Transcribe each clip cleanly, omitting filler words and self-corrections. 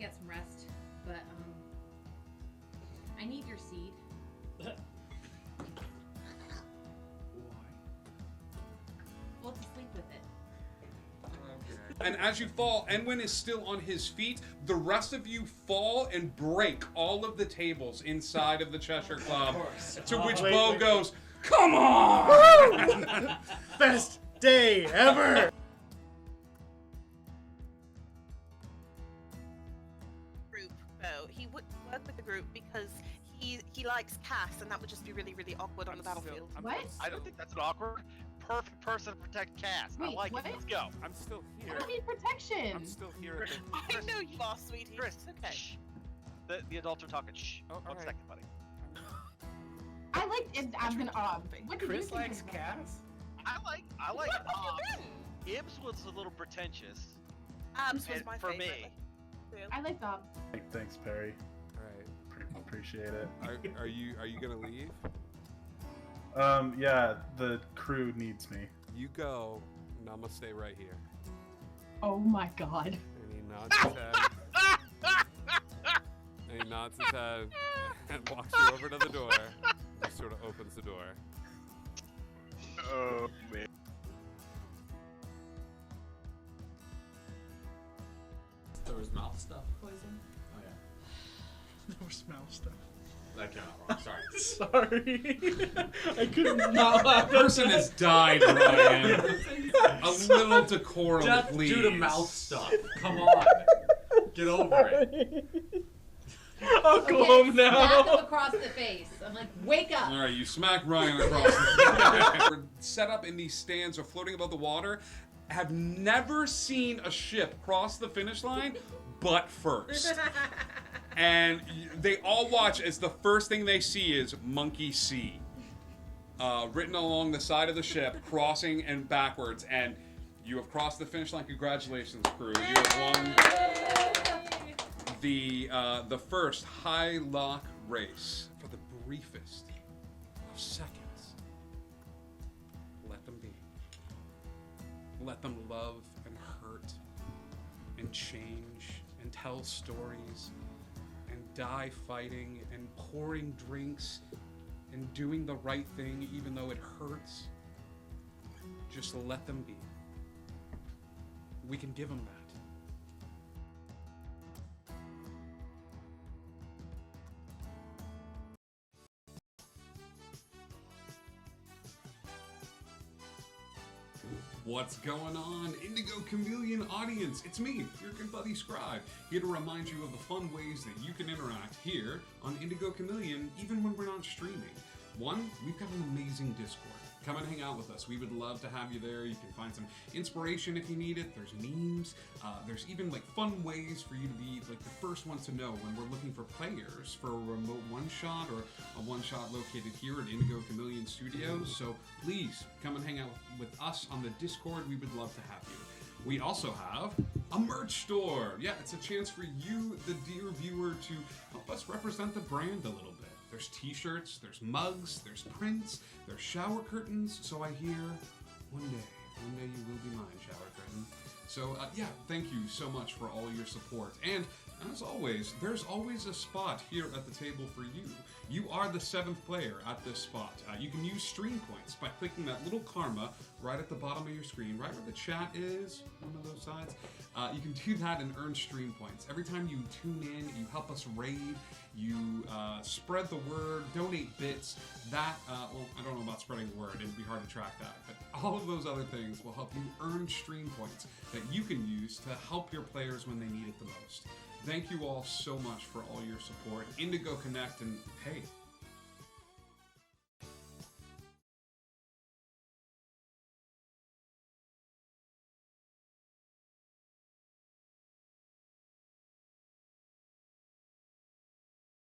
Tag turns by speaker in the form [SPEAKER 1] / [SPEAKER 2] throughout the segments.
[SPEAKER 1] get some rest, but I need your seed.
[SPEAKER 2] Why?
[SPEAKER 1] Well, to sleep with it.
[SPEAKER 3] And as you fall, Enwin is still on his feet. The rest of you fall and break all of the tables inside of the Cheshire Club. To which Bo goes, "Come on!"
[SPEAKER 2] Best day ever!
[SPEAKER 4] Group, though. He would work with the group because he likes Cass, and that would just be really, really awkward on the battlefield.
[SPEAKER 1] What?
[SPEAKER 5] I don't think that's an awkward. Perfect person to protect Cass. I
[SPEAKER 1] Wait,
[SPEAKER 5] like
[SPEAKER 1] what?
[SPEAKER 5] it. Let's go.
[SPEAKER 6] I'm still here.
[SPEAKER 1] I need protection.
[SPEAKER 6] I'm still here.
[SPEAKER 4] I know you are, sweetie.
[SPEAKER 5] Chris,
[SPEAKER 4] It's okay.
[SPEAKER 5] shh. The adults are talking. Shh.
[SPEAKER 6] Oh, all
[SPEAKER 5] One
[SPEAKER 6] right.
[SPEAKER 5] second, buddy.
[SPEAKER 1] I like it. I'm gonna. What did you
[SPEAKER 7] Chris
[SPEAKER 1] think
[SPEAKER 7] likes
[SPEAKER 1] of
[SPEAKER 7] cats?
[SPEAKER 5] I like.
[SPEAKER 4] What have you been?
[SPEAKER 5] Ibs was a little pretentious.
[SPEAKER 4] Abs was
[SPEAKER 5] And
[SPEAKER 4] my
[SPEAKER 5] for
[SPEAKER 4] favorite.
[SPEAKER 5] me.
[SPEAKER 1] I like Bob.
[SPEAKER 2] Thanks, Perry.
[SPEAKER 6] All right.
[SPEAKER 2] Appreciate it.
[SPEAKER 6] Are you gonna leave?
[SPEAKER 2] Yeah, the crew needs me.
[SPEAKER 6] You go, and I'm gonna stay right here.
[SPEAKER 1] Oh my god.
[SPEAKER 6] And he nods his head. And he nods his head and walks you over to the door. Just sort of opens the door.
[SPEAKER 5] Oh man.
[SPEAKER 7] There was mouth stuff poison? Oh yeah.
[SPEAKER 2] No smell stuff.
[SPEAKER 7] That came out wrong. Sorry.
[SPEAKER 2] Sorry. I couldn't not laugh.
[SPEAKER 3] Person has died, Ryan. A little decorum,
[SPEAKER 7] Death
[SPEAKER 3] please.
[SPEAKER 7] due to mouth stuff. Come on. Get over it.
[SPEAKER 2] I'll go home
[SPEAKER 1] Smack
[SPEAKER 2] now.
[SPEAKER 1] him across the face. I'm like, wake up.
[SPEAKER 3] All right, you smack Ryan across the face. We're set up in these stands or floating above the water. Have never seen a ship cross the finish line, but first. And they all watch as the first thing they see is Monkey C. Written along the side of the ship, crossing and backwards. And you have crossed the finish line. Congratulations, crew. You have won the first high lock race for the briefest of seconds. Let them be. Let them love and hurt and change and tell stories and die fighting and pouring drinks and doing the right thing even though it hurts. Just let them be. We can give them that. What's going on, Indigo Chameleon audience? It's me, your good buddy Scribe, here to remind you of the fun ways that you can interact here on Indigo Chameleon, even when we're not streaming. One, we've got an amazing Discord. Come and hang out with us. We would love to have you there. You can find some inspiration if you need it. There's memes. There's even like fun ways for you to be like the first ones to know when we're looking for players for a remote one-shot or a one-shot located here at Indigo Chameleon Studios. So please come and hang out with us on the Discord. We would love to have you. We also have a merch store. Yeah, it's a chance for you, the dear viewer, to help us represent the brand a little bit. There's t-shirts, there's mugs, there's prints, there's shower curtains. So I hear one day you will be mine, shower curtain. So yeah, thank you so much for all your support. And as always, there's always a spot here at the table for you. You are the 7th player at this spot. You can use stream points by clicking that little karma right at the bottom of your screen, right where the chat is, one of those sides. You can do that and earn stream points. Every time you tune in, you help us raid, you spread the word, donate bits. That, well, I don't know about spreading the word, it'd be hard to track that, but all of those other things will help you earn stream points that you can use to help your players when they need it the most. Thank you all so much for all your support. Indigo Connect, and hey.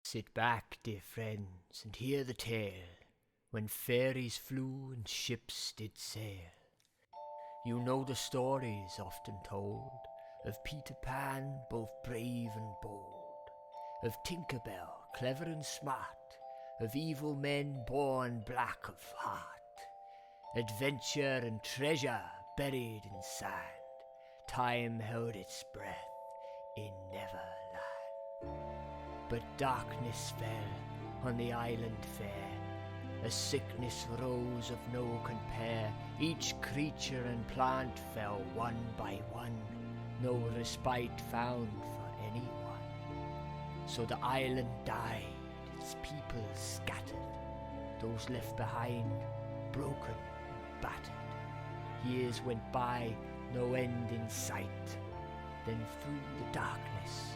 [SPEAKER 8] Sit back, dear friends, and hear the tale, when fairies flew and ships did sail. You know the stories often told, of Peter Pan, both brave and bold, of Tinker Bell, clever and smart, of evil men born black of heart, adventure and treasure buried in sand, time held its breath in Neverland. But darkness fell on the island fair. A sickness rose of no compare. Each creature and plant fell one by one. No respite found for anyone. So the island died, its people scattered. Those left behind, broken and battered. Years went by, no end in sight. Then through the darkness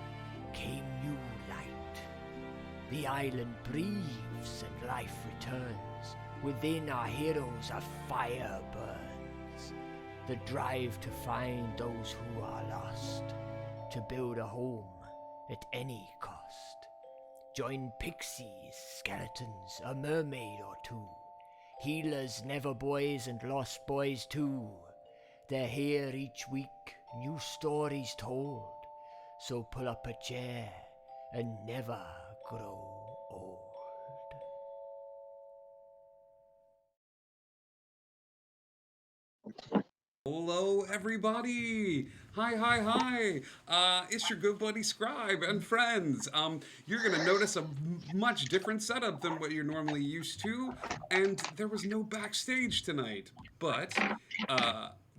[SPEAKER 8] came new light. The island breathes and life returns. Within our heroes a fire burns. The drive to find those who are lost. To build a home at any cost. Join pixies, skeletons, a mermaid or two. Healers, never boys, and lost boys too. They're here each week, new stories told. So pull up a chair and never grow old.
[SPEAKER 3] Hello, everybody! Hi! It's your good buddy Scribe and friends. You're gonna notice a much different setup than what you're normally used to, and there was no backstage tonight. But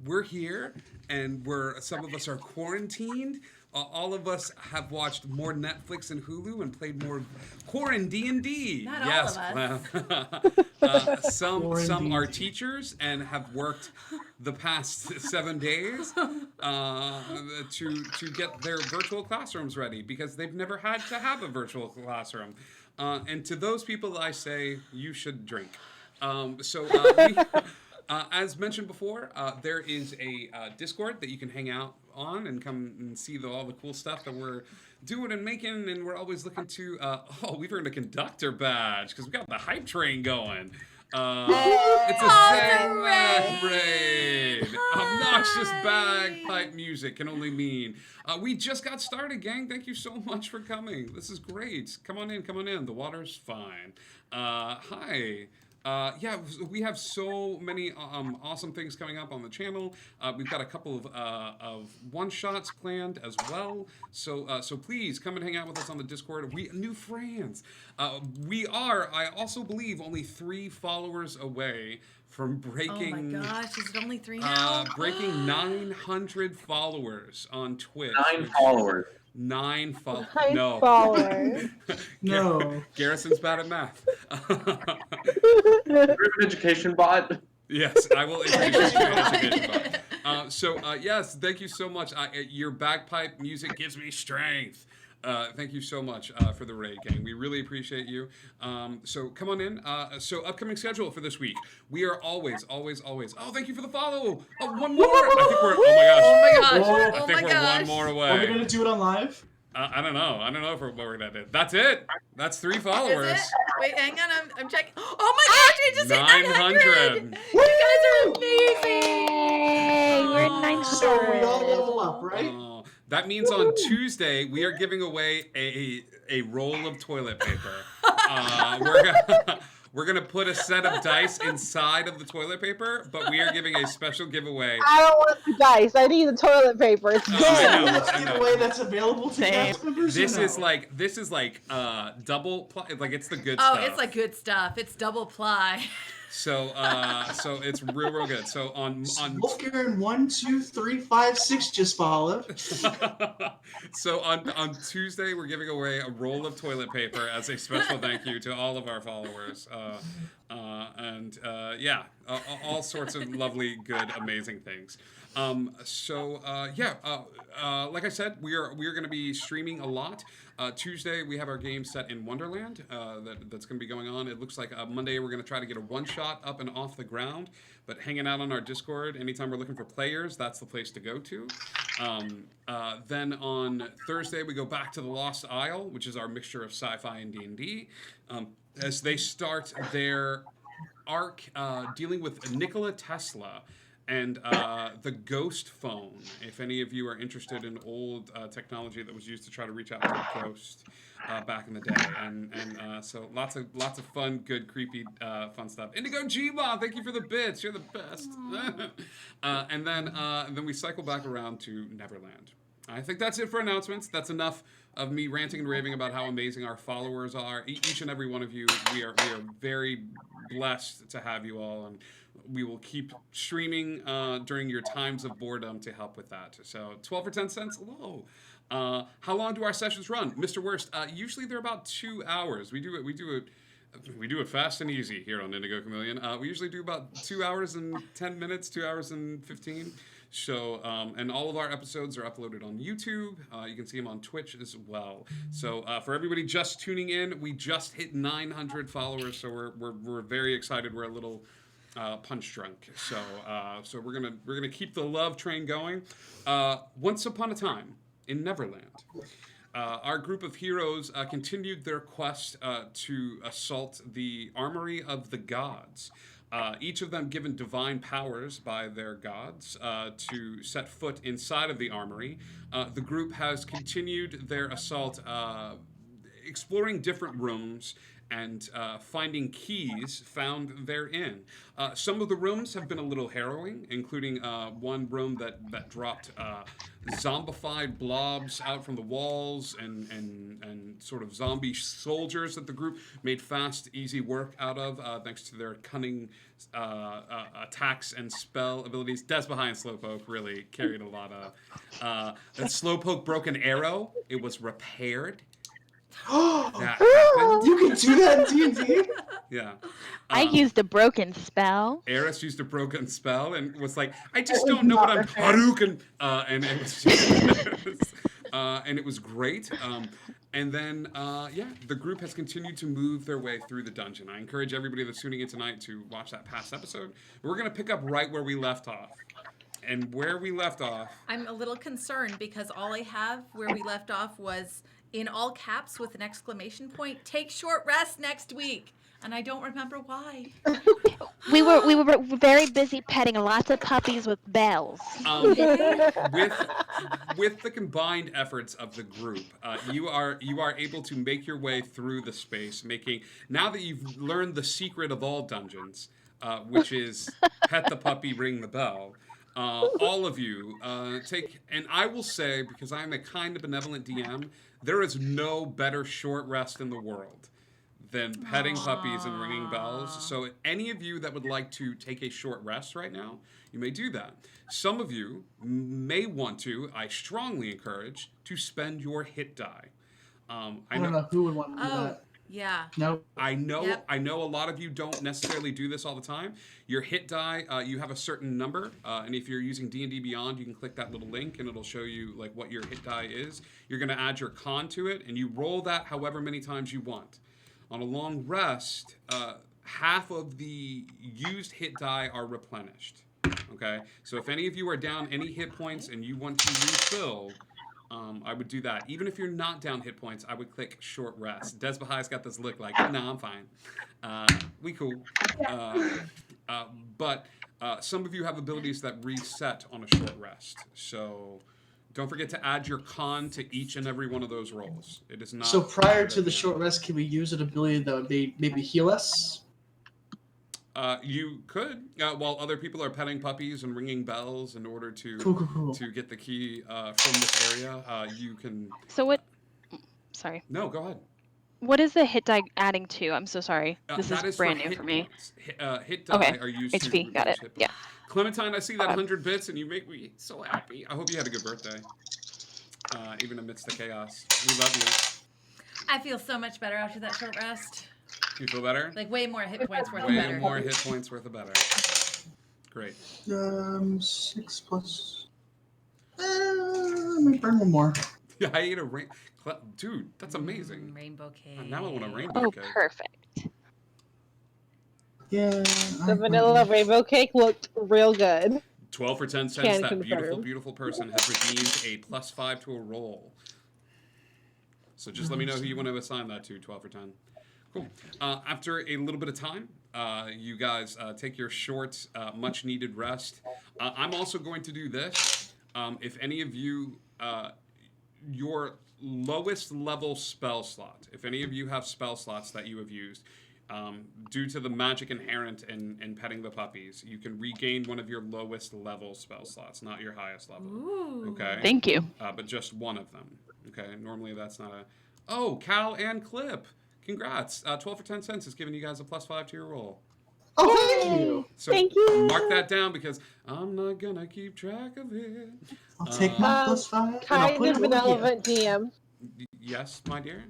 [SPEAKER 3] we're here, and some of us are quarantined. All of us have watched more Netflix and Hulu and played more Quarantine D&D.
[SPEAKER 9] Not
[SPEAKER 3] yes,
[SPEAKER 9] all of us.
[SPEAKER 3] Some are teachers and have worked the past 7 days to get their virtual classrooms ready because they've never had to have a virtual classroom. And to those people, I say you should drink. As mentioned before, there is a Discord that you can hang out on and come and see all the cool stuff that we're doing and making, and we're always looking to, we've earned a conductor badge, because we got the hype train going. It's a Zang raid! Obnoxious bagpipe music can only mean. We just got started, gang. Thank you so much for coming. This is great. Come on in. The water's fine. Hi. Yeah, we have so many awesome things coming up on the channel. We've got a couple of one-shots planned as well. So please come and hang out with us on the Discord. New friends. We are, I also believe, only 3 followers away from breaking.
[SPEAKER 9] Oh my gosh, is it only 3 now?
[SPEAKER 3] Breaking 900 followers on Twitch.
[SPEAKER 10] 9 followers.
[SPEAKER 3] 9 followers.
[SPEAKER 11] 9
[SPEAKER 3] No.
[SPEAKER 11] followers.
[SPEAKER 2] No.
[SPEAKER 3] Garrison's bad at math.
[SPEAKER 10] Driven education bot.
[SPEAKER 3] Yes, I will introduce you to an education bot. Yes, thank you so much. Your bagpipe music gives me strength. Thank you so much for the raid, gang. We really appreciate you. So come on in. So upcoming schedule for this week. We are always. Oh, thank you for the follow. Oh, one more. I think we're. Oh my gosh. I think we're one more away.
[SPEAKER 2] Are we gonna do it on live?
[SPEAKER 3] I don't know. I don't know if what we're gonna do. That's it. That's 3 followers.
[SPEAKER 9] Is it? Wait, hang on. I'm checking. Oh my gosh, we just hit 900.
[SPEAKER 3] 900.
[SPEAKER 9] You guys are amazing.
[SPEAKER 11] We're at 900.
[SPEAKER 2] So we all level up, right?
[SPEAKER 3] That means on Tuesday we are giving away a roll of toilet paper. We're gonna put a set of dice inside of the toilet paper, but we are giving a special giveaway.
[SPEAKER 11] I don't want the dice. I need the toilet paper. It's good.
[SPEAKER 2] That's a giveaway that's available to cast members.
[SPEAKER 3] This is like double ply, like it's the good
[SPEAKER 9] Oh,
[SPEAKER 3] stuff.
[SPEAKER 9] it's like good stuff. It's double ply.
[SPEAKER 3] So it's real good. So on
[SPEAKER 2] Wolfgaren 1, 2, 3, 5, 6 just followed.
[SPEAKER 3] So on Tuesday we're giving away a roll of toilet paper as a special thank you to all of our followers. All sorts of lovely, good, amazing things. Like I said, we are going to be streaming a lot. Tuesday we have our game set in Wonderland that's going to be going on. It looks like Monday we're going to try to get a one-shot up and off the ground, but hanging out on our Discord anytime we're looking for players, that's the place to go to. Then on Thursday we go back to the Lost Isle, which is our mixture of sci-fi and D&D, as they start their arc dealing with Nikola Tesla and the ghost phone. If any of you are interested in old technology that was used to try to reach out to a ghost back in the day, so lots of fun, good, creepy, fun stuff. Indigo G-Bomb, thank you for the bits. You're the best. And then we cycle back around to Neverland. I think that's it for announcements. That's enough of me ranting and raving about how amazing our followers are. Each and every one of you, we are very blessed to have you all, and we will keep streaming during your times of boredom to help with that. So 12 for 10 cents, hello. How long do our sessions run, Mr. Worst? Usually they're about 2 hours. We do it fast and easy here on Indigo Chameleon. We usually do about 2 hours and 10 minutes, 2 hours and 15. So, and all of our episodes are uploaded on YouTube. You can see them on Twitch as well. So, for everybody just tuning in, we just hit 900 followers. So we're very excited. We're a little punch drunk. So, so we're gonna keep the love train going. Once upon a time in Neverland, our group of heroes continued their quest to assault the armory of the gods. Each of them given divine powers by their gods to set foot inside of the armory. The group has continued their assault, exploring different rooms and finding keys found therein. Some of the rooms have been a little harrowing, including one room that dropped zombified blobs out from the walls and sort of zombie soldiers that the group made fast, easy work out of, thanks to their cunning attacks and spell abilities. Desbahai and Slowpoke really carried a lot of... that Slowpoke broke an arrow. It was repaired. That happened.
[SPEAKER 2] You can do that in D&D?
[SPEAKER 3] Yeah.
[SPEAKER 11] I used a broken spell.
[SPEAKER 3] Eris used a broken spell and was like, I just don't know what I'm Hadouken. And it was just, and it was great. And then, yeah, the group has continued to move their way through the dungeon. I encourage everybody that's tuning in tonight to watch that past episode. We're going to pick up right where we left off. And where we left off...
[SPEAKER 9] I'm a little concerned because all I have where we left off was in all caps with an exclamation point, take short rest next week. And I don't remember why.
[SPEAKER 11] We were very busy petting lots of puppies with bells.
[SPEAKER 3] With the combined efforts of the group, you are able to make your way through the space, now that you've learned the secret of all dungeons, which is pet the puppy, ring the bell. All of you take, and I will say, because I am a kind of benevolent DM, there is no better short rest in the world than petting puppies and ringing bells. So any of you that would like to take a short rest right now, you may do that. Some of you may want to, I strongly encourage, to spend your hit die.
[SPEAKER 2] I don't know who would want to do that.
[SPEAKER 9] Yeah.
[SPEAKER 2] No.
[SPEAKER 3] I know a lot of you don't necessarily do this all the time. Your hit die, you have a certain number, and if you're using D&D Beyond, you can click that little link and it'll show you like what your hit die is. You're going to add your con to it, and you roll that however many times you want. On a long rest, half of the used hit die are replenished. Okay? So if any of you are down any hit points and you want to refill, I would do that. Even if you're not down hit points, I would click short rest. Desbahai's got this look like, no, I'm fine. We cool. But some of you have abilities that reset on a short rest. So don't forget to add your con to each and every one of those rolls. It is not...
[SPEAKER 2] So prior to the short rest, can we use an ability that would maybe heal us?
[SPEAKER 3] You could, while other people are petting puppies and ringing bells in order to to get the key from this area. You can.
[SPEAKER 11] So what? Sorry.
[SPEAKER 3] No, go ahead.
[SPEAKER 11] What is the hit die adding to? I'm so sorry. This is brand new for me.
[SPEAKER 3] Hit die are used
[SPEAKER 11] HP,
[SPEAKER 3] to
[SPEAKER 11] got it. Yeah.
[SPEAKER 3] Clementine, I see that 100 bits, and you make me so happy. I hope you had a good birthday, even amidst the chaos. We love you.
[SPEAKER 9] I feel so much better after that short rest.
[SPEAKER 3] You feel better?
[SPEAKER 9] Like way more hit points worth of
[SPEAKER 3] Way
[SPEAKER 9] better.
[SPEAKER 3] more hit points worth of better. Great.
[SPEAKER 2] 6 plus. Let me burn one more.
[SPEAKER 3] Yeah, I ate a dude, that's amazing.
[SPEAKER 9] Rainbow cake.
[SPEAKER 3] Now I want a rainbow cake.
[SPEAKER 11] Perfect.
[SPEAKER 2] Yeah.
[SPEAKER 11] The vanilla rainbow cake looked real good.
[SPEAKER 3] 12 for 10 cents.
[SPEAKER 11] Can
[SPEAKER 3] That
[SPEAKER 11] confirm.
[SPEAKER 3] beautiful person has redeemed a +5 to a roll. So just let me know who you want to assign that to. 12 for 10. Cool. After a little bit of time, you guys take your short, much-needed rest. I'm also going to do this. If any of you, your lowest level spell slot, if any of you have spell slots that you have used, due to the magic inherent in petting the puppies, you can regain one of your lowest level spell slots, not your highest level.
[SPEAKER 9] Ooh.
[SPEAKER 3] Okay?
[SPEAKER 11] Thank you.
[SPEAKER 3] But just one of them. Okay, normally that's not a... Oh, Cal and Clip. Congrats. 12 for 10 cents is giving you guys a +5 to your roll.
[SPEAKER 2] Oh, thank you.
[SPEAKER 3] So
[SPEAKER 11] Thank you.
[SPEAKER 3] mark that down because I'm not gonna keep track of it.
[SPEAKER 2] I'll take my +5. and I'll
[SPEAKER 12] Kind
[SPEAKER 2] put it
[SPEAKER 12] of
[SPEAKER 2] over
[SPEAKER 12] an
[SPEAKER 2] here.
[SPEAKER 12] relevant DM.
[SPEAKER 3] Yes, my dear?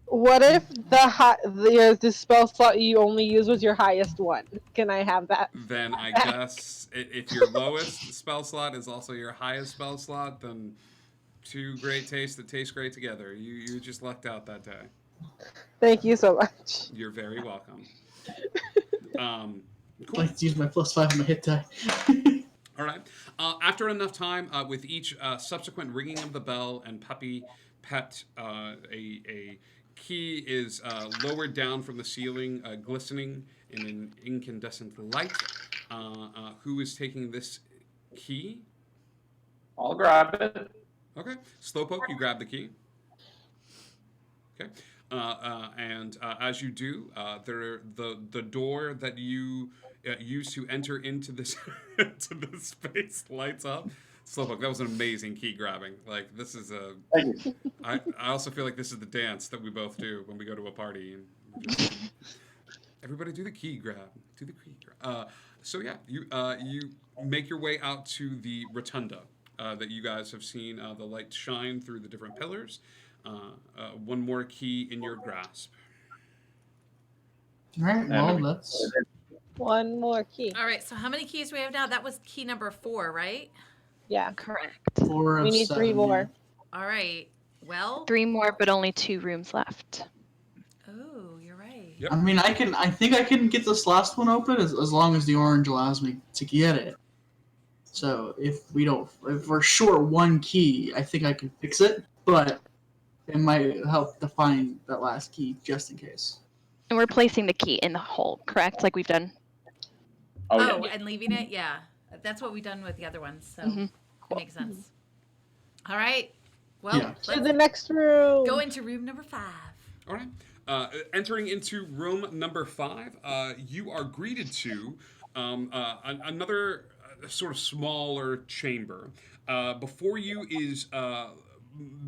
[SPEAKER 12] What if the spell slot you only use was your highest one? Can I have that?
[SPEAKER 3] Then I guess if your lowest spell slot is also your highest spell slot, then two great tastes that taste great together. You just lucked out that day.
[SPEAKER 12] Thank you so much.
[SPEAKER 3] You're very welcome.
[SPEAKER 2] I'd
[SPEAKER 3] Cool.
[SPEAKER 2] like to use my +5 on my hit die.
[SPEAKER 3] All right. After enough time, with each subsequent ringing of the bell and puppy pet, a key is lowered down from the ceiling, glistening in an incandescent light. Who is taking this key?
[SPEAKER 10] I'll grab it.
[SPEAKER 3] Okay. Slowpoke, you grab the key. Okay. And as you do, the door that you use to enter into this to this space lights up. Slowpoke, that was an amazing key grabbing. Like this is a.
[SPEAKER 10] Thank you.
[SPEAKER 3] I also feel like this is the dance that we both do when we go to a party and just, everybody do the key grab. Do the key grab. So yeah, you make your way out to the rotunda that you guys have seen the light shine through the different pillars. One more key in your grasp.
[SPEAKER 2] All right, well, that's...
[SPEAKER 12] One more key.
[SPEAKER 9] All right, so how many keys do we have now? That was key number 4, right?
[SPEAKER 12] Yeah.
[SPEAKER 11] Correct.
[SPEAKER 2] 4 of
[SPEAKER 12] We need 3
[SPEAKER 2] 7,
[SPEAKER 12] more.
[SPEAKER 9] All right. Well.
[SPEAKER 11] 3 more, but only 2 rooms left.
[SPEAKER 9] Oh, you're right.
[SPEAKER 3] Yep.
[SPEAKER 2] I mean, I think I can get this last one open as long as the orange allows me to get it. So if we're short 1 key, I think I can fix it, but it might help to find that last key just in case.
[SPEAKER 11] And we're placing the key in the hole, correct? Like we've done.
[SPEAKER 9] Oh, and leaving it? Yeah. That's what we've done with the other ones, so
[SPEAKER 11] Mhm.
[SPEAKER 9] that makes sense. All right. Well,
[SPEAKER 2] Yeah.
[SPEAKER 12] To
[SPEAKER 9] let's
[SPEAKER 12] the next room.
[SPEAKER 9] go into room number 5.
[SPEAKER 3] All right. Entering into room number 5, you are greeted to another sort of smaller chamber. Before you is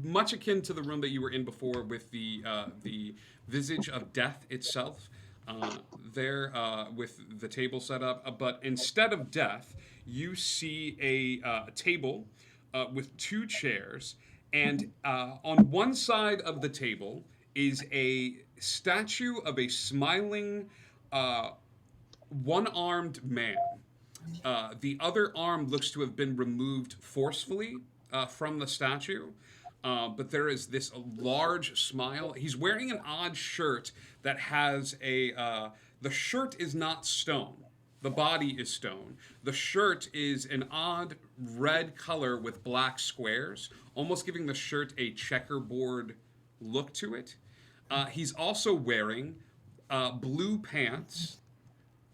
[SPEAKER 3] much akin to the room that you were in before, with the visage of death itself. There, with the table set up, but instead of death, you see a table with 2 chairs, and on one side of the table is a statue of a smiling, one-armed man. The other arm looks to have been removed forcefully from the statue, but there is this large smile. He's wearing an odd shirt that has the shirt is not stone. The body is stone. The shirt is an odd red color with black squares, almost giving the shirt a checkerboard look to it. He's also wearing blue pants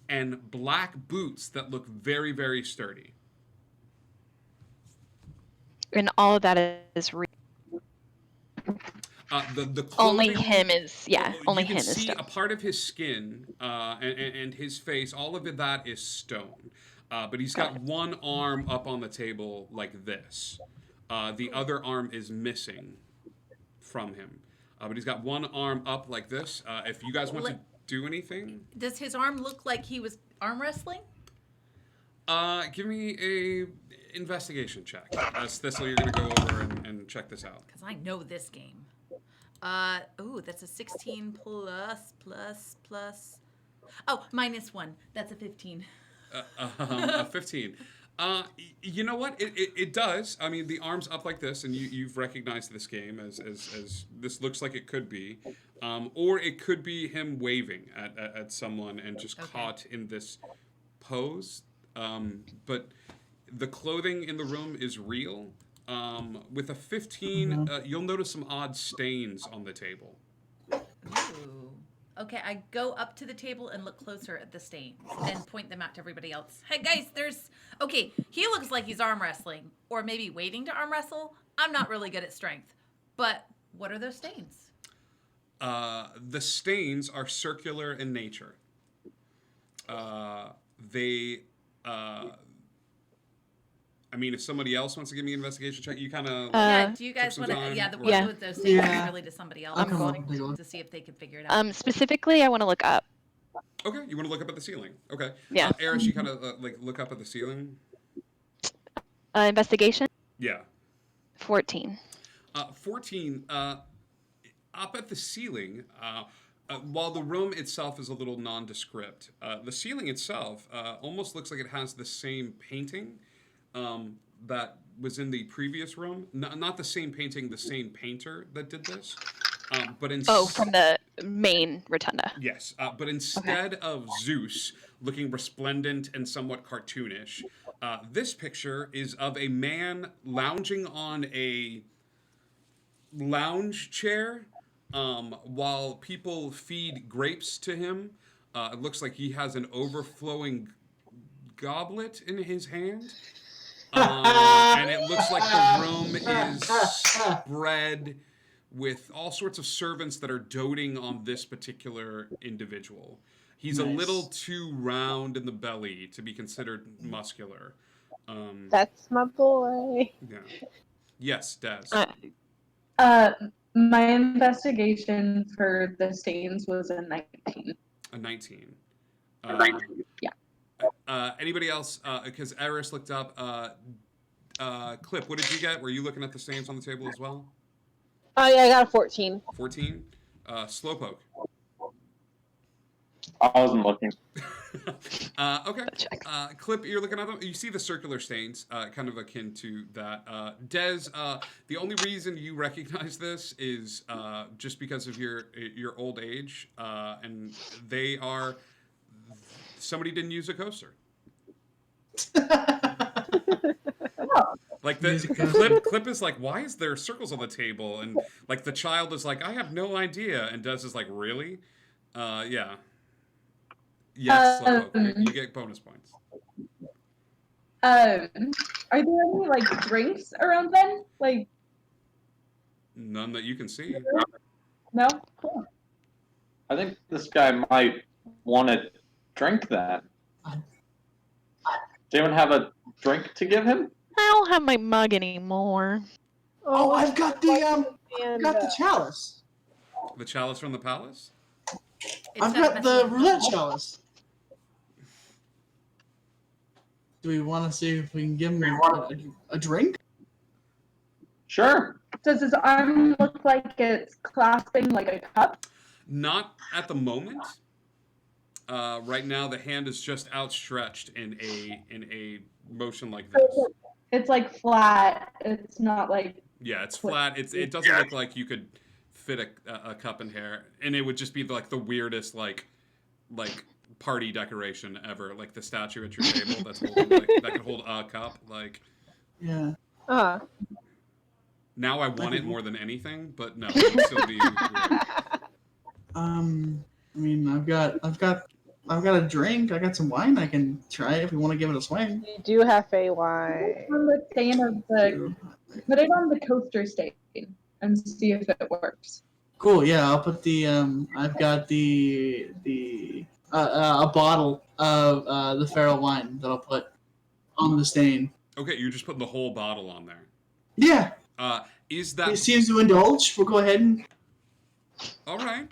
[SPEAKER 3] and black boots that look very, very sturdy.
[SPEAKER 11] And all of that is real.
[SPEAKER 3] The
[SPEAKER 11] Only
[SPEAKER 3] clothing,
[SPEAKER 11] him is, yeah, only
[SPEAKER 3] you
[SPEAKER 11] him
[SPEAKER 3] can
[SPEAKER 11] is
[SPEAKER 3] see
[SPEAKER 11] stone.
[SPEAKER 3] a part of his skin and his face. All of that is stone, but he's got one arm up on the table like this. The other arm is missing from him, but he's got one arm up like this. If you guys want to do anything,
[SPEAKER 9] Does his arm look like he was arm wrestling?
[SPEAKER 3] give me a investigation check. Thistle, you're gonna go over and check this out.
[SPEAKER 9] Because I know this game. That's a 16 plus. Oh, -1. That's a 15.
[SPEAKER 3] A 15. You know what? It does. I mean, the arm's up like this, and you've recognized this game as this looks like it could be. Or it could be him waving at someone and just caught in this pose. But the clothing in the room is real. With a 15, you'll notice some odd stains on the table.
[SPEAKER 9] Ooh. Okay, I go up to the table and look closer at the stains and point them out to everybody else. Hey guys, he looks like he's arm wrestling, or maybe waiting to arm wrestle. I'm not really good at strength, but what are those stains?
[SPEAKER 3] The stains are circular in nature. I mean, if somebody else wants to give me an investigation check, you kind of.
[SPEAKER 9] Yeah, do you guys
[SPEAKER 3] some
[SPEAKER 9] want to?
[SPEAKER 3] time,
[SPEAKER 9] Yeah, the
[SPEAKER 3] or-
[SPEAKER 9] one with those things
[SPEAKER 2] Yeah.
[SPEAKER 9] is really to somebody else
[SPEAKER 2] I'll come up and take a look.
[SPEAKER 9] to see if they can figure it out.
[SPEAKER 11] Specifically, I want to look up.
[SPEAKER 3] Okay, you want to look up at the ceiling. Okay.
[SPEAKER 11] Yeah.
[SPEAKER 3] Eris, you kind of like look up at the ceiling.
[SPEAKER 11] Investigation.
[SPEAKER 3] Yeah.
[SPEAKER 11] 14.
[SPEAKER 3] 14. Up at the ceiling. While the room itself is a little nondescript, the ceiling itself almost looks like it has the same painting that was in the previous room. Not the same painting, the same painter that did this. But
[SPEAKER 11] From the main rotunda.
[SPEAKER 3] Yes, but instead of Zeus looking resplendent and somewhat cartoonish, this picture is of a man lounging on a lounge chair while people feed grapes to him. It looks like he has an overflowing goblet in his hand. And it looks like the room is spread with all sorts of servants that are doting on this particular individual. He's a little too round in the belly to be considered muscular.
[SPEAKER 12] That's my boy.
[SPEAKER 3] Yeah. Yes, Des.
[SPEAKER 13] My investigation for the stains was a 19.
[SPEAKER 3] A 19.
[SPEAKER 13] Yeah.
[SPEAKER 3] Anybody else? Because Eris looked up. Clip, what did you get? Were you looking at the stains on the table as well?
[SPEAKER 12] Oh yeah, I got a 14.
[SPEAKER 3] 14. Slowpoke.
[SPEAKER 10] I wasn't looking.
[SPEAKER 3] Okay. Clip, you're looking at them. You see the circular stains, kind of akin to that. Des, the only reason you recognize this is just because of your old age, and they are. Somebody didn't use a coaster. Like the clip is like, why is there circles on the table? And like the child is like, I have no idea. And Des is like, really? Yeah. Yes, you get bonus points.
[SPEAKER 13] Are there any like drinks around then? Like
[SPEAKER 3] none that you can see.
[SPEAKER 13] No? Cool.
[SPEAKER 10] I think this guy might want to drink that. Does anyone have a drink to give him?
[SPEAKER 11] I don't have my mug anymore.
[SPEAKER 2] Oh, I've got the chalice.
[SPEAKER 3] The chalice from the palace?
[SPEAKER 2] I've got the roulette chalice. Do we want to see if we can give him a drink?
[SPEAKER 10] Sure.
[SPEAKER 13] Does his arm look like it's clasping like a cup?
[SPEAKER 3] Not at the moment. Right now, the hand is just outstretched in a motion like this.
[SPEAKER 13] It's like flat. It's not like.
[SPEAKER 3] Yeah, it's flat. It doesn't look like you could fit a cup in here, and it would just be like the weirdest like party decoration ever, like the statue at your table that's holding, that can hold a cup. Like,
[SPEAKER 2] yeah.
[SPEAKER 3] Now I want it more than anything, but no, it would still be weird.
[SPEAKER 2] I mean, I've got a drink. I got some wine. I can try it if you want to give it a swing.
[SPEAKER 12] You do have a wine.
[SPEAKER 13] On the stain of the, put it on the coaster stain and see if it works.
[SPEAKER 2] Cool. Yeah, I'll put the I've got a bottle of the feral wine that I'll put on the stain.
[SPEAKER 3] Okay, you're just putting the whole bottle on there.
[SPEAKER 2] Yeah.
[SPEAKER 3] Is that?
[SPEAKER 2] He seems to indulge. We'll go ahead and.
[SPEAKER 3] All right.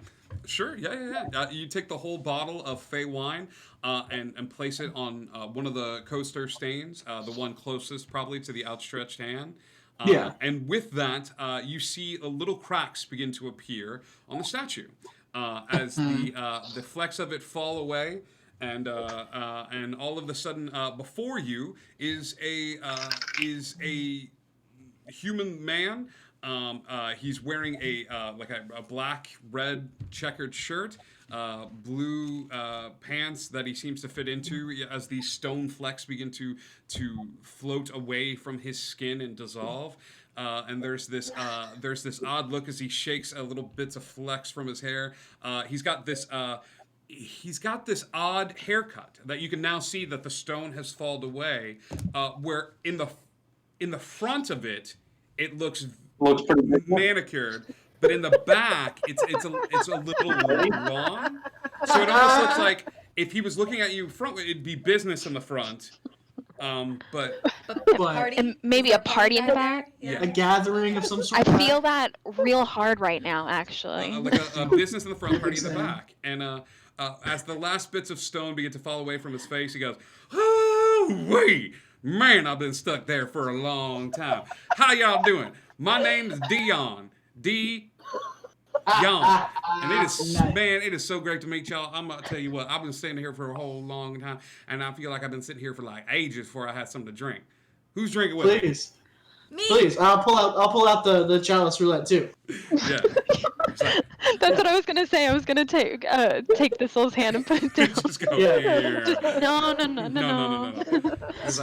[SPEAKER 3] Sure. Yeah. You take the whole bottle of Fey wine and place it on one of the coaster stains, the one closest probably to the outstretched hand.
[SPEAKER 2] Yeah.
[SPEAKER 3] And with that, you see little cracks begin to appear on the statue as the flecks of it fall away, and all of a sudden, before you is a human man. He's wearing a black, red checkered shirt, blue pants that he seems to fit into as these stone flecks begin to float away from his skin and dissolve. And there's this odd look as he shakes little bits of flecks from his hair. He's got this odd haircut that you can now see that the stone has fallen away. Where in the front of it looks
[SPEAKER 10] pretty
[SPEAKER 3] manicured, but in the back it's a little long. So it almost looks like if he was looking at you front, it'd be business in the front, But
[SPEAKER 11] And maybe a party in the back.
[SPEAKER 3] Yeah.
[SPEAKER 2] A gathering of some sort.
[SPEAKER 11] I feel that real hard right now, actually.
[SPEAKER 3] like a business in the front, party in the back. And as the last bits of stone begin to fall away from his face, he goes, "Oh, wait, man, I've been stuck there for a long time. How y'all doing? My name's Dion. Dion. And it is, man, it is so great to meet y'all. I'm gonna tell you what, I've been standing here for a whole long time, and I feel like I've been sitting here for like ages before I had something to drink. Who's drinking with me?
[SPEAKER 2] Please. Please, I'll pull out the chalice roulette too.
[SPEAKER 3] Yeah.
[SPEAKER 11] That's what I was gonna say. I was gonna take Thistle's hand and put it down.
[SPEAKER 3] Just go
[SPEAKER 2] Yeah.
[SPEAKER 11] Just,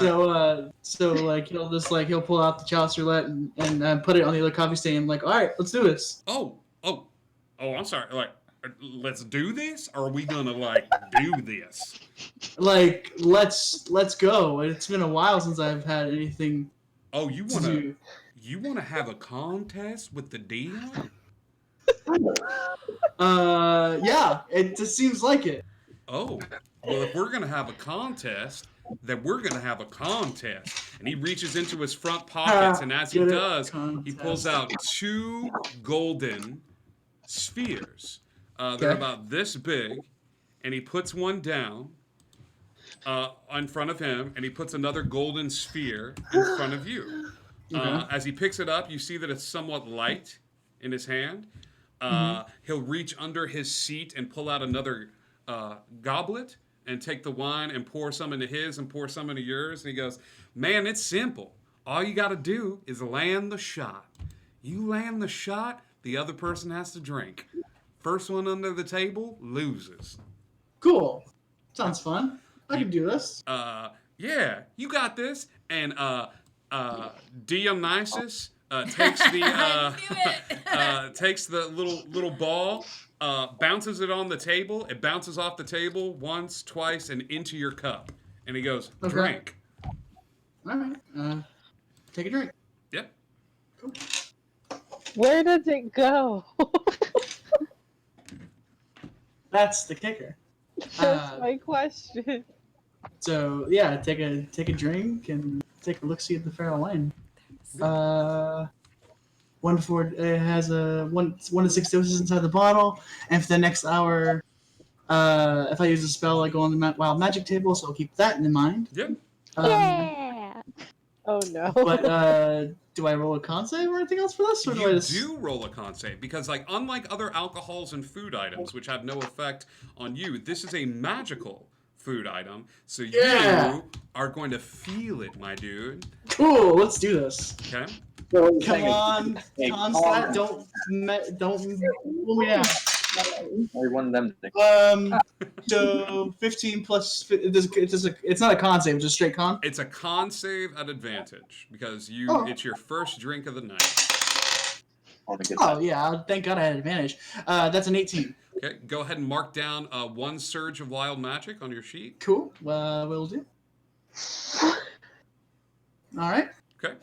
[SPEAKER 11] no.
[SPEAKER 2] So like he'll pull out the chalice roulette and put it on the other coffee stain. Like, all right, let's do this.
[SPEAKER 3] Oh, I'm sorry. Like, let's do this, or are we gonna like do this?
[SPEAKER 2] Like, let's go. It's been a while since I've had anything.
[SPEAKER 3] Oh, you wanna have a contest with the Dion?
[SPEAKER 2] Yeah, it just seems like it.
[SPEAKER 3] Oh, well, if we're gonna have a contest, then we're gonna have a contest. And he reaches into his front pockets, and as he does, he pulls out 2 golden spheres. They're about this big, and he puts one down in front of him, and he puts another golden sphere in front of you. As he picks it up, you see that it's somewhat light in his hand. He'll reach under his seat and pull out another goblet and take the wine and pour some into his and pour some into yours. And he goes, man, it's simple. All you got to do is land the shot. You land the shot, the other person has to drink. First one under the table loses.
[SPEAKER 2] Cool. Sounds fun. I can do this.
[SPEAKER 3] Yeah, you got this. And Dionysus takes the takes the little ball, bounces it on the table. It bounces off the table once, twice, and into your cup. And he goes, drink.
[SPEAKER 2] All right. Take a drink.
[SPEAKER 3] Yep.
[SPEAKER 2] Cool.
[SPEAKER 12] Where does it go?
[SPEAKER 2] That's the kicker.
[SPEAKER 12] That's my question.
[SPEAKER 2] So yeah, take a drink and take a look see at the Feral Wine. 1 to 4 it has a 1 to 6 doses inside the bottle, and for the next hour, if I use a spell, I go on the wild magic table, so I'll keep that in mind.
[SPEAKER 3] Yep.
[SPEAKER 11] Yeah.
[SPEAKER 12] Oh no.
[SPEAKER 2] But do I roll a con save or anything else for this? Or
[SPEAKER 3] You do roll a con save because, like, unlike other alcohols and food items, which have no effect on you, this is a magical food item, so you are going to feel it, my dude.
[SPEAKER 2] Cool. Let's do this.
[SPEAKER 3] Okay.
[SPEAKER 2] Come on, Constat, don't pull me down.
[SPEAKER 10] I want them to.
[SPEAKER 2] So 15 plus. It's not a con save, it's a straight con.
[SPEAKER 3] It's a con save at advantage because it's your first drink of the night.
[SPEAKER 2] Oh yeah, thank God I had advantage. That's an 18.
[SPEAKER 3] Okay, go ahead and mark down 1 surge of wild magic on your sheet.
[SPEAKER 2] Cool. Will do. All right.
[SPEAKER 3] Okay.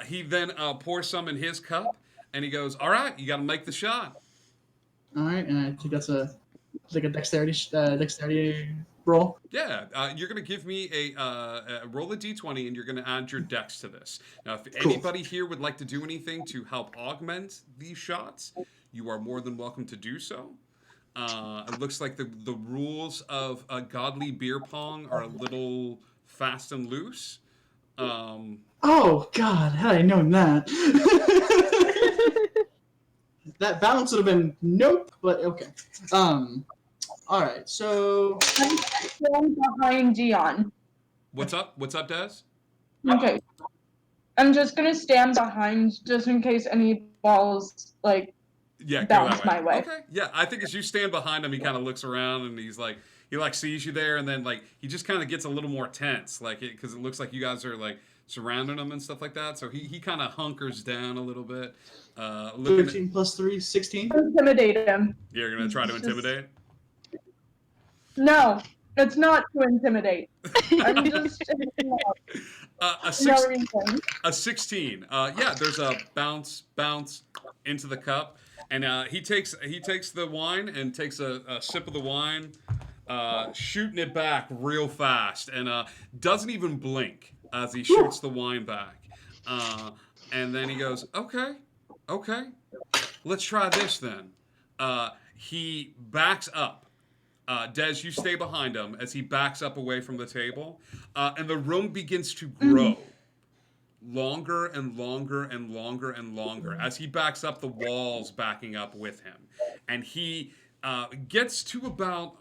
[SPEAKER 3] He then pours some in his cup, and he goes, "All right, you got to make the shot."
[SPEAKER 2] All right, and I think that's a dexterity roll.
[SPEAKER 3] Yeah, you're gonna give me a roll a d20, and you're gonna add your dex to this. Now, if
[SPEAKER 2] Cool.
[SPEAKER 3] anybody here would like to do anything to help augment these shots, you are more than welcome to do so. It looks like the rules of godly beer pong are a little fast and loose.
[SPEAKER 2] Oh God, had I known that. That balance would have been nope, but okay. All right, so
[SPEAKER 13] I'm standing behind Dion.
[SPEAKER 3] What's up? What's up, Des?
[SPEAKER 13] Okay. I'm just gonna stand behind just in case any balls like
[SPEAKER 3] Yeah,
[SPEAKER 13] bounce
[SPEAKER 3] go that
[SPEAKER 13] my way.
[SPEAKER 3] Okay. Yeah, I think as you stand behind him, he kind of looks around and he sees you there, and then like he just kind of gets a little more tense, like because it looks like you guys are like surrounding him and stuff like that. So he kind of hunkers down a little bit.
[SPEAKER 2] 13 plus 3, 16.
[SPEAKER 13] Intimidate him.
[SPEAKER 3] You're gonna try to intimidate.
[SPEAKER 13] No, it's not to intimidate. I'm just
[SPEAKER 3] A 16. Yeah, there's a bounce into the cup, and he takes the wine and takes a sip of the wine, shooting it back real fast, and doesn't even blink as he shoots the wine back. And then he goes, okay, let's try this then. He backs up. Des, you stay behind him as he backs up away from the table, and the room begins to grow. Longer and longer and longer and longer. As he backs up, the walls backing up with him. And he gets to about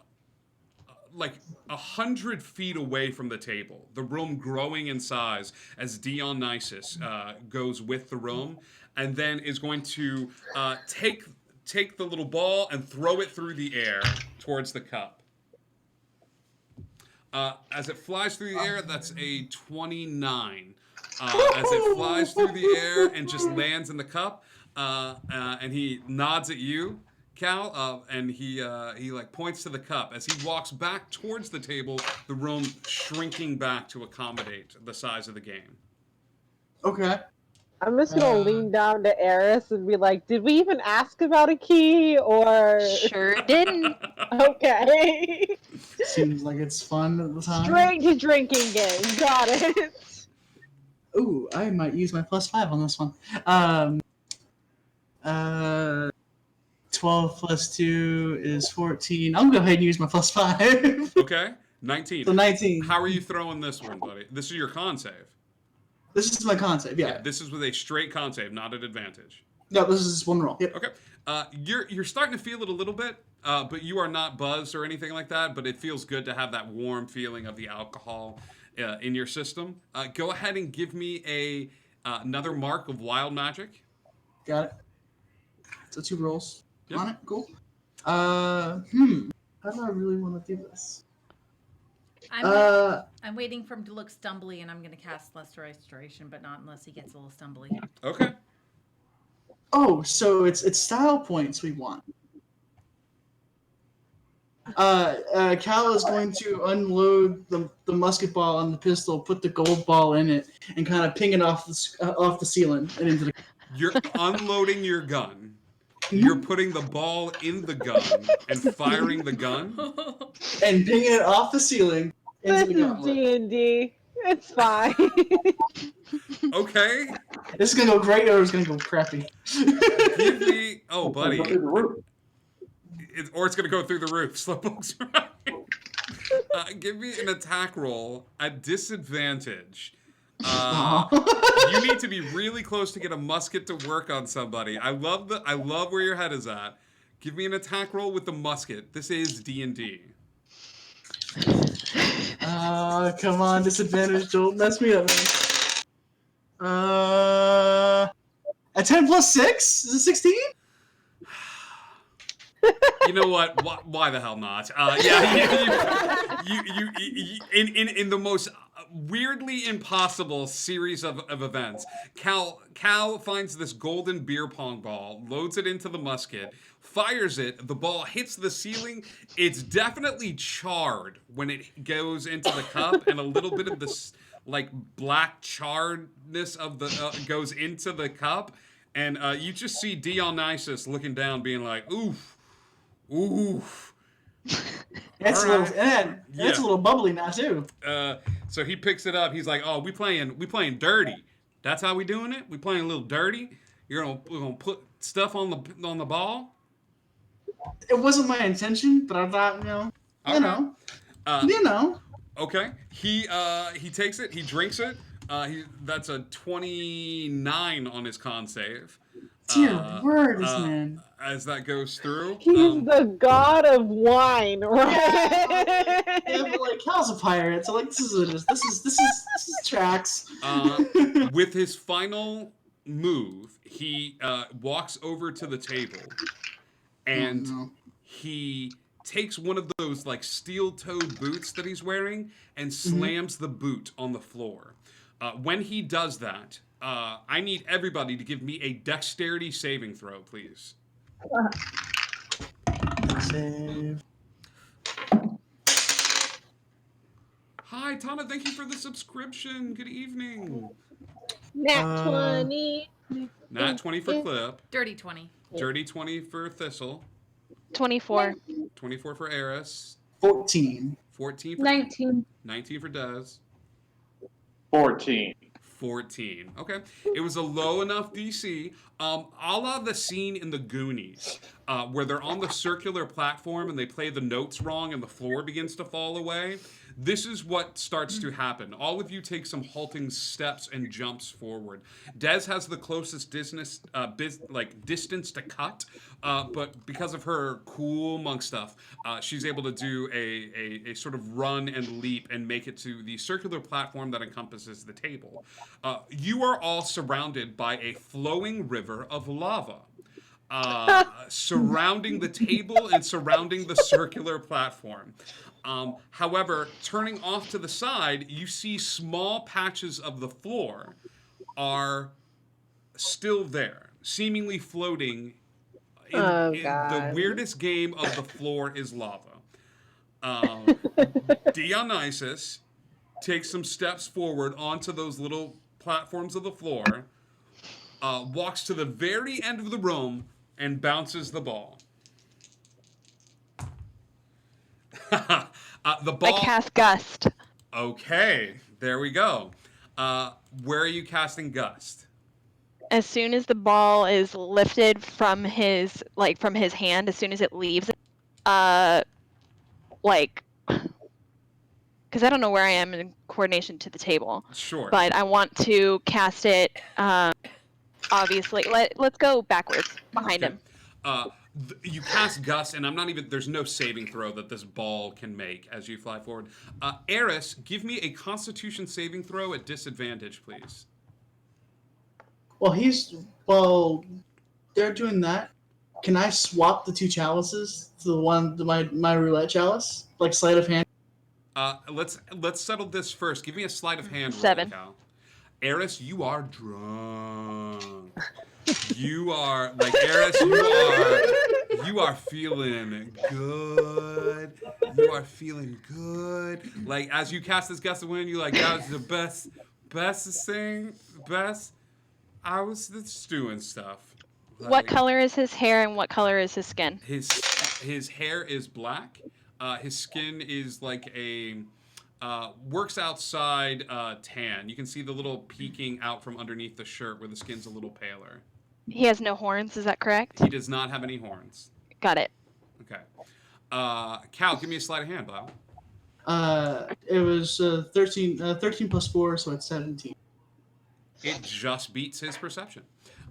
[SPEAKER 3] like 100 feet away from the table. The room growing in size as Dionysus goes with the room, and then is going to take the little ball and throw it through the air towards the cup. As it flies through the air, that's a 29. As it flies through the air and just lands in the cup, and he nods at you, Cal, and he like points to the cup. As he walks back towards the table, the room shrinking back to accommodate the size of the game.
[SPEAKER 2] Okay.
[SPEAKER 12] I'm just gonna lean down to Eris and be like, "Did we even ask about a key, or
[SPEAKER 11] Sure didn't."
[SPEAKER 12] Okay.
[SPEAKER 2] Seems like it's fun at the time.
[SPEAKER 12] Straight to drinking game. Got it.
[SPEAKER 2] Ooh, I might use my +5 on this one. 12 plus 2 is 14. I'll go ahead and use my +5.
[SPEAKER 3] Okay, 19.
[SPEAKER 2] So 19.
[SPEAKER 3] How are you throwing this one, buddy? This is your con save.
[SPEAKER 2] This is my con save, yeah.
[SPEAKER 3] This is with a straight con save, not an advantage.
[SPEAKER 2] No, this is just one roll. Yep.
[SPEAKER 3] Okay. You're starting to feel it a little bit, but you are not buzzed or anything like that. But it feels good to have that warm feeling of the alcohol in your system. Go ahead and give me another mark of wild magic.
[SPEAKER 2] Got it. So 2 rolls on it. Cool. How do I really want to do this?
[SPEAKER 9] I'm waiting for him to look stumbly, and I'm going to cast Lesser Restoration, but not unless he gets a little stumbly.
[SPEAKER 3] Okay.
[SPEAKER 2] Oh, so it's style points we want. Cal is going to unload the musket ball on the pistol, put the gold ball in it, and kind of ping it off the ceiling and into the.
[SPEAKER 3] You're unloading your gun. You're putting the ball in the gun and firing the gun.
[SPEAKER 2] And pinging it off the ceiling into the gun.
[SPEAKER 12] This is D&D. It's fine.
[SPEAKER 3] Okay.
[SPEAKER 2] This is gonna go great, or it's gonna go crappy.
[SPEAKER 3] Give me, buddy. Or it's gonna go through the roof. Slowpoke's right. Give me an attack roll at disadvantage. You need to be really close to get a musket to work on somebody. I love where your head is at. Give me an attack roll with the musket. This is D&D.
[SPEAKER 2] Come on, disadvantage. Don't mess me up, man. A 10 plus 6 is a 16.
[SPEAKER 3] You know what? Why the hell not? In the most weirdly impossible series of events, Cal finds this golden beer pong ball, loads it into the musket, fires it. The ball hits the ceiling. It's definitely charred when it goes into the cup, and a little bit of this like black charredness of the goes into the cup, and you just see Dionysus looking down, being like, "Oof, oof."
[SPEAKER 2] It's a little bubbly now too.
[SPEAKER 3] So he picks it up. He's like, "Oh, we playing dirty. That's how we doing it. We playing a little dirty. We're gonna put stuff on the ball."
[SPEAKER 2] It wasn't my intention, but I thought, you know.
[SPEAKER 3] Okay. He takes it. He drinks it. That's a 29 on his con save.
[SPEAKER 2] Dear word, this man.
[SPEAKER 3] As that goes through.
[SPEAKER 12] He's the god of wine, right?
[SPEAKER 2] Yeah, but like Cal's a pirate, so like this is tracks.
[SPEAKER 3] With his final move, he walks over to the table, and he takes one of those like steel-toed boots that he's wearing and slams the boot on the floor. When he does that, I need everybody to give me a dexterity saving throw, please.
[SPEAKER 2] Save.
[SPEAKER 3] Hi, Tana. Thank you for the subscription. Good evening.
[SPEAKER 12] Nat 20.
[SPEAKER 3] Nat 20 for Clip.
[SPEAKER 9] Dirty 20.
[SPEAKER 3] Dirty 20 for Thistle.
[SPEAKER 11] 24.
[SPEAKER 3] 24 for Eris.
[SPEAKER 2] 14.
[SPEAKER 3] 14 for
[SPEAKER 13] 19.
[SPEAKER 3] 19 for Des.
[SPEAKER 10] 14.
[SPEAKER 3] 14. Okay. It was a low enough DC. A la the scene in the Goonies, where they're on the circular platform and they play the notes wrong and the floor begins to fall away. This is what starts to happen. All of you take some halting steps and jumps forward. Des has the closest distance to cut, but because of her cool monk stuff, she's able to do a sort of run and leap and make it to the circular platform that encompasses the table. You are all surrounded by a flowing river of lava. Surrounding the table and surrounding the circular platform. However, turning off to the side, you see small patches of the floor are still there, seemingly floating. The weirdest game of the floor is lava. Dionysus takes some steps forward onto those little platforms of the floor, walks to the very end of the room, and bounces the ball. The ball.
[SPEAKER 11] I cast Gust.
[SPEAKER 3] Okay, there we go. Where are you casting Gust?
[SPEAKER 11] As soon as the ball is lifted from his hand, as soon as it leaves, because I don't know where I am in coordination to the table.
[SPEAKER 3] Sure.
[SPEAKER 11] But I want to cast it. Obviously, let's go backwards behind him.
[SPEAKER 3] You cast Gust, and there's no saving throw that this ball can make as you fly forward. Eris, give me a Constitution saving throw at disadvantage, please.
[SPEAKER 2] While they're doing that, can I swap the two chalices to my roulette chalice? Like sleight of hand?
[SPEAKER 3] Let's settle this first. Give me a sleight of hand roll,
[SPEAKER 11] 7.
[SPEAKER 3] Cal. Eris, you are drunk. You are Eris. You are feeling good. You are feeling good. Like as you cast this Gust of Wind, you're like, that was the best thing. Best. I was just doing stuff.
[SPEAKER 11] What color is his hair and what color is his skin?
[SPEAKER 3] His hair is black. His skin is like a works outside tan. You can see the little peeking out from underneath the shirt where the skin's a little paler.
[SPEAKER 11] He has no horns, is that correct?
[SPEAKER 3] He does not have any horns.
[SPEAKER 11] Got it.
[SPEAKER 3] Okay. Cal, give me a sleight of hand, Bob.
[SPEAKER 2] It was 13 plus 4, so it's 17.
[SPEAKER 3] It just beats his perception.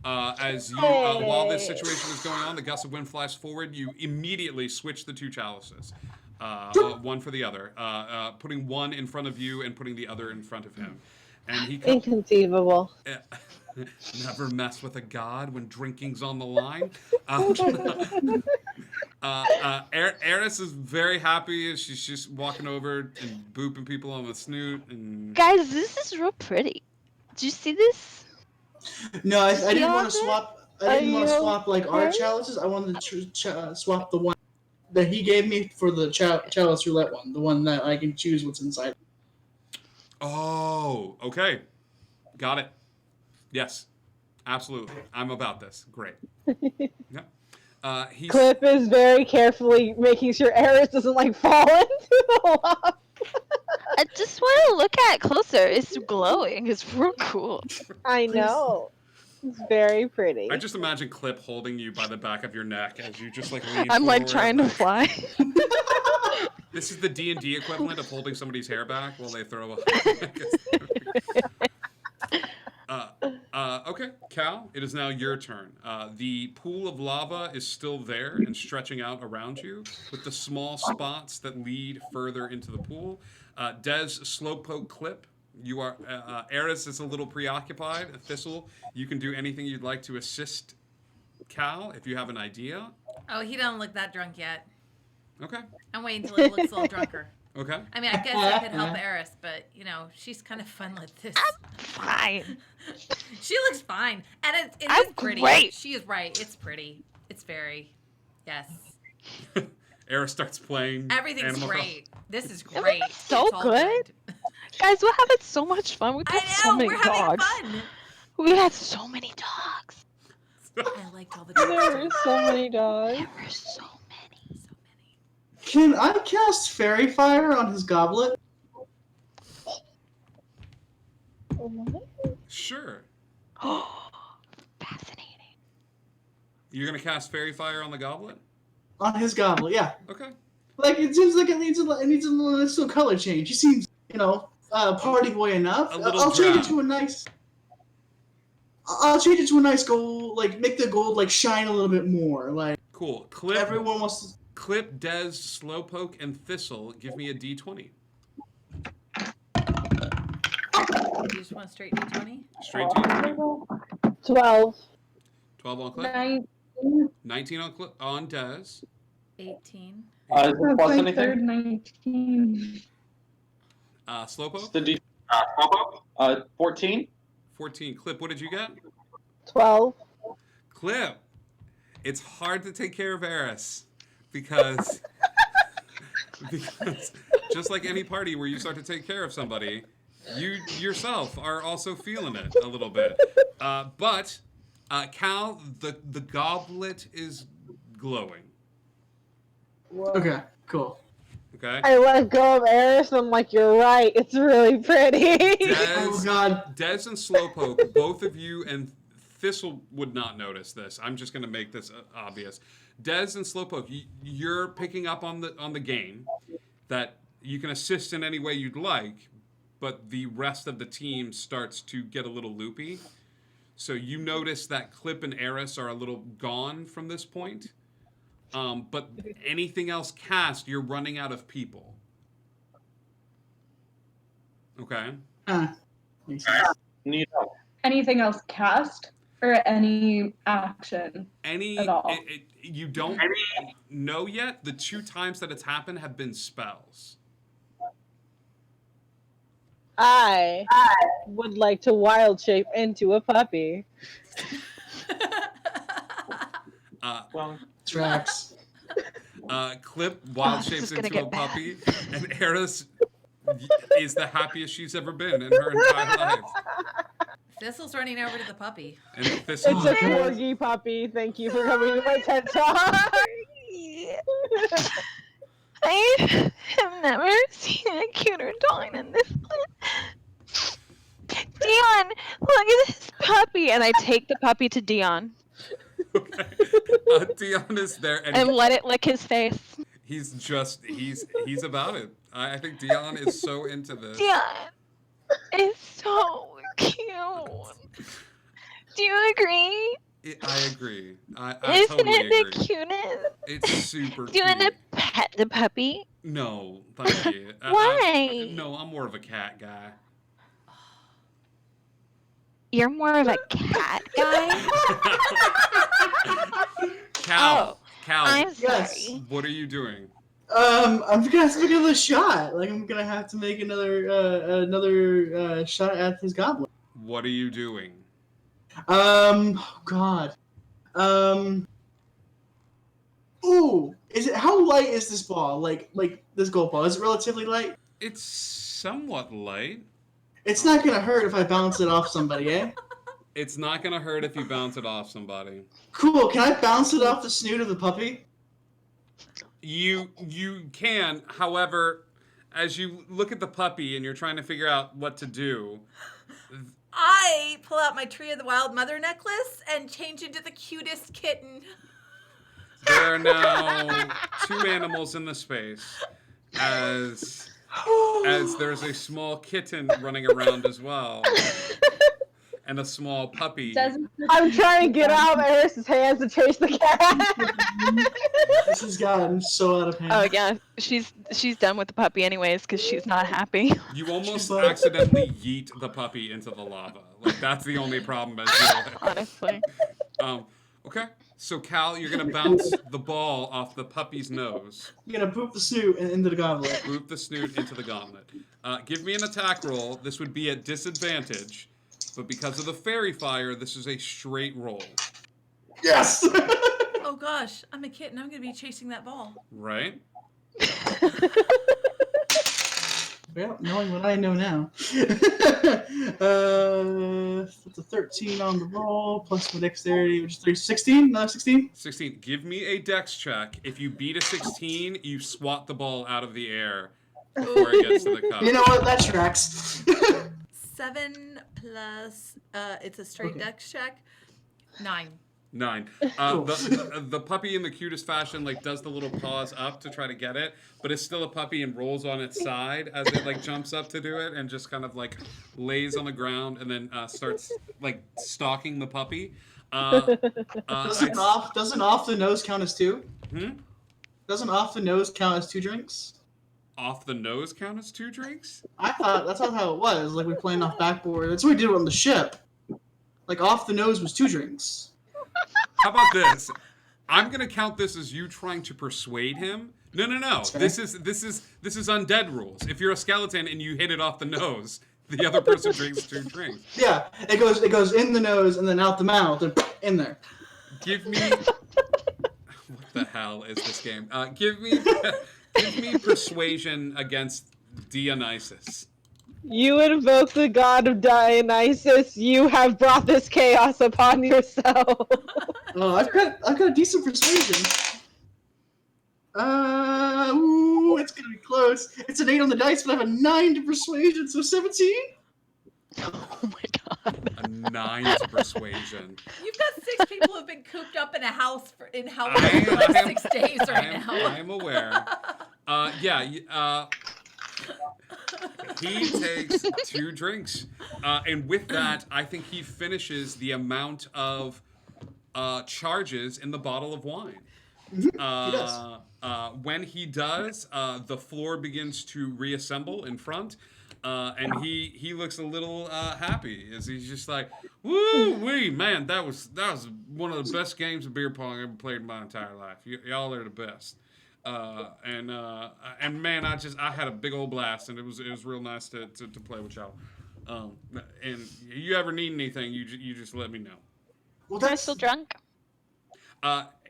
[SPEAKER 3] As you, while this situation is going on, the gust of wind flies forward. You immediately switch the two chalices, one for the other, putting one in front of you and putting the other in front of him. And he
[SPEAKER 12] inconceivable.
[SPEAKER 3] Never mess with a god when drinking's on the line. Eris is very happy as she's just walking over and booping people on the snoot. And
[SPEAKER 11] guys, this is real pretty. Did you see this?
[SPEAKER 2] No, I didn't want to swap. I didn't want to swap like our chalices. I wanted to swap the one that he gave me for the chalice roulette one, the one that I can choose what's inside.
[SPEAKER 3] Oh, okay, got it. Yes, absolutely. I'm about this. Great. Yeah.
[SPEAKER 12] Clip is very carefully making sure Eris doesn't fall into the lava.
[SPEAKER 11] I just want to look at it closer. It's glowing. It's real cool.
[SPEAKER 12] I know. It's very pretty.
[SPEAKER 3] I just imagine Clip holding you by the back of your neck as you just lean
[SPEAKER 11] I'm
[SPEAKER 3] forward.
[SPEAKER 11] trying to fly.
[SPEAKER 3] This is the D&D equivalent of holding somebody's hair back while they throw a... Okay, Cal, it is now your turn. The pool of lava is still there and stretching out around you with the small spots that lead further into the pool. Des, Slowpoke, Clip, you are... Eris is a little preoccupied. Thistle, you can do anything you'd like to assist Cal if you have an idea.
[SPEAKER 9] Oh, he doesn't look that drunk yet.
[SPEAKER 3] Okay.
[SPEAKER 9] I'm waiting until he looks a little drunker.
[SPEAKER 3] Okay.
[SPEAKER 9] I mean, I guess I could help Eris, but, she's kind of fun like this.
[SPEAKER 11] I'm fine.
[SPEAKER 9] She looks fine. And it is pretty.
[SPEAKER 11] Great.
[SPEAKER 9] She is right. It's pretty. It's very, yes.
[SPEAKER 3] Eris starts playing.
[SPEAKER 9] Everything's
[SPEAKER 3] Animal
[SPEAKER 9] great. This is great.
[SPEAKER 11] So
[SPEAKER 9] It's all
[SPEAKER 11] good. Guys, we're having so much fun. We've got so many
[SPEAKER 9] we're
[SPEAKER 11] dogs.
[SPEAKER 9] having fun.
[SPEAKER 11] We had so many dogs.
[SPEAKER 9] I liked all the dogs.
[SPEAKER 12] There were so many dogs.
[SPEAKER 11] There were so many.
[SPEAKER 2] Can I cast Fairy Fire on his goblet?
[SPEAKER 3] Sure.
[SPEAKER 11] Fascinating.
[SPEAKER 3] You're gonna cast Fairy Fire on the goblet?
[SPEAKER 2] On his goblet, yeah.
[SPEAKER 3] Okay.
[SPEAKER 2] Like, it seems like it needs a little color change. He seems, party boy enough. I'll change it to a nice... I'll change it to a nice gold, like, make the gold, like, shine a little bit more. Like,
[SPEAKER 3] Cool. Clip.
[SPEAKER 2] everyone wants to...
[SPEAKER 3] Clip, Dez, Slowpoke, and Thistle. Give me a D20.
[SPEAKER 9] You just want a straight D20?
[SPEAKER 3] Straight D20.
[SPEAKER 12] 12.
[SPEAKER 3] 12 on Clip. 19 on Dez.
[SPEAKER 9] 18.
[SPEAKER 10] Is it plus
[SPEAKER 13] my
[SPEAKER 10] anything?
[SPEAKER 13] third 19.
[SPEAKER 3] Slowpoke.
[SPEAKER 10] The D. 14.
[SPEAKER 3] 14. Clip, what did you get?
[SPEAKER 12] 12.
[SPEAKER 3] Clip. It's hard to take care of Eris because just like any party where you start to take care of somebody, you yourself are also feeling it a little bit. But Cal, the goblet is glowing.
[SPEAKER 2] Okay, cool.
[SPEAKER 3] Okay.
[SPEAKER 12] I let go of Eris and I'm like, you're right, it's really pretty.
[SPEAKER 2] Oh, God.
[SPEAKER 3] Dez and Slowpoke, both of you, and Thistle would not notice this. I'm just going to make this obvious. Dez and Slowpoke, you're picking up on the game that you can assist in any way you'd like, but the rest of the team starts to get a little loopy. So you notice that Clip and Eris are a little gone from this point. But anything else cast, you're running out of people. Okay.
[SPEAKER 10] Need help.
[SPEAKER 13] Anything else cast or any action
[SPEAKER 3] Any
[SPEAKER 13] at all?
[SPEAKER 3] you don't know yet. The 2 times that it's happened have been spells.
[SPEAKER 12] I would like to wild shape into a puppy.
[SPEAKER 2] Tracks.
[SPEAKER 3] Clip wild
[SPEAKER 11] this
[SPEAKER 3] shapes
[SPEAKER 11] is gonna
[SPEAKER 3] into a
[SPEAKER 11] get bad.
[SPEAKER 3] puppy, and Eris is the happiest she's ever been in her entire life.
[SPEAKER 9] Thistle's running over to the puppy.
[SPEAKER 3] And Thistle,
[SPEAKER 12] It's a corgi puppy. Thank you for coming to my TED Talk.
[SPEAKER 11] I have never seen a cuter dog than this one. Dion, look at this puppy. And I take the puppy to Dion
[SPEAKER 3] Dion is there,
[SPEAKER 11] and let it lick his face.
[SPEAKER 3] he's about it. I think Dion is so into this.
[SPEAKER 11] Dion is so cute. Do you agree?
[SPEAKER 3] I agree. I
[SPEAKER 11] Isn't
[SPEAKER 3] totally
[SPEAKER 11] it the
[SPEAKER 3] agree.
[SPEAKER 11] cutest?
[SPEAKER 3] It's super
[SPEAKER 11] Do you
[SPEAKER 3] cute.
[SPEAKER 11] want to pet the puppy?
[SPEAKER 3] No, thank you.
[SPEAKER 11] Why?
[SPEAKER 3] No, I'm more of a cat guy.
[SPEAKER 11] You're more of a cat guy?
[SPEAKER 3] Cal, Cal,
[SPEAKER 11] I'm
[SPEAKER 2] Yes.
[SPEAKER 11] sorry.
[SPEAKER 3] what are you doing?
[SPEAKER 2] I'm gonna have to make another shot. Like, I'm gonna have to make another shot at his goblet.
[SPEAKER 3] What are you doing?
[SPEAKER 2] Oh God. Ooh, how light is this ball? Like this gold ball? Is it relatively light?
[SPEAKER 3] It's somewhat light.
[SPEAKER 2] It's not gonna hurt if I bounce it off somebody, eh?
[SPEAKER 3] It's not gonna hurt if you bounce it off somebody.
[SPEAKER 2] Cool. Can I bounce it off the snoot of the puppy?
[SPEAKER 3] You can, however, as you look at the puppy and you're trying to figure out what to do,
[SPEAKER 9] I pull out my Tree of the Wild Mother necklace and change into the cutest kitten.
[SPEAKER 3] there are now 2 animals in the space as there's a small kitten running around as well. And a small puppy.
[SPEAKER 12] I'm trying to get out of Eris's hands to chase the cat.
[SPEAKER 2] This has gotten so out of hand.
[SPEAKER 11] Oh yeah, she's done with the puppy anyways because she's not happy.
[SPEAKER 3] You almost accidentally yeet the puppy into the lava. Like, that's the only problem.
[SPEAKER 11] Honestly.
[SPEAKER 3] Okay. So, Cal, you're going to bounce the ball off the puppy's nose.
[SPEAKER 2] You're gonna poop the snoot into the goblet.
[SPEAKER 3] Poop the snoot into the gauntlet. Give me an attack roll. This would be at disadvantage. But because of the fairy fire, this is a straight roll.
[SPEAKER 2] Yes!
[SPEAKER 9] Oh gosh, I'm a kitten. I'm gonna be chasing that ball.
[SPEAKER 3] Right?
[SPEAKER 2] Well, knowing what I know now. That's a 13 on the roll, plus my dexterity, which is 16? No, 16?
[SPEAKER 3] 16. Give me a dex check. If you beat a 16, you swat the ball out of the air before it gets to the cup.
[SPEAKER 2] You know what? That tracks.
[SPEAKER 9] 7 plus, it's a straight
[SPEAKER 2] Okay.
[SPEAKER 9] dex check. 9.
[SPEAKER 3] 9. The puppy in the cutest fashion like does the little paws up to try to get it, but it's still a puppy and rolls on its side as it like jumps up to do it and just kind of like lays on the ground and then starts like stalking the puppy.
[SPEAKER 2] Doesn't off the nose count as 2? Doesn't off the nose count as 2 drinks?
[SPEAKER 3] Off the nose count as 2 drinks?
[SPEAKER 2] I thought that's not how it was. Like we playing off backboard. That's what we did on the ship. Like off the nose was 2 drinks.
[SPEAKER 3] How about this? I'm gonna count this as you trying to persuade him. No. This is undead rules. If you're a skeleton and you hit it off the nose, the other person drinks 2 drinks.
[SPEAKER 2] Yeah, it goes in the nose and then out the mouth and in there.
[SPEAKER 3] Give me what the hell is this game? Give me persuasion against Dionysus.
[SPEAKER 12] You invoke the god of Dionysus. You have brought this chaos upon yourself.
[SPEAKER 2] Oh, I've got a decent persuasion. Ooh, it's gonna be close. It's an 8 on the dice, but I have a 9 to persuasion, so 17.
[SPEAKER 3] A 9 to persuasion.
[SPEAKER 9] You've got 6 people who've been cooped up in a house for like 6 days right now.
[SPEAKER 3] I am aware. He takes 2 drinks, and with that, I think he finishes the amount of charges in the bottle of wine.
[SPEAKER 2] He does.
[SPEAKER 3] When he does, the floor begins to reassemble in front, and he looks a little happy as he's just like, "Woo wee, man! That was one of the best games of beer pong I ever played in my entire life. Y'all are the best." And man, I had a big old blast, and it was real nice to play with y'all. And you ever need anything, you just let me know.
[SPEAKER 11] Well, I'm still drunk.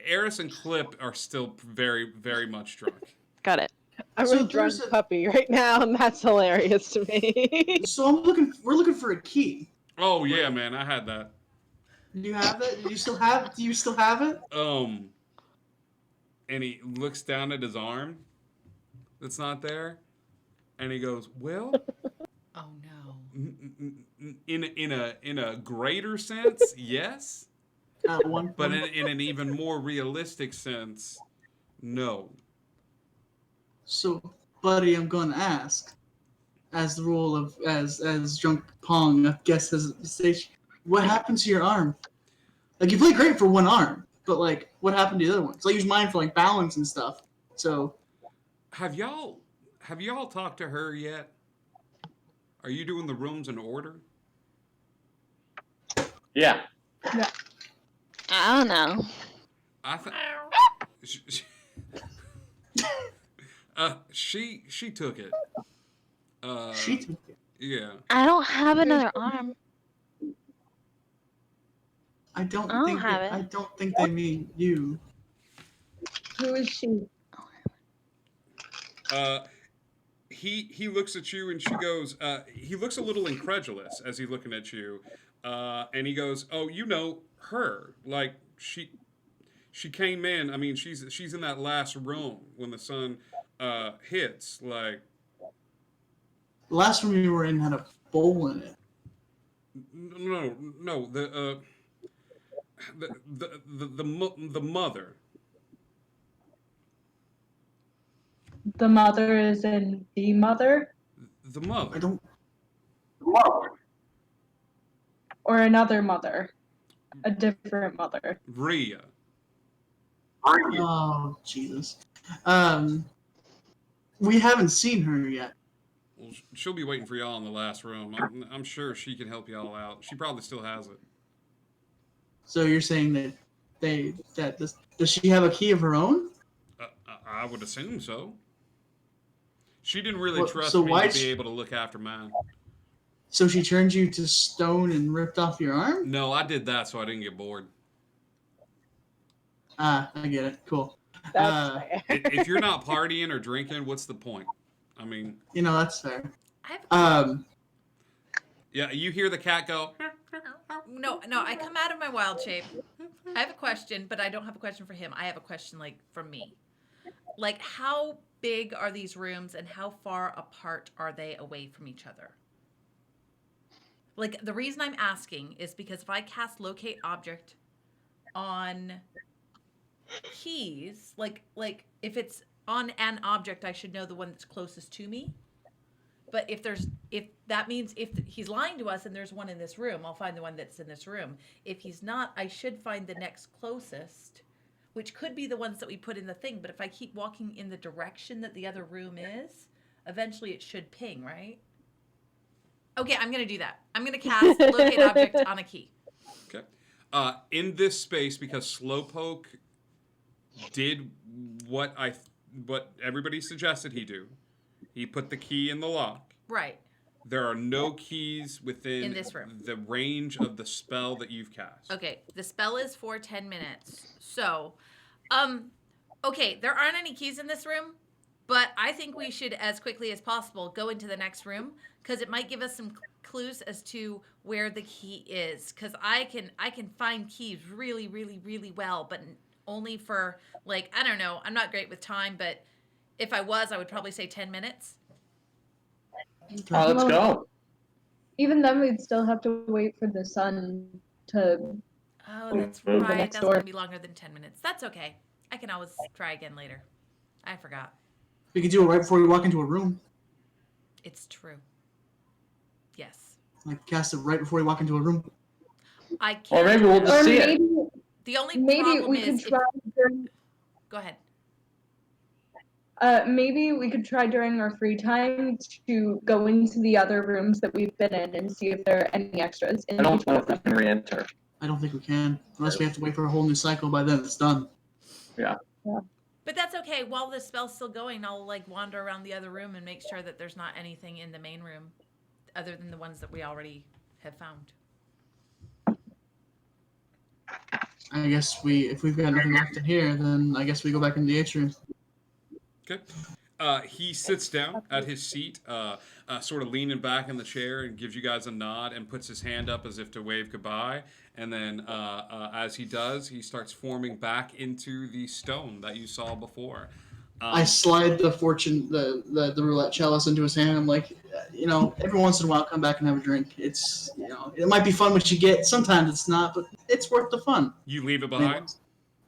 [SPEAKER 3] Eris and Clip are still very, very much drunk.
[SPEAKER 11] Got it.
[SPEAKER 12] I'm a drunk puppy right now, and that's hilarious to me.
[SPEAKER 2] So we're looking for a key.
[SPEAKER 3] Oh yeah, man, I had that.
[SPEAKER 2] Do you have it? Do you still have it?
[SPEAKER 3] And he looks down at his arm that's not there, and he goes, "Well,
[SPEAKER 9] oh no.
[SPEAKER 3] In a greater sense, yes, but in an even more realistic sense, no."
[SPEAKER 2] So, buddy, I'm going to ask, as the rule of as drunk Pong, I guess, has a stage, what happened to your arm? Like you played great for one arm. But like, what happened to the other ones? I use mine for like balance and stuff. So,
[SPEAKER 3] have y'all talked to her yet? Are you doing the rooms in order?
[SPEAKER 10] Yeah.
[SPEAKER 11] I don't know.
[SPEAKER 3] She took it.
[SPEAKER 2] She took it.
[SPEAKER 3] Yeah.
[SPEAKER 11] I don't have another arm.
[SPEAKER 2] I don't
[SPEAKER 11] have
[SPEAKER 2] think they mean you.
[SPEAKER 13] Who is she?
[SPEAKER 3] He looks at you and she goes, he looks a little incredulous as he's looking at you. And he goes, "Oh, you know her. Like she came in. I mean, she's in that last room when the sun hits, like
[SPEAKER 2] The last room you were in had a bowl in it.
[SPEAKER 3] No, the mother.
[SPEAKER 13] The mother is in the mother?
[SPEAKER 3] The mother.
[SPEAKER 2] I don't.
[SPEAKER 13] Or another mother? A different mother?
[SPEAKER 3] Rhea.
[SPEAKER 2] Oh, Jesus. We haven't seen her yet.
[SPEAKER 3] Well, she'll be waiting for y'all in the last room. I'm sure she can help y'all out. She probably still has it.
[SPEAKER 2] So you're saying that does she have a key of her own?
[SPEAKER 3] I would assume so. She didn't really trust
[SPEAKER 2] so
[SPEAKER 3] me
[SPEAKER 2] why
[SPEAKER 3] to be able to look after mine.
[SPEAKER 2] So she turned you to stone and ripped off your arm?
[SPEAKER 3] No, I did that so I didn't get bored.
[SPEAKER 2] I get it. Cool.
[SPEAKER 3] If you're not partying or drinking, what's the point? I mean,
[SPEAKER 2] that's fair.
[SPEAKER 3] yeah, you hear the cat go.
[SPEAKER 9] No, I come out of my wild shape. I have a question, but I don't have a question for him. I have a question from me. How big are these rooms and how far apart are they away from each other? The reason I'm asking is because if I cast locate object on keys, if it's on an object, I should know the one that's closest to me. But if that means if he's lying to us and there's one in this room, I'll find the one that's in this room. If he's not, I should find the next closest, which could be the ones that we put in the thing. But if I keep walking in the direction that the other room is, eventually it should ping, right? Okay, I'm going to do that. I'm going to cast locate object on a key.
[SPEAKER 3] Okay. In this space, because Slowpoke did what everybody suggested he do. He put the key in the lock.
[SPEAKER 9] Right.
[SPEAKER 3] There are no keys within
[SPEAKER 9] In this room.
[SPEAKER 3] the range of the spell that you've cast.
[SPEAKER 9] Okay, the spell is for 10 minutes. So, okay, there aren't any keys in this room, but I think we should, as quickly as possible, go into the next room, because it might give us some clues as to where the key is. Because I can find keys really, really, really well, but only for, I don't know, I'm not great with time, but if I was, I would probably say 10 minutes.
[SPEAKER 10] Let's go.
[SPEAKER 13] Even then, we'd still have to wait for the sun to.
[SPEAKER 9] Oh, that's
[SPEAKER 13] the
[SPEAKER 9] right.
[SPEAKER 13] next
[SPEAKER 9] That's
[SPEAKER 13] door.
[SPEAKER 9] going to be longer than 10 minutes. That's okay. I can always try again later. I forgot.
[SPEAKER 2] We can do it right before we walk into a room.
[SPEAKER 9] It's true. Yes.
[SPEAKER 2] Cast it right before we walk into a room.
[SPEAKER 9] I can't.
[SPEAKER 10] Or maybe we'll just see it.
[SPEAKER 9] The only
[SPEAKER 13] Maybe
[SPEAKER 9] problem
[SPEAKER 13] we could
[SPEAKER 9] is.
[SPEAKER 13] try during.
[SPEAKER 9] Go ahead.
[SPEAKER 13] Maybe we could try during our free time to go into the other rooms that we've been in and see if there are any extras.
[SPEAKER 10] I don't know if we can re-enter.
[SPEAKER 2] I don't think we can. Unless we have to wait for a whole new cycle. By then, it's done.
[SPEAKER 10] Yeah.
[SPEAKER 9] But that's okay. While the spell's still going, I'll wander around the other room and make sure that there's not anything in the main room other than the ones that we already have found.
[SPEAKER 2] I guess if we've got nothing left in here, then I guess we go back into the atrium.
[SPEAKER 3] Okay. He sits down at his seat, sort of leaning back in the chair, and gives you guys a nod and puts his hand up as if to wave goodbye. And then as he does, he starts forming back into the stone that you saw before.
[SPEAKER 2] I slide the the roulette chalice into his hand. I'm like, every once in a while, come back and have a drink. It's, it might be fun what you get. Sometimes it's not, but it's worth the fun.
[SPEAKER 3] You leave it behind?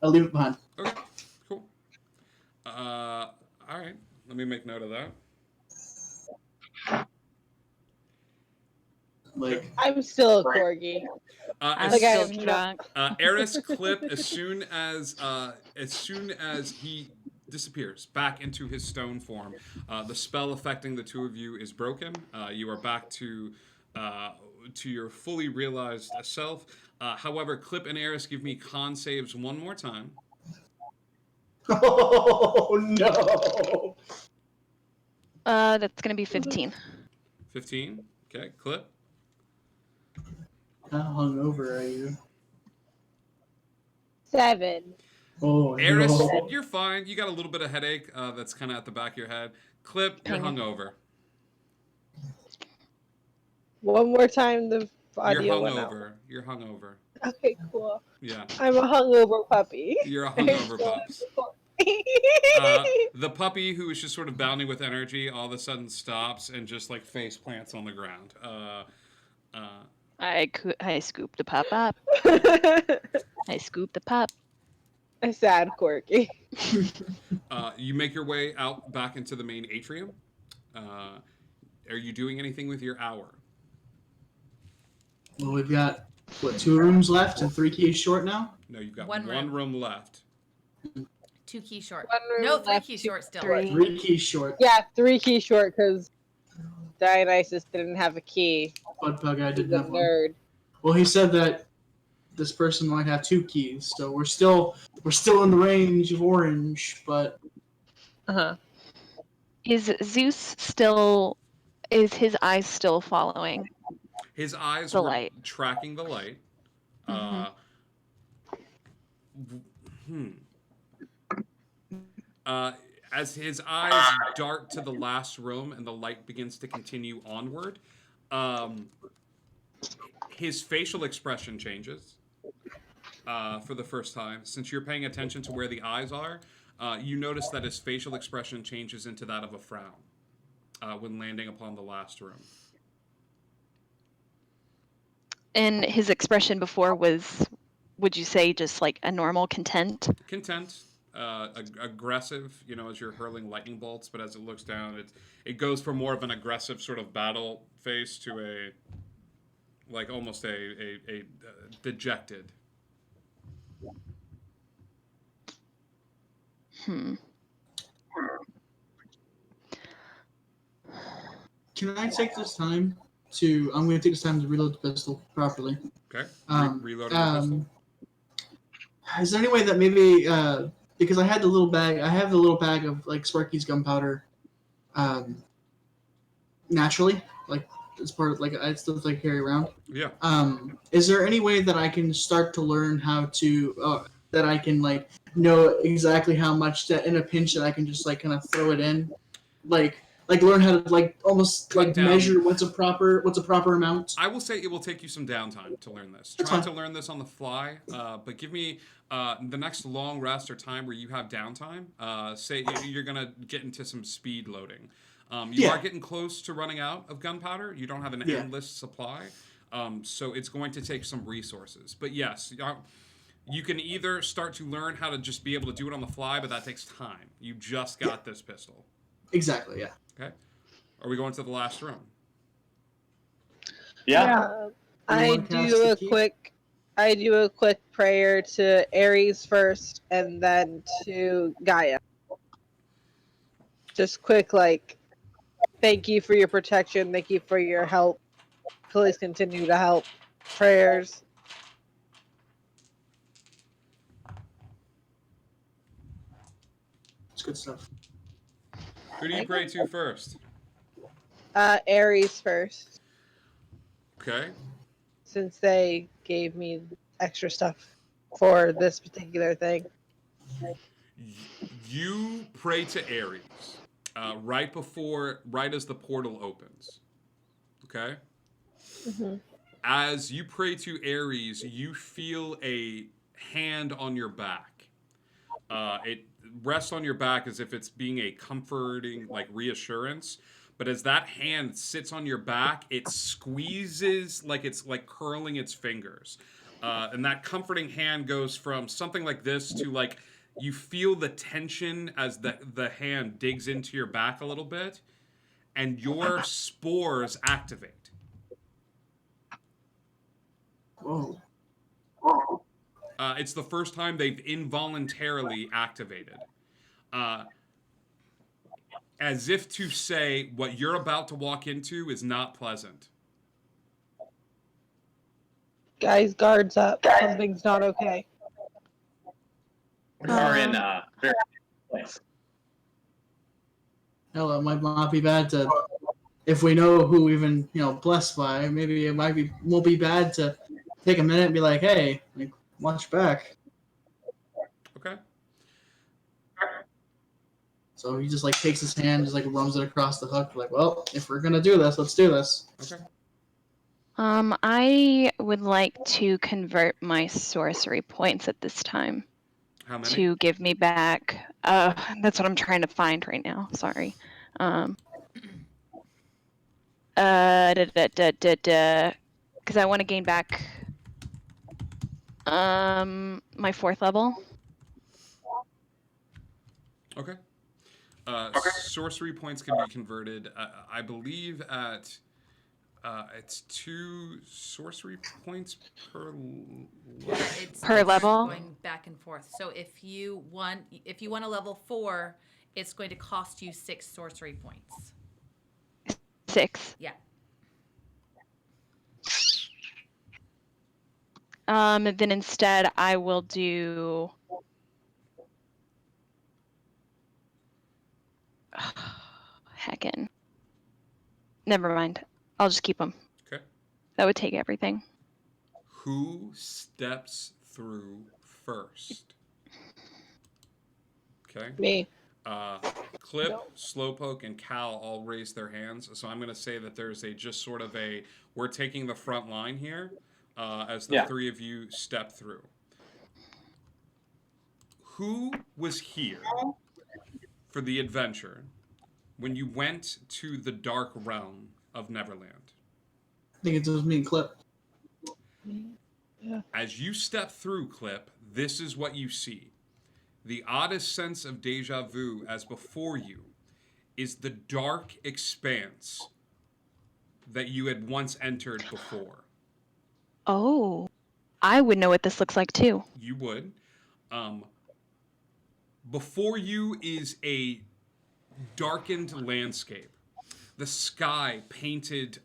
[SPEAKER 2] I'll leave it behind.
[SPEAKER 3] Okay, cool. All right, let me make note of that.
[SPEAKER 12] I'm still a corgi.
[SPEAKER 3] I'm
[SPEAKER 12] still drunk.
[SPEAKER 3] Eris Clip, as soon as he disappears back into his stone form, the spell affecting the two of you is broken. You are back to your fully realized self. However, Clip and Eris, give me con saves one more time.
[SPEAKER 2] Oh no!
[SPEAKER 11] That's gonna be 15.
[SPEAKER 3] 15. Okay, Clip.
[SPEAKER 2] How hungover are you?
[SPEAKER 12] 7.
[SPEAKER 2] Oh,
[SPEAKER 3] Eris,
[SPEAKER 2] no.
[SPEAKER 3] you're fine. You got a little bit of headache that's kind of at the back of your head. Clip, you're hungover.
[SPEAKER 12] One more time, the audio
[SPEAKER 3] You're
[SPEAKER 12] went out.
[SPEAKER 3] hungover. You're hungover.
[SPEAKER 12] Okay, cool.
[SPEAKER 3] Yeah.
[SPEAKER 12] I'm a hungover puppy.
[SPEAKER 3] You're a hungover pups. The puppy, who is just sort of bounding with energy, all of a sudden stops and just face plants on the ground.
[SPEAKER 11] I scooped the pup up. I scooped the pup.
[SPEAKER 12] A sad corgi.
[SPEAKER 3] You make your way out back into the main atrium. Are you doing anything with your hour?
[SPEAKER 2] Well, we've got 2 rooms left and 3 keys short now.
[SPEAKER 3] No, you've got
[SPEAKER 9] One
[SPEAKER 3] one room left.
[SPEAKER 9] 2 keys short.
[SPEAKER 12] One room
[SPEAKER 9] No, 3
[SPEAKER 12] left,
[SPEAKER 9] keys
[SPEAKER 12] 2,
[SPEAKER 9] short still.
[SPEAKER 2] 3 keys short.
[SPEAKER 12] Yeah, 3 keys short because Dionysus didn't have a key.
[SPEAKER 2] Budbug guy
[SPEAKER 12] He's
[SPEAKER 2] didn't
[SPEAKER 12] a
[SPEAKER 2] have one.
[SPEAKER 12] nerd.
[SPEAKER 2] Well, he said that this person might have 2 keys, so we're still in the range of orange, but.
[SPEAKER 11] Is Zeus still? Is his eyes still following?
[SPEAKER 3] His eyes
[SPEAKER 11] The
[SPEAKER 3] were
[SPEAKER 11] light.
[SPEAKER 3] tracking the light. as his eyes dart to the last room and the light begins to continue onward, his facial expression changes for the first time. Since you're paying attention to where the eyes are, you notice that his facial expression changes into that of a frown when landing upon the last room.
[SPEAKER 11] And his expression before was, would you say, just like a normal content?
[SPEAKER 3] Content, aggressive, as you're hurling lightning bolts, but as it looks down, it goes from more of an aggressive sort of battle face to almost a dejected.
[SPEAKER 11] Hmm.
[SPEAKER 2] Can I take this time to? I'm going to take this time to reload the pistol properly.
[SPEAKER 3] Okay. Reloading the pistol.
[SPEAKER 2] Is there any way that maybe because I had the little bag, I have the little bag of like Sparky's gunpowder, naturally, like as part of like I still carry around.
[SPEAKER 3] Yeah.
[SPEAKER 2] Is there any way that I can start to learn how to that I can like know exactly how much that in a pinch that I can just like kind of throw it in, like learn how to like almost like measure what's a proper amount?
[SPEAKER 3] I will say it will take you some downtime to learn this.
[SPEAKER 2] That's
[SPEAKER 3] Try
[SPEAKER 2] fine.
[SPEAKER 3] to learn this on the fly, but give me the next long rest or time where you have downtime. Say you're gonna get into some speed loading. You are getting close to running out of gunpowder. You don't have an endless supply, so it's going to take some resources. But yes, you can either start to learn how to just be able to do it on the fly, but that takes time. You just got this pistol.
[SPEAKER 2] Exactly. Yeah.
[SPEAKER 3] Okay. Are we going to the last room?
[SPEAKER 10] Yeah.
[SPEAKER 12] I do a quick prayer to Ares first, and then to Gaia. Just quick, like, thank you for your protection. Thank you for your help. Please continue to help. Prayers.
[SPEAKER 2] It's good stuff.
[SPEAKER 3] Who do you pray to first?
[SPEAKER 12] Ares first,
[SPEAKER 3] Okay.
[SPEAKER 12] since they gave me extra stuff for this particular thing.
[SPEAKER 3] You pray to Ares right as the portal opens. Okay?
[SPEAKER 12] Mm-hmm.
[SPEAKER 3] As you pray to Ares, you feel a hand on your back. It rests on your back as if it's being a comforting, like, reassurance. But as that hand sits on your back, it squeezes like it's like curling its fingers. And that comforting hand goes from something like this to like you feel the tension as the hand digs into your back a little bit, and your spores activate.
[SPEAKER 2] Whoa.
[SPEAKER 3] It's the first time they've involuntarily activated. As if to say, what you're about to walk into is not pleasant.
[SPEAKER 12] Guys, guards up. Something's not okay.
[SPEAKER 10] We are in very place.
[SPEAKER 2] Hell, it might not be bad to, if we know who we've been, blessed by, maybe it won't be bad to take a minute and be like, hey, like, watch back.
[SPEAKER 3] Okay.
[SPEAKER 2] So he just like takes his hand, just like rums it across the hook, like, well, if we're gonna do this, let's do this.
[SPEAKER 3] Okay.
[SPEAKER 11] I would like to convert my sorcery points at this time.
[SPEAKER 3] How many?
[SPEAKER 11] To give me back. That's what I'm trying to find right now. Sorry. Because I want to gain back my 4th level.
[SPEAKER 3] Okay. Sorcery points can be converted, I believe, at it's 2 sorcery points per
[SPEAKER 9] It's
[SPEAKER 11] level.
[SPEAKER 9] going back and forth. So if you want a level 4, it's going to cost you 6 sorcery points.
[SPEAKER 11] 6.
[SPEAKER 9] Yeah.
[SPEAKER 11] Then instead I will do heckin'. Never mind. I'll just keep them.
[SPEAKER 3] Okay.
[SPEAKER 11] That would take everything.
[SPEAKER 3] Who steps through first? Okay.
[SPEAKER 12] Me.
[SPEAKER 3] Clip, Slowpoke, and Cal all raised their hands, so I'm going to say that there's just sort of we're taking the front line here as the three of you step through. Who was here for the adventure when you went to the dark realm of Neverland?
[SPEAKER 2] I think it's just me and Clip.
[SPEAKER 12] Yeah.
[SPEAKER 3] As you step through, Clip, this is what you see. The oddest sense of deja vu as before you is the dark expanse that you had once entered before.
[SPEAKER 11] Oh, I would know what this looks like too.
[SPEAKER 3] You would. Before you is a darkened landscape. The sky painted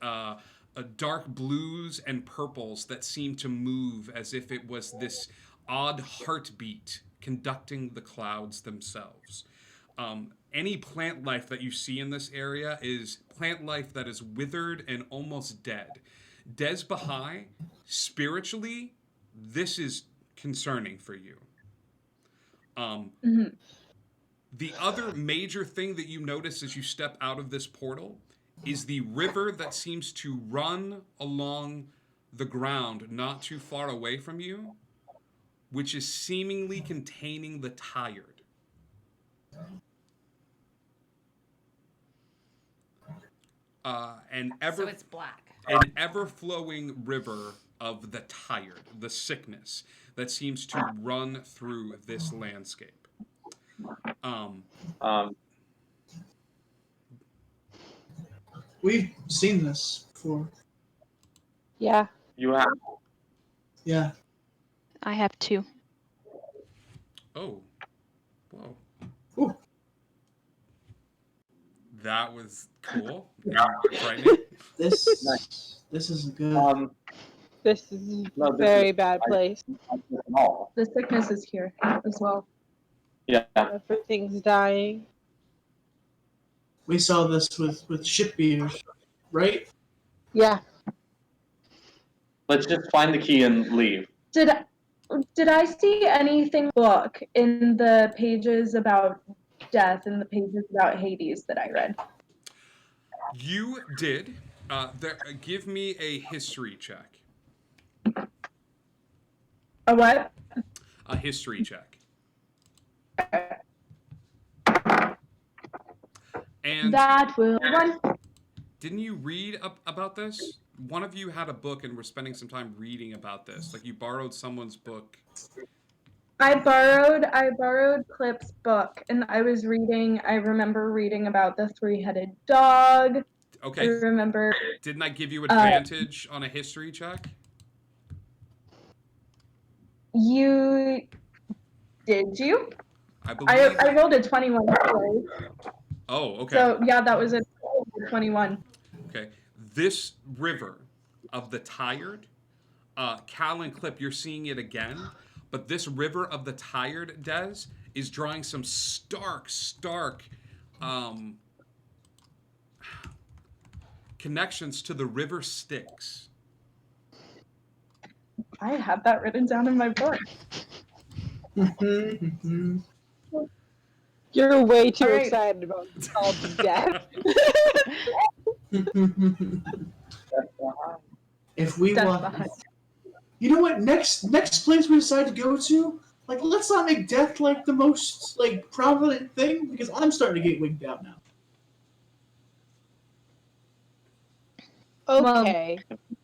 [SPEAKER 3] dark blues and purples that seem to move as if it was this odd heartbeat conducting the clouds themselves. Any plant life that you see in this area is plant life that is withered and almost dead. Des Baha'i, spiritually, this is concerning for you. The other major thing that you notice as you step out of this portal is the river that seems to run along the ground not too far away from you, which is seemingly containing the tired.
[SPEAKER 9] So it's black.
[SPEAKER 3] An ever-flowing river of the tired, the sickness that seems to run through this landscape.
[SPEAKER 2] We've seen this before.
[SPEAKER 12] Yeah.
[SPEAKER 10] You have.
[SPEAKER 2] Yeah.
[SPEAKER 11] I have 2.
[SPEAKER 3] Oh. Whoa.
[SPEAKER 2] Ooh.
[SPEAKER 3] That was cool. Frightening.
[SPEAKER 2] This isn't good.
[SPEAKER 12] This is
[SPEAKER 10] No,
[SPEAKER 12] a
[SPEAKER 10] this
[SPEAKER 12] very
[SPEAKER 10] is-
[SPEAKER 12] bad place.
[SPEAKER 13] The sickness is here as well.
[SPEAKER 10] Yeah.
[SPEAKER 12] Everything's dying.
[SPEAKER 2] We saw this with ship beaters, right?
[SPEAKER 12] Yeah.
[SPEAKER 10] Let's just find the key and leave.
[SPEAKER 13] Did I see anything book in the pages about death and the pages about Hades that I read?
[SPEAKER 3] You did. Give me a history check.
[SPEAKER 13] A what?
[SPEAKER 3] A history check. And
[SPEAKER 13] That will one.
[SPEAKER 3] didn't you read about this? One of you had a book and were spending some time reading about this. Like you borrowed someone's book.
[SPEAKER 13] I borrowed Clip's book and I remember reading about the 3-headed dog.
[SPEAKER 3] Okay.
[SPEAKER 13] I remember.
[SPEAKER 3] Didn't I give you advantage on a history check?
[SPEAKER 13] Did you?
[SPEAKER 3] I believe.
[SPEAKER 13] I rolled a 21 twice.
[SPEAKER 3] Oh, okay.
[SPEAKER 13] So yeah, that was a 21.
[SPEAKER 3] Okay. This river of the tired, Cal and Clip, you're seeing it again, but this river of the tired, Des, is drawing some stark connections to the river Styx.
[SPEAKER 13] I have that written down in my book.
[SPEAKER 12] You're way too
[SPEAKER 13] All right.
[SPEAKER 12] excited about all death.
[SPEAKER 2] If we
[SPEAKER 13] Death
[SPEAKER 2] want,
[SPEAKER 13] behind.
[SPEAKER 2] you know what? Next place we decide to go to, like, let's not make death like the most like prominent thing because I'm starting to get wigged out now.
[SPEAKER 12] Okay.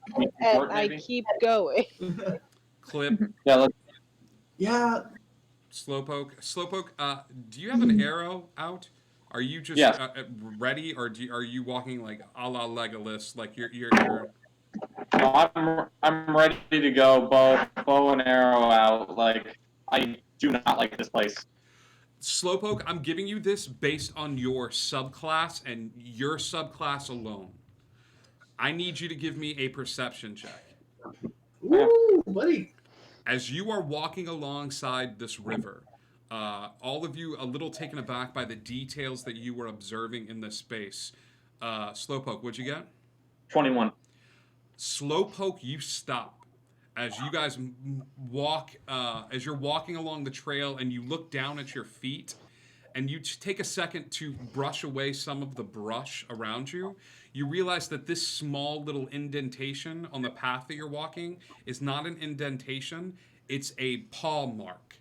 [SPEAKER 10] Report,
[SPEAKER 12] And I
[SPEAKER 10] maybe?
[SPEAKER 12] keep going.
[SPEAKER 3] Clip,
[SPEAKER 10] Yeah, let's
[SPEAKER 2] Yeah,
[SPEAKER 3] Slowpoke, do you have an arrow out? Are you just
[SPEAKER 10] Yes.
[SPEAKER 3] ready, or are you walking like a la Legolas, like you're
[SPEAKER 10] No, I'm ready to go. Bow and arrow out. Like, I do not like this place.
[SPEAKER 3] Slowpoke, I'm giving you this based on your subclass and your subclass alone. I need you to give me a perception check.
[SPEAKER 2] ooh, buddy.
[SPEAKER 3] As you are walking alongside this river, all of you a little taken aback by the details that you were observing in this space. Slowpoke, what'd you get?
[SPEAKER 10] 21.
[SPEAKER 3] Slowpoke, you stop as you guys walk, as you're walking along the trail and you look down at your feet and you take a second to brush away some of the brush around you, you realize that this small little indentation on the path that you're walking is not an indentation, it's a paw mark.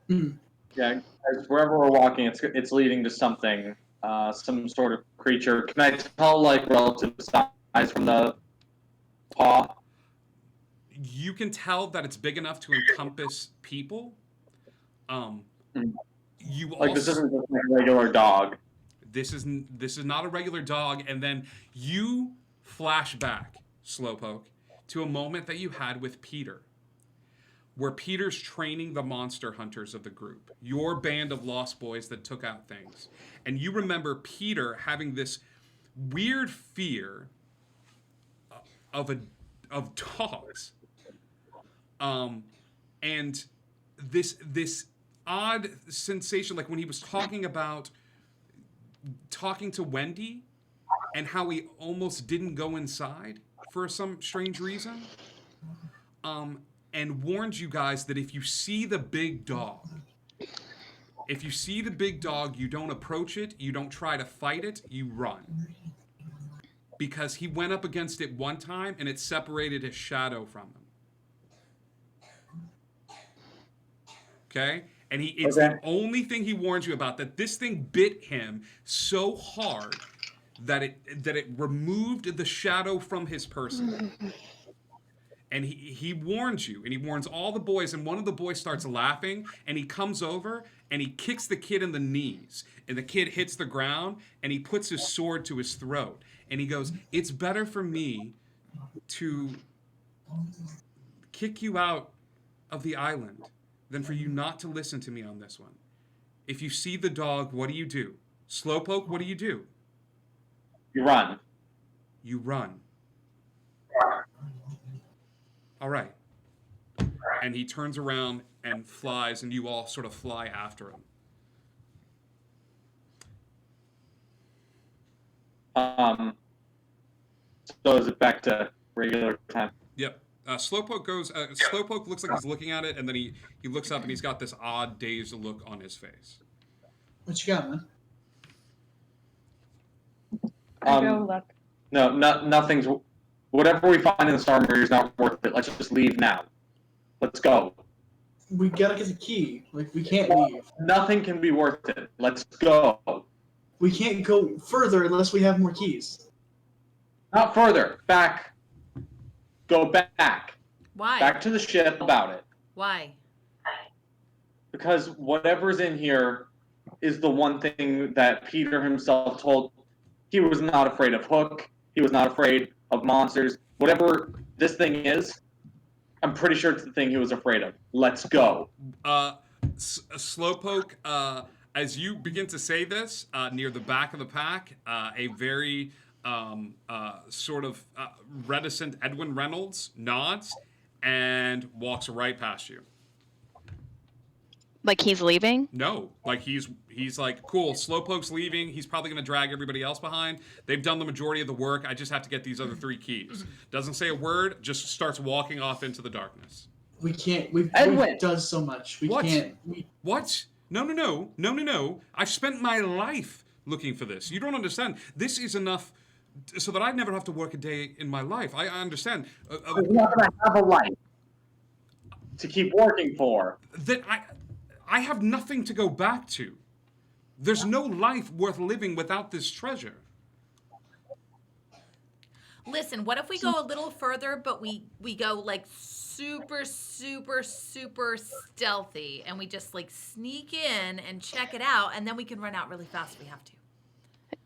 [SPEAKER 10] Yeah, as wherever we're walking, it's leading to something, some sort of creature. Can I tell, like, relative size from the paw?
[SPEAKER 3] You can tell that it's big enough to encompass people. You
[SPEAKER 10] Like,
[SPEAKER 3] also,
[SPEAKER 10] this isn't just like a regular dog.
[SPEAKER 3] This is not a regular dog, and then you flash back, Slowpoke, to a moment that you had with Peter, where Peter's training the monster hunters of the group, your band of lost boys that took out things. And you remember Peter having this weird fear of dogs. And this odd sensation, like when he was talking to Wendy and how he almost didn't go inside for some strange reason. And warned you guys that if you see the big dog, you don't approach it, you don't try to fight it, you run. Because he went up against it one time and it separated his shadow from him. Okay? And it's the only thing he warns you about, that this thing bit him so hard that it removed the shadow from his person. And he warns you, and he warns all the boys, and one of the boys starts laughing, and he comes over, and he kicks the kid in the knees, and the kid hits the ground, and he puts his sword to his throat, and he goes, "It's better for me to kick you out of the island than for you not to listen to me on this one. If you see the dog, what do you do? Slowpoke, what do you do?
[SPEAKER 10] You run.
[SPEAKER 3] You run. All right." And he turns around and flies, and you all sort of fly after him.
[SPEAKER 10] So is it back to regular time?
[SPEAKER 3] Yep. Slowpoke goes. Slowpoke looks like he's looking at it, and then he looks up, and he's got this odd, dazed look on his face.
[SPEAKER 2] What you got, man?
[SPEAKER 10] No, nothing's. Whatever we find in this armory is not worth it. Let's just leave now. Let's go.
[SPEAKER 2] We gotta get the key. Like, we can't leave.
[SPEAKER 10] Nothing can be worth it. Let's go.
[SPEAKER 2] We can't go further unless we have more keys.
[SPEAKER 10] Not further. Back. Go back.
[SPEAKER 9] Why?
[SPEAKER 10] Back to the ship about it.
[SPEAKER 9] Why?
[SPEAKER 10] Because whatever's in here is the one thing that Peter himself told. He was not afraid of Hook. He was not afraid of monsters. Whatever this thing is, I'm pretty sure it's the thing he was afraid of. Let's go.
[SPEAKER 3] Slowpoke, as you begin to say this, near the back of the pack, a very sort of reticent Edwin Reynolds nods and walks right past you.
[SPEAKER 11] Like he's leaving?
[SPEAKER 3] No, like he's like, cool, Slowpoke's leaving. He's probably going to drag everybody else behind. They've done the majority of the work. I just have to get these other 3 keys. Doesn't say a word, just starts walking off into the darkness.
[SPEAKER 2] We can't. We've done so much. We
[SPEAKER 3] What?
[SPEAKER 2] can't.
[SPEAKER 3] What? No. I've spent my life looking for this. You don't understand. This is enough so that I'd never have to work a day in my life. I understand.
[SPEAKER 10] You're not going to have a life to keep working for.
[SPEAKER 3] That I have nothing to go back to. There's no life worth living without this treasure.
[SPEAKER 9] Listen, what if we go a little further, but we go like super stealthy, and we just like sneak in and check it out, and then we can run out really fast if we have to.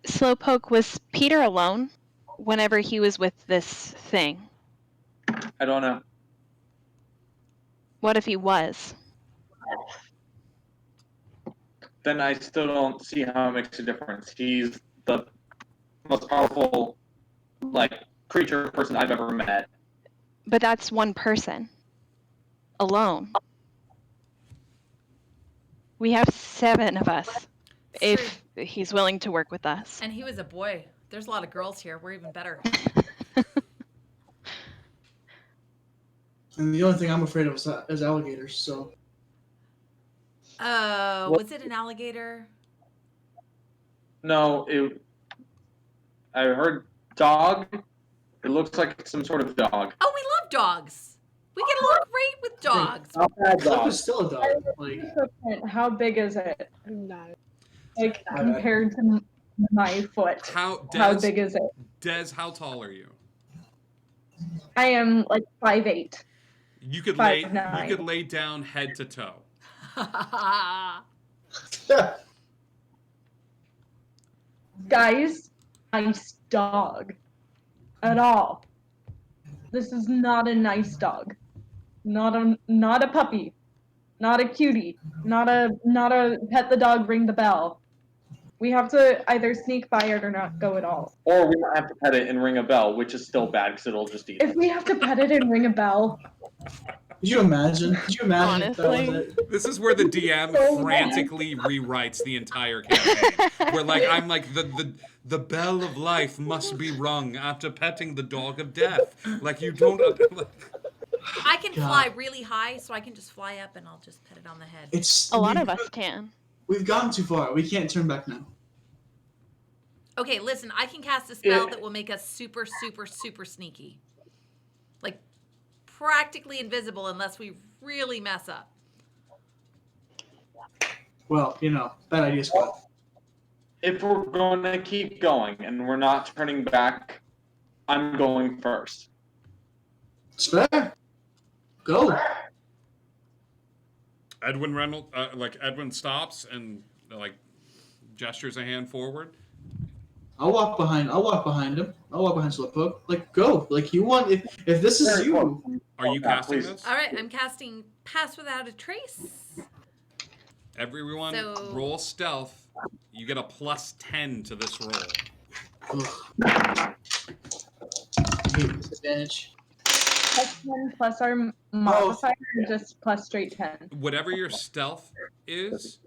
[SPEAKER 11] Slowpoke, was Peter alone whenever he was with this thing?
[SPEAKER 10] I don't know.
[SPEAKER 11] What if he was?
[SPEAKER 10] Then I still don't see how it makes a difference. He's the most powerful, creature person I've ever met.
[SPEAKER 11] But that's one person. Alone. We have 7 of us. If he's willing to work with us.
[SPEAKER 9] And he was a boy. There's a lot of girls here. We're even better.
[SPEAKER 2] And the only thing I'm afraid of is alligators, so.
[SPEAKER 9] Was it an alligator?
[SPEAKER 10] No, I heard dog. It looks like some sort of dog.
[SPEAKER 9] Oh, we love dogs. We get along great with dogs.
[SPEAKER 10] Not bad
[SPEAKER 2] Clip
[SPEAKER 10] dog.
[SPEAKER 2] is still a dog. Like,
[SPEAKER 13] How big is it?
[SPEAKER 12] No.
[SPEAKER 13] Like compared to my foot.
[SPEAKER 3] How
[SPEAKER 13] big is it?
[SPEAKER 3] Des, how tall are you?
[SPEAKER 13] I am like 5'8".
[SPEAKER 3] You could
[SPEAKER 13] 5'9".
[SPEAKER 3] lay down head to toe.
[SPEAKER 13] Guys, nice dog. At all. This is not a nice dog. Not a puppy. Not a cutie. Not a pet the dog, ring the bell. We have to either sneak by it or not go at all.
[SPEAKER 10] Or we might have to pet it and ring a bell, which is still bad because it'll just eat
[SPEAKER 13] If we have to pet it and ring a bell,
[SPEAKER 2] could you imagine? Could you imagine if that was
[SPEAKER 11] Honestly.
[SPEAKER 2] it?
[SPEAKER 3] This is where the DM frantically rewrites the entire campaign. Where I'm like the bell of life must be rung after petting the dog of death. Like you don't.
[SPEAKER 9] I can
[SPEAKER 2] God.
[SPEAKER 9] fly really high, so I can just fly up and I'll just pet it on the head.
[SPEAKER 2] It's
[SPEAKER 11] A lot of us can.
[SPEAKER 2] We've gone too far. We can't turn back now.
[SPEAKER 9] Okay, listen, I can cast a spell that will make us super, super, super sneaky. Like, practically invisible unless we really mess up.
[SPEAKER 2] Well, bad idea, Scott.
[SPEAKER 10] If we're going to keep going and we're not turning back, I'm going first.
[SPEAKER 2] It's fair. Go.
[SPEAKER 3] Edwin Reynolds, Edwin stops and gestures a hand forward.
[SPEAKER 2] I'll walk behind him. I'll walk behind Slowpoke. Go. You want if this is you.
[SPEAKER 3] Are you casting this?
[SPEAKER 9] All right, I'm casting Pass Without a Trace.
[SPEAKER 3] Everyone,
[SPEAKER 9] So-
[SPEAKER 3] roll stealth. You get a +10 to this roll.
[SPEAKER 2] Ugh. Disadvantage.
[SPEAKER 13] +10 plus our modifier, or just plus straight 10.
[SPEAKER 3] Whatever your stealth is,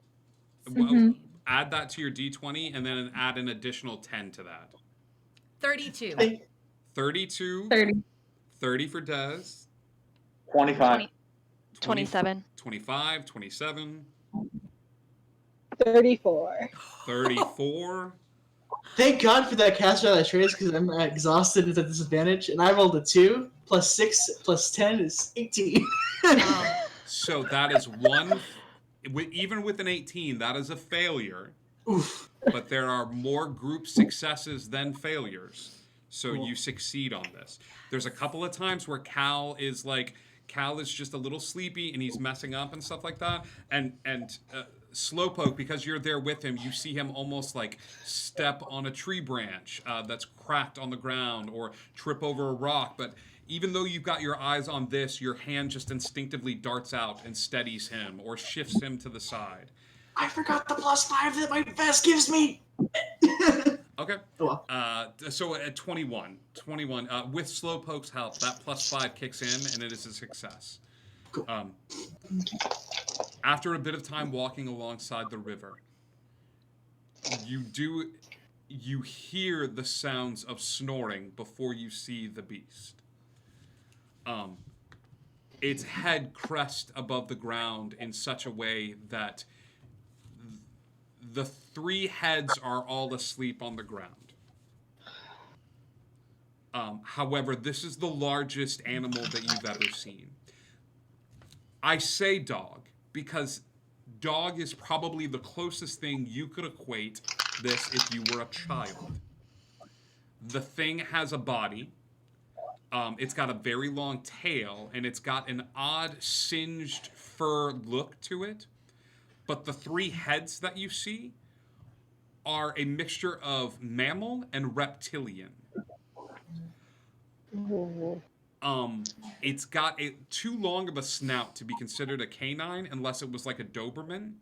[SPEAKER 13] Mhm.
[SPEAKER 3] add that to your D20 and then add an additional 10 to that.
[SPEAKER 9] 32.
[SPEAKER 3] 32. 30 for Des.
[SPEAKER 10] 25.
[SPEAKER 11] 27.
[SPEAKER 3] 25, 27,
[SPEAKER 12] 34.
[SPEAKER 3] 34.
[SPEAKER 2] Thank God for that cast out of trace because I'm exhausted at a disadvantage, and I rolled a 2 plus 6 plus 10 is 18.
[SPEAKER 3] So that is one. Even with an 18, that is a failure.
[SPEAKER 2] Oof.
[SPEAKER 3] But there are more group successes than failures. So you succeed on this. There's a couple of times where Cal is just a little sleepy and he's messing up and stuff like that. And Slowpoke, because you're there with him, you see him almost step on a tree branch that's cracked on the ground or trip over a rock. But even though you've got your eyes on this, your hand just instinctively darts out and steadies him or shifts him to the side.
[SPEAKER 2] I forgot the +5 that my vest gives me.
[SPEAKER 3] Okay.
[SPEAKER 2] Oh, well.
[SPEAKER 3] So at 21, with Slowpoke's help, that +5 kicks in, and it is a success.
[SPEAKER 2] Cool.
[SPEAKER 3] After a bit of time walking alongside the river, you hear the sounds of snoring before you see the beast. Its head crests above the ground in such a way that the 3 heads are all asleep on the ground. However, this is the largest animal that you've ever seen. I say dog because dog is probably the closest thing you could equate this if you were a child. The thing has a body. It's got a very long tail, and it's got an odd singed fur look to it. But the 3 heads that you see are a mixture of mammal and reptilian. It's got too long of a snout to be considered a canine unless it was like a Doberman.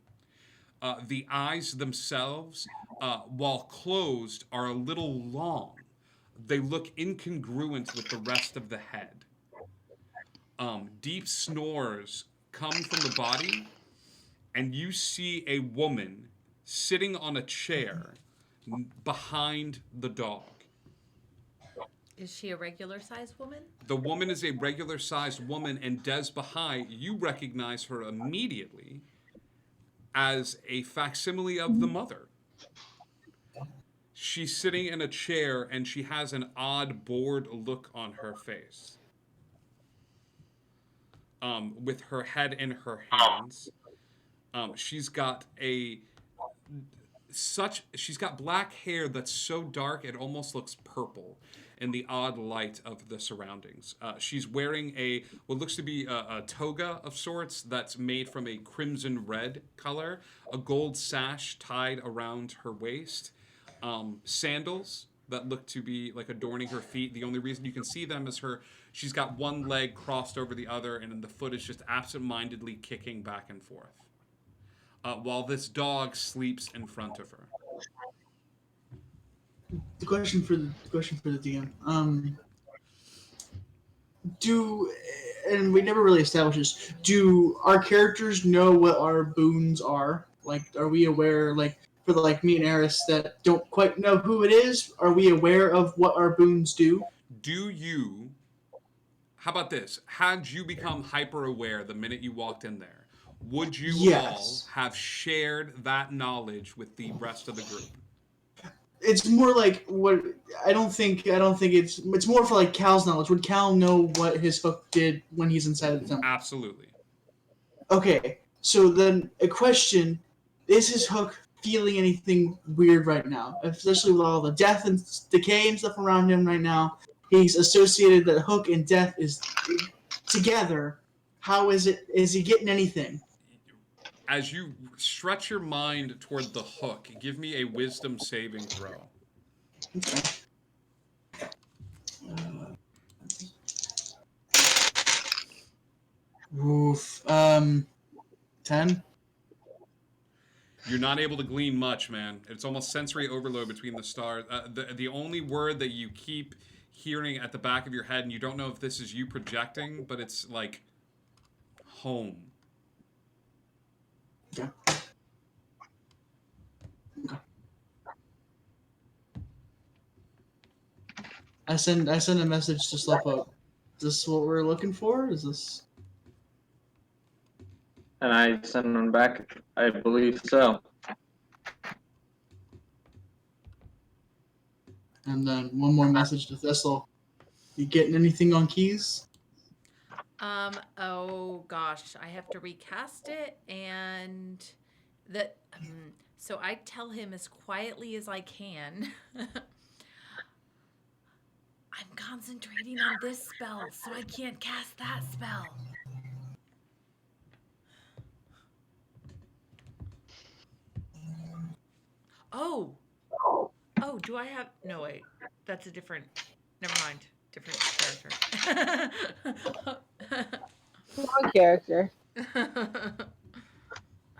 [SPEAKER 3] The eyes themselves, while closed, are a little long. They look incongruent with the rest of the head. Deep snores come from the body, and you see a woman sitting on a chair behind the dog.
[SPEAKER 9] Is she a regular-sized woman?
[SPEAKER 3] The woman is a regular-sized woman, and Des behind, you recognize her immediately as a facsimile of the mother. She's sitting in a chair and she has an odd, bored look on her face. With her head in her hands. She's got black hair that's so dark it almost looks purple in the odd light of the surroundings. She's wearing what looks to be a toga of sorts that's made from a crimson red color, a gold sash tied around her waist, sandals that look to be like adorning her feet. The only reason you can see them is she's got one leg crossed over the other, and then the foot is just absent-mindedly kicking back and forth. While this dog sleeps in front of her.
[SPEAKER 2] The question for the DM. And we never really established this. Do our characters know what our boons are? Like, are we aware? Like, for me and Eris that don't quite know who it is, are we aware of what our boons do?
[SPEAKER 3] How about this? Had you become hyper aware the minute you walked in there, would you all have shared that knowledge with the rest of the group?
[SPEAKER 2] It's more like what I don't think it's more for like Cal's knowledge. Would Cal know what his hook did when he's inside of the temple?
[SPEAKER 3] Absolutely.
[SPEAKER 2] Okay, so then a question: is his hook feeling anything weird right now? Especially with all the death and decay and stuff around him right now. He's associated that hook and death is together. How is it? Is he getting anything?
[SPEAKER 3] As you stretch your mind toward the hook, give me a wisdom saving throw.
[SPEAKER 2] Oof. 10.
[SPEAKER 3] You're not able to glean much, man. It's almost sensory overload between the stars. The only word that you keep hearing at the back of your head, and you don't know if this is you projecting, but it's like home.
[SPEAKER 2] Yeah. I send a message to Slowpoke. Is this what we're looking for? Is this?
[SPEAKER 10] And I send one back. I believe so.
[SPEAKER 2] And then one more message to Thistle. You getting anything on keys?
[SPEAKER 9] Oh gosh, I have to recast it, and so I tell him as quietly as I can. I'm concentrating on this spell, so I can't cast that spell. Oh, do I have? No, wait, that's a different. Never mind. Different character.
[SPEAKER 12] Wrong character.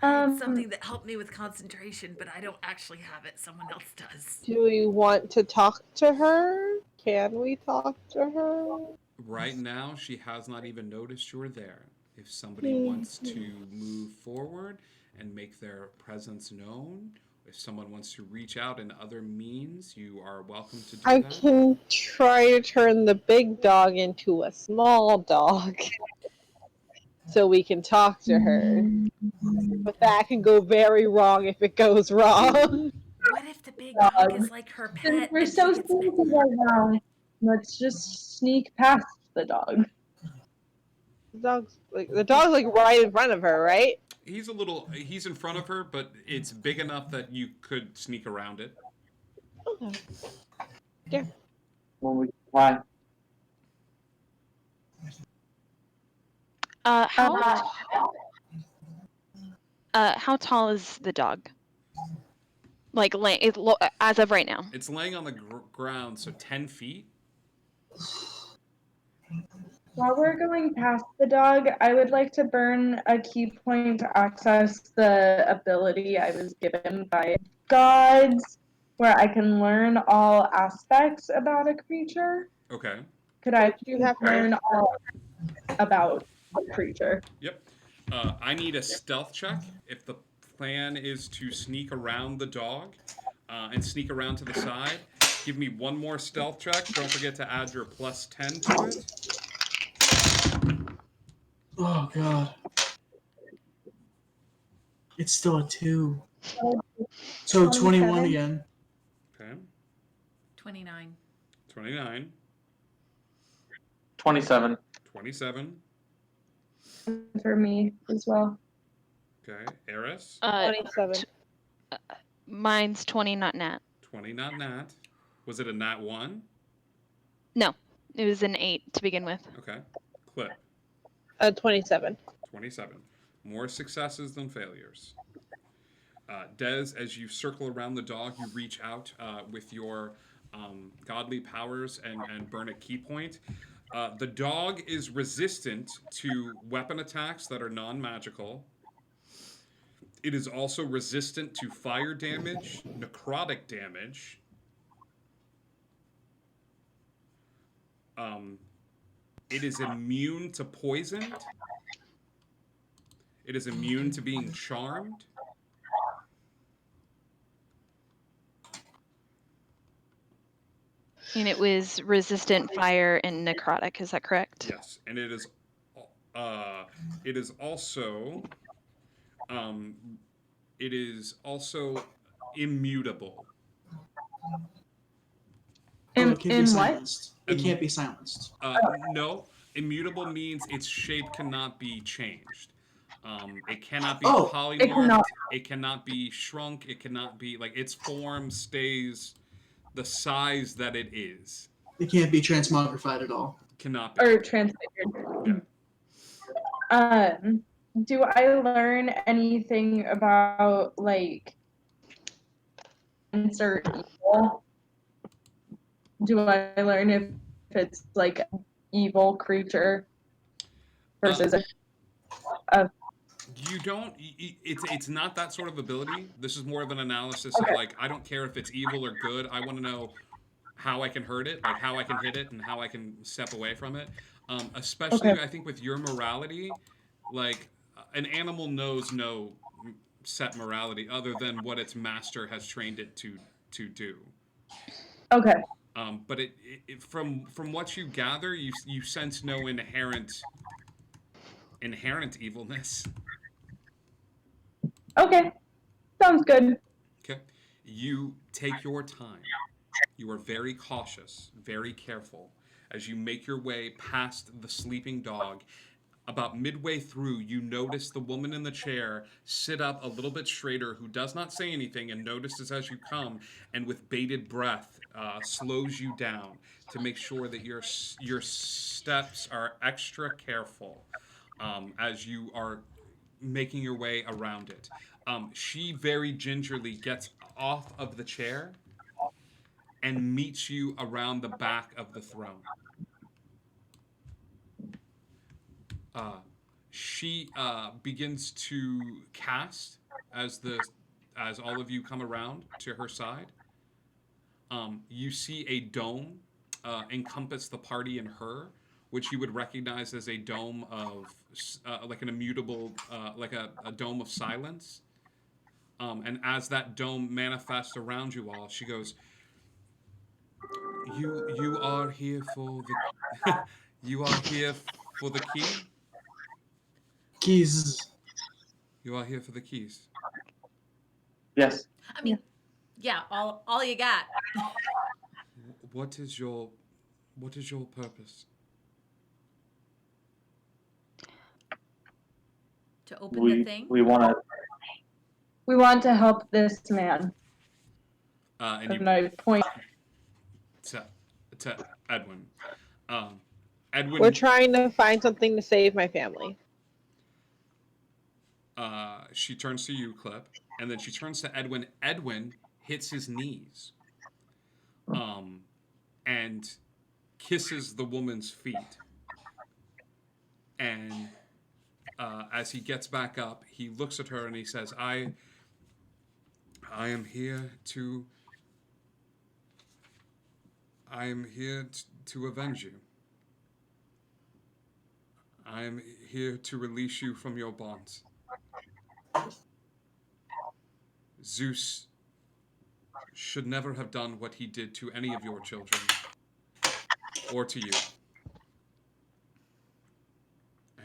[SPEAKER 9] I had something that helped me with concentration, but I don't actually have it. Someone else does.
[SPEAKER 12] Do we want to talk to her? Can we talk to her?
[SPEAKER 3] Right now, she has not even noticed you're there. If somebody wants to move forward and make their presence known, if someone wants to reach out in other means, you are welcome to do
[SPEAKER 12] I
[SPEAKER 3] that.
[SPEAKER 12] can try to turn the big dog into a small dog so we can talk to her. But that can go very wrong if it goes wrong.
[SPEAKER 9] What if the big dog is like her pet?
[SPEAKER 13] We're so sneaky right now. Let's just sneak past the dog.
[SPEAKER 12] The dog's like right in front of her, right?
[SPEAKER 3] He's in front of her, but it's big enough that you could sneak around it.
[SPEAKER 12] Okay. Yeah.
[SPEAKER 10] When we try.
[SPEAKER 11] How tall is the dog? Like, as of right now.
[SPEAKER 3] It's laying on the ground, so 10 feet.
[SPEAKER 13] While we're going past the dog, I would like to burn a key point to access the ability I was given by gods, where I can learn all aspects about a creature.
[SPEAKER 3] Okay.
[SPEAKER 13] Could I learn all about a creature?
[SPEAKER 3] Yep. I need a stealth check. If the plan is to sneak around the dog and sneak around to the side, give me one more stealth check. Don't forget to add your +10 to it.
[SPEAKER 2] Oh god. It's still a 2. So 21
[SPEAKER 13] 27.
[SPEAKER 3] Okay.
[SPEAKER 2] again.
[SPEAKER 9] 29.
[SPEAKER 3] 29.
[SPEAKER 10] 27.
[SPEAKER 3] 27.
[SPEAKER 13] For me as well.
[SPEAKER 3] Okay. Eris.
[SPEAKER 12] 27.
[SPEAKER 11] Mine's 20, not nat.
[SPEAKER 3] 20, not nat. Was it a nat 1?
[SPEAKER 11] No, it was an 8 to begin with.
[SPEAKER 3] Okay. Clip.
[SPEAKER 12] 27.
[SPEAKER 3] 27. More successes than failures. Des, as you circle around the dog, you reach out with your godly powers and burn a key point. The dog is resistant to weapon attacks that are non-magical. It is also resistant to fire damage, necrotic damage. It is immune to poison. It is immune to being charmed.
[SPEAKER 11] And it was resistant fire and necrotic, is that correct?
[SPEAKER 3] Yes, and it is also immutable.
[SPEAKER 2] Oh, it can't be
[SPEAKER 13] In what?
[SPEAKER 2] silenced. It can't be silenced.
[SPEAKER 3] No, immutable means its shape cannot be changed. It cannot be
[SPEAKER 2] Oh,
[SPEAKER 3] polymorphed. It cannot be shrunk. It cannot be like its form stays the size that it is.
[SPEAKER 2] It can't be transmogrified at all.
[SPEAKER 3] Cannot be.
[SPEAKER 13] Or transfigured. Do I learn anything about like insert evil? Do I learn if it's like an evil creature versus a
[SPEAKER 3] You don't. It's not that sort of ability. This is more of an analysis of like I don't care if it's evil or good. I want to know how I can hurt it, like how I can hit it, and how I can step away from it. Especially, I think with your morality, like an animal knows no set morality other than what its master has trained it to do.
[SPEAKER 13] Okay.
[SPEAKER 3] But from what you gather, you sense no inherent evilness.
[SPEAKER 13] Okay. Sounds good.
[SPEAKER 3] Okay. You take your time. You are very cautious, very careful as you make your way past the sleeping dog. About midway through, you notice the woman in the chair sit up a little bit straighter, who does not say anything and notices as you come, and with bated breath slows you down to make sure that your steps are extra careful as you are making your way around it. She very gingerly gets off of the chair and meets you around the back of the throne. She begins to cast as all of you come around to her side. You see a dome encompass the party and her, which you would recognize as a dome of like an immutable, like a dome of silence. And as that dome manifests around you all, she goes, "You are here for the you are here for the key."
[SPEAKER 2] Keys.
[SPEAKER 3] You are here for the keys.
[SPEAKER 10] Yes.
[SPEAKER 9] I mean, yeah, all you got.
[SPEAKER 3] What is your purpose?
[SPEAKER 9] To open the thing?
[SPEAKER 10] We want to help this man.
[SPEAKER 3] And
[SPEAKER 13] I point
[SPEAKER 3] to Edwin. Edwin.
[SPEAKER 12] We're trying to find something to save my family.
[SPEAKER 3] She turns to you, Clip, and then she turns to Edwin. Edwin hits his knees, and kisses the woman's feet. And as he gets back up, he looks at her and he says, I am here to avenge you. I am here to release you from your bonds. Zeus should never have done what he did to any of your children, or to you.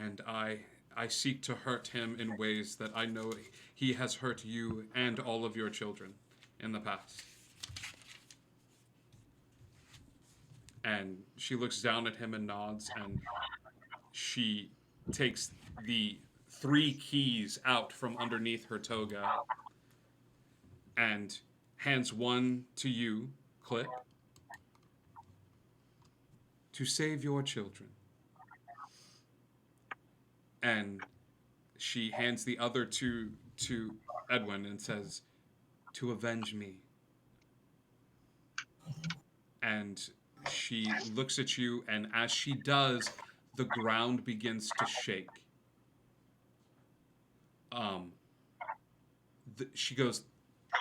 [SPEAKER 3] And I I seek to hurt him in ways that I know he has hurt you and all of your children in the past. And she looks down at him and nods, and she takes the 3 keys out from underneath her toga and hands one to you, Clip, to save your children. And she hands the other to Edwin and says, to avenge me. And she looks at you, and as she does, the ground begins to shake. She goes,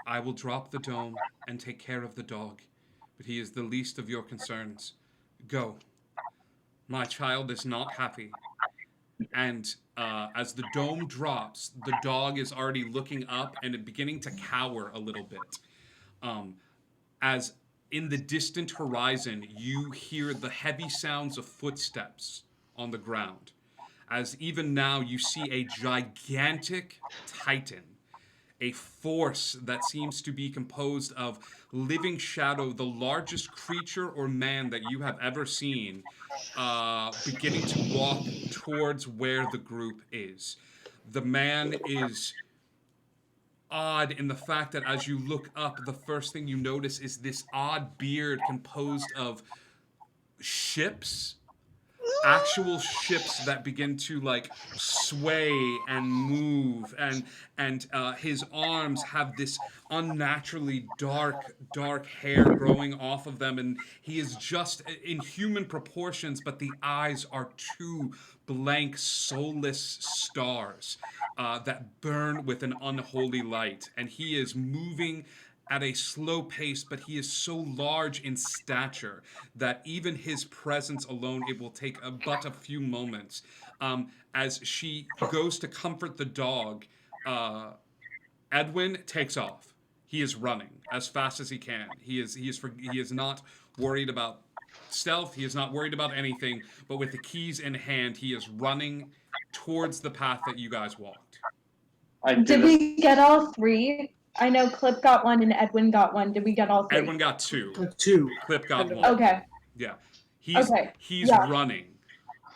[SPEAKER 3] I will drop the dome and take care of the dog, but he is the least of your concerns. Go. My child is not happy. And as the dome drops, the dog is already looking up and beginning to cower a little bit. As in the distant horizon, you hear the heavy sounds of footsteps on the ground. As even now you see a gigantic titan, a force that seems to be composed of living shadow, the largest creature or man that you have ever seen, beginning to walk towards where the group is. The man is odd in the fact that as you look up, the first thing you notice is this odd beard composed of ships, actual ships that begin to like sway and move, and his arms have this unnaturally dark hair growing off of them, and he is just in human proportions, but the eyes are 2 blank, soulless stars that burn with an unholy light, and he is moving at a slow pace, but he is so large in stature that even his presence alone, it will take but a few moments. As she goes to comfort the dog, Edwin takes off. He is running as fast as he can. He is not worried about stealth. He is not worried about anything, but with the keys in hand, he is running towards the path that you guys walked.
[SPEAKER 13] Did we get all 3? I know Clip got 1 and Edwin got 1. Did we get all 3?
[SPEAKER 3] Edwin got 2.
[SPEAKER 2] 2.
[SPEAKER 3] Clip got 1.
[SPEAKER 13] Okay.
[SPEAKER 3] Yeah. He's
[SPEAKER 13] yeah.
[SPEAKER 3] running.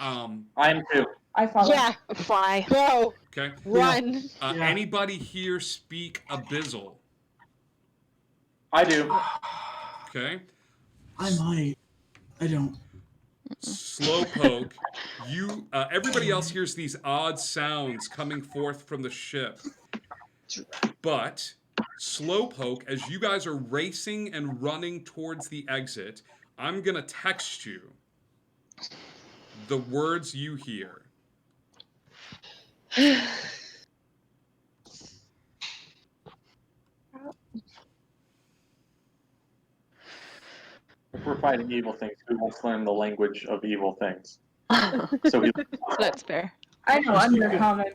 [SPEAKER 10] I'm 2.
[SPEAKER 13] I follow.
[SPEAKER 11] Yeah, fly. Go.
[SPEAKER 3] Okay.
[SPEAKER 11] Run.
[SPEAKER 3] Anybody here speak Abyssal?
[SPEAKER 10] I do.
[SPEAKER 3] Okay.
[SPEAKER 2] I might. I don't.
[SPEAKER 3] Slowpoke, everybody else hears these odd sounds coming forth from the ship. But Slowpoke, as you guys are racing and running towards the exit, I'm gonna text you the words you hear.
[SPEAKER 10] If we're fighting evil things, we won't learn the language of evil things. So
[SPEAKER 11] That's fair.
[SPEAKER 13] I know, undercommon.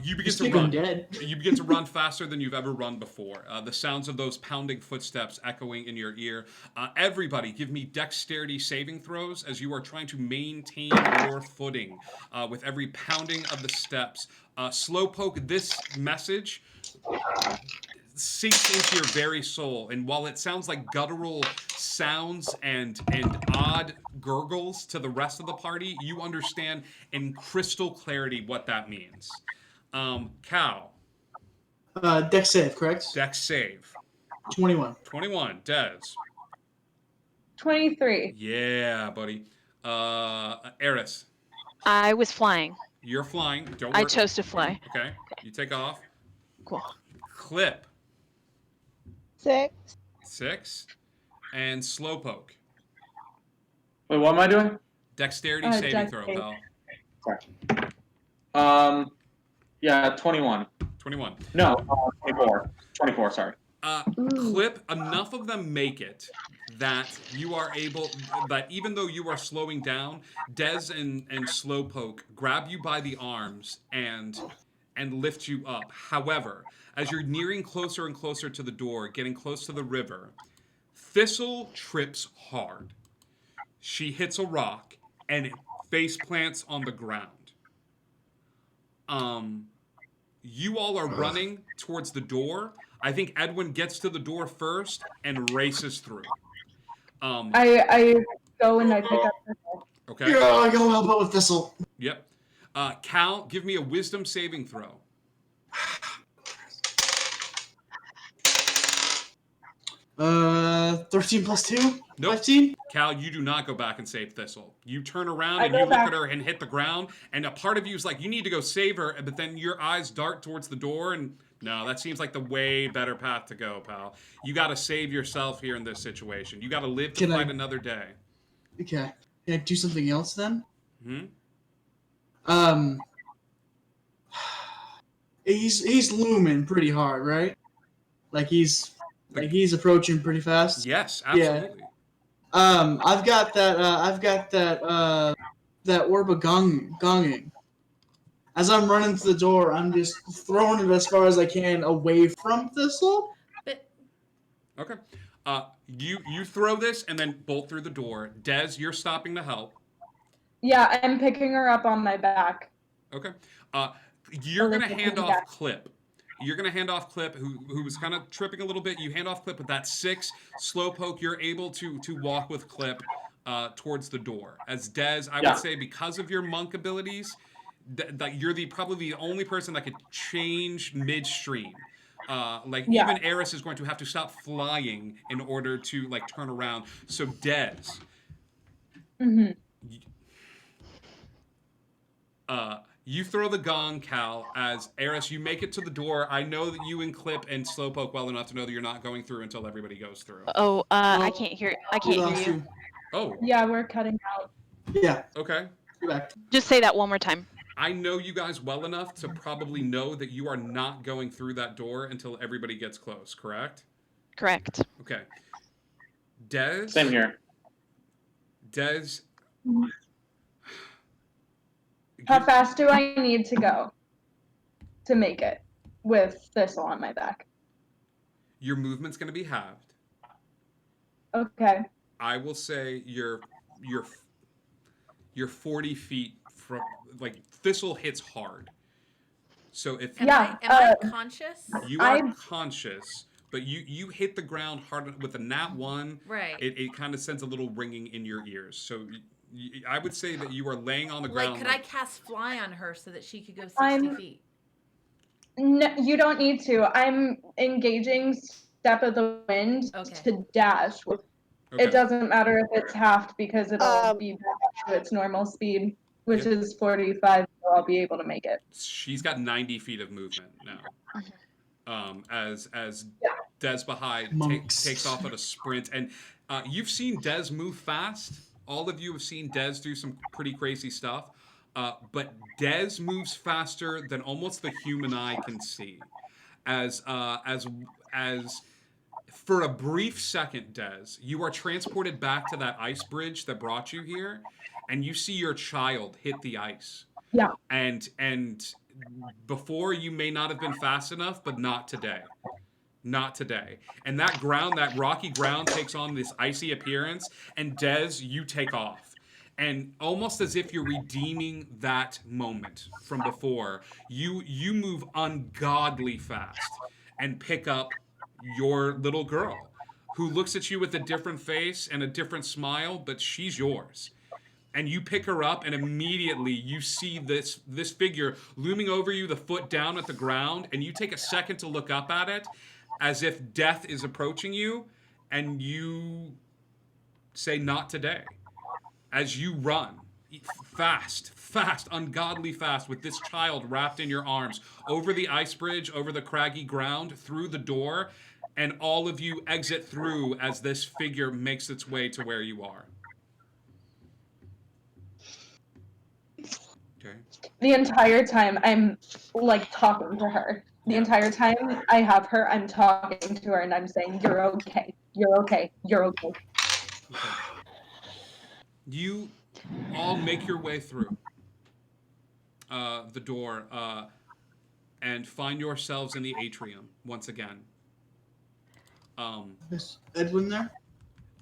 [SPEAKER 3] You begin to run. You begin to run faster than you've ever run before. The sounds of those pounding footsteps echoing in your ear. Everybody, give me dexterity saving throws as you are trying to maintain your footing with every pounding of the steps. Slowpoke, this message sinks into your very soul, and while it sounds like guttural sounds and odd gurgles to the rest of the party, you understand in crystal clarity what that means. Cal.
[SPEAKER 2] Dex save, correct?
[SPEAKER 3] Dex save.
[SPEAKER 2] 21.
[SPEAKER 3] 21. Des.
[SPEAKER 13] 23.
[SPEAKER 3] Yeah, buddy. Eris.
[SPEAKER 11] I was flying.
[SPEAKER 3] You're flying. Don't
[SPEAKER 11] I
[SPEAKER 3] worry.
[SPEAKER 11] chose to fly.
[SPEAKER 3] Okay. You take off.
[SPEAKER 11] Cool.
[SPEAKER 3] Clip.
[SPEAKER 12] 6.
[SPEAKER 3] 6. And Slowpoke.
[SPEAKER 10] Wait, what am I doing?
[SPEAKER 3] Dexterity saving throw, pal.
[SPEAKER 10] Sorry. Yeah, 21.
[SPEAKER 3] 21.
[SPEAKER 10] No, 24. 24, sorry.
[SPEAKER 3] Clip, enough of them make it that you are able, that even though you are slowing down, Des and Slowpoke grab you by the arms and lift you up. However, as you're nearing closer and closer to the door, getting close to the river, Thistle trips hard. She hits a rock and it face plants on the ground. You all are running towards the door. I think Edwin gets to the door first and races through.
[SPEAKER 13] I go and I pick up Thistle.
[SPEAKER 3] Okay.
[SPEAKER 2] Yeah, I go help out with Thistle.
[SPEAKER 3] Yep. Cal, give me a wisdom saving throw.
[SPEAKER 2] 13 plus 2?
[SPEAKER 3] Nope.
[SPEAKER 2] 15?
[SPEAKER 3] Cal, you do not go back and save Thistle. You turn around
[SPEAKER 13] I
[SPEAKER 3] and
[SPEAKER 13] go
[SPEAKER 3] you look
[SPEAKER 13] back.
[SPEAKER 3] at her and hit the ground, and a part of you is like, you need to go save her, but then your eyes dart towards the door, and no, that seems like the way better path to go, pal. You got to save yourself here in this situation. You got to live to fight another day.
[SPEAKER 2] Okay. Can I do something else then?
[SPEAKER 3] Hmm?
[SPEAKER 2] He's looming pretty hard, right? Like he's approaching pretty fast.
[SPEAKER 3] Yes, absolutely.
[SPEAKER 2] Yeah. I've got that orb of gonging. As I'm running to the door, I'm just throwing it as far as I can away from Thistle.
[SPEAKER 3] Okay. You throw this and then bolt through the door. Des, you're stopping to help.
[SPEAKER 13] Yeah, I'm picking her up on my back.
[SPEAKER 3] Okay. You're gonna
[SPEAKER 13] Elizabeth,
[SPEAKER 3] hand
[SPEAKER 13] yeah.
[SPEAKER 3] off Clip. You're gonna hand off Clip, who was kind of tripping a little bit. You hand off Clip with that 6 slowpoke. You're able to walk with Clip towards the door. As Des, I would say, because of your monk abilities, that you're probably the only person that could change midstream. Even Eris is going to have to stop flying in order to turn around. So Des.
[SPEAKER 13] Mm-hmm.
[SPEAKER 3] You throw the gong, Cal, as Eris, you make it to the door. I know that you and Clip and Slowpoke well enough to know that you're not going through until everybody goes through.
[SPEAKER 11] Oh, I can't hear. I can't hear you.
[SPEAKER 3] Oh.
[SPEAKER 13] Yeah, we're cutting out.
[SPEAKER 2] Yeah.
[SPEAKER 3] Okay.
[SPEAKER 11] Just say that one more time.
[SPEAKER 3] I know you guys well enough to probably know that you are not going through that door until everybody gets close, correct?
[SPEAKER 11] Correct.
[SPEAKER 3] Okay. Des?
[SPEAKER 10] Same here.
[SPEAKER 3] Des?
[SPEAKER 13] How fast do I need to go to make it with Thistle on my back?
[SPEAKER 3] Your movement's going to be halved.
[SPEAKER 13] Okay.
[SPEAKER 3] I will say you're 40 feet from, Thistle hits hard. So if
[SPEAKER 9] Am I conscious?
[SPEAKER 3] You are conscious, but you hit the ground hard with a nat 1.
[SPEAKER 9] Right.
[SPEAKER 3] It kind of sends a little ringing in your ears. So I would say that you are laying on the ground.
[SPEAKER 9] Could I cast fly on her so that she could go 60 feet?
[SPEAKER 13] No, you don't need to. I'm engaging Step of the Wind to dash.
[SPEAKER 3] Okay.
[SPEAKER 13] It doesn't matter if it's halved because it'll be back to its normal speed, which is 45, so I'll be able to make it.
[SPEAKER 3] She's got 90 feet of movement now. As Des Baha'i takes off at a sprint, and you've seen Des move fast. All of you have seen Des do some pretty crazy stuff, but Des moves faster than almost the human eye can see. As for a brief second, Des, you are transported back to that ice bridge that brought you here, and you see your child hit the ice.
[SPEAKER 13] Yeah.
[SPEAKER 3] And before, you may not have been fast enough, but not today. Not today. And that ground, that rocky ground, takes on this icy appearance, and Des, you take off. And almost as if you're redeeming that moment from before, you move ungodly fast and pick up your little girl, who looks at you with a different face and a different smile, but she's yours. And you pick her up, and immediately you see this figure looming over you, the foot down at the ground, and you take a second to look up at it, as if death is approaching you, and you say, "Not today." As you run, fast, ungodly fast, with this child wrapped in your arms, over the ice bridge, over the craggy ground, through the door, and all of you exit through as this figure makes its way to where you are. Okay.
[SPEAKER 13] The entire time I'm talking to her. The entire time I have her, I'm talking to her and I'm saying, "You're okay. You're okay. You're okay."
[SPEAKER 3] Okay. You all make your way through the door and find yourselves in the atrium once again.
[SPEAKER 2] Is Edwin there?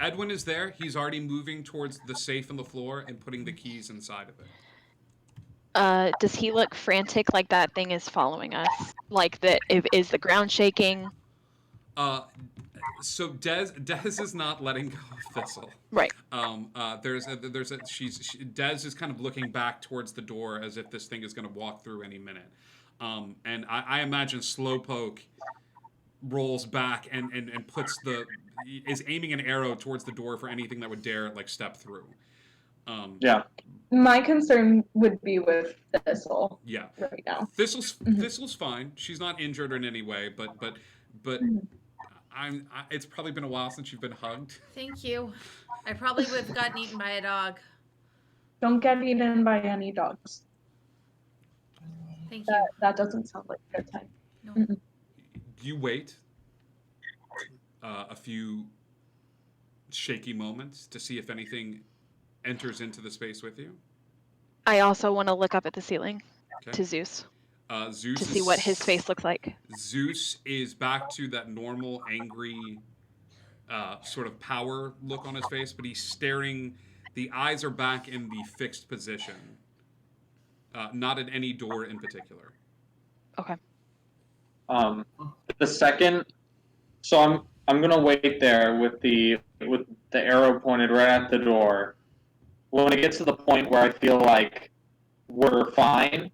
[SPEAKER 3] Edwin is there. He's already moving towards the safe on the floor and putting the keys inside of it.
[SPEAKER 11] Does he look frantic like that thing is following us? Like is the ground shaking?
[SPEAKER 3] So Dez is not letting go of Thistle.
[SPEAKER 11] Right.
[SPEAKER 3] Dez is kind of looking back towards the door as if this thing is going to walk through any minute. And I imagine Slowpoke rolls back and is aiming an arrow towards the door for anything that would dare like step through.
[SPEAKER 10] Yeah.
[SPEAKER 13] My concern would be with Thistle.
[SPEAKER 3] Yeah.
[SPEAKER 13] Right now.
[SPEAKER 3] Thistle's fine. She's not injured in any way, but it's probably been a while since you've been hugged.
[SPEAKER 9] Thank you. I probably would have gotten eaten by a dog.
[SPEAKER 13] Don't get eaten by any dogs.
[SPEAKER 9] Thank you.
[SPEAKER 13] That doesn't sound like a good time.
[SPEAKER 9] No.
[SPEAKER 3] You wait a few shaky moments to see if anything enters into the space with you.
[SPEAKER 11] I also want to look up at the ceiling
[SPEAKER 3] Okay.
[SPEAKER 11] to Zeus
[SPEAKER 3] Zeus
[SPEAKER 11] to see what his face looks like.
[SPEAKER 3] Zeus is back to that normal, angry, sort of power look on his face, but he's staring. The eyes are back in the fixed position, not at any door in particular.
[SPEAKER 11] Okay.
[SPEAKER 10] The second, so I'm gonna wait there with the arrow pointed right at the door. When it gets to the point where I feel like we're fine,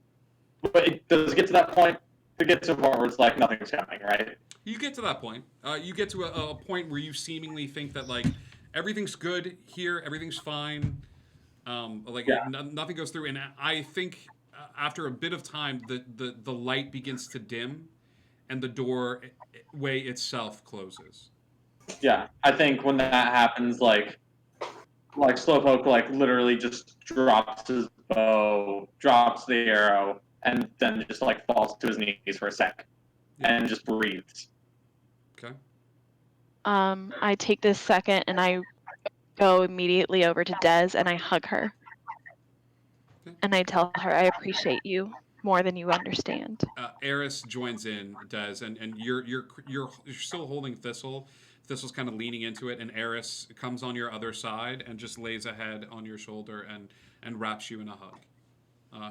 [SPEAKER 10] but it does get to that point. To get to a point where it's like nothing's coming, right?
[SPEAKER 3] You get to that point. You get to a point where you seemingly think that like everything's good here, everything's fine. Nothing goes through, and I think after a bit of time, the light begins to dim, and the doorway itself closes.
[SPEAKER 10] Yeah, I think when that happens, like Slowpoke literally just drops his bow, drops the arrow, and then just falls to his knees for a sec, and just breathes.
[SPEAKER 3] Okay.
[SPEAKER 11] I take this second and I go immediately over to Dez and I hug her.
[SPEAKER 3] Okay.
[SPEAKER 11] And I tell her I appreciate you more than you understand.
[SPEAKER 3] Eris joins in, Des, and you're still holding Thistle. Thistle's kind of leaning into it, and Eris comes on your other side and just lays a head on your shoulder and wraps you in a hug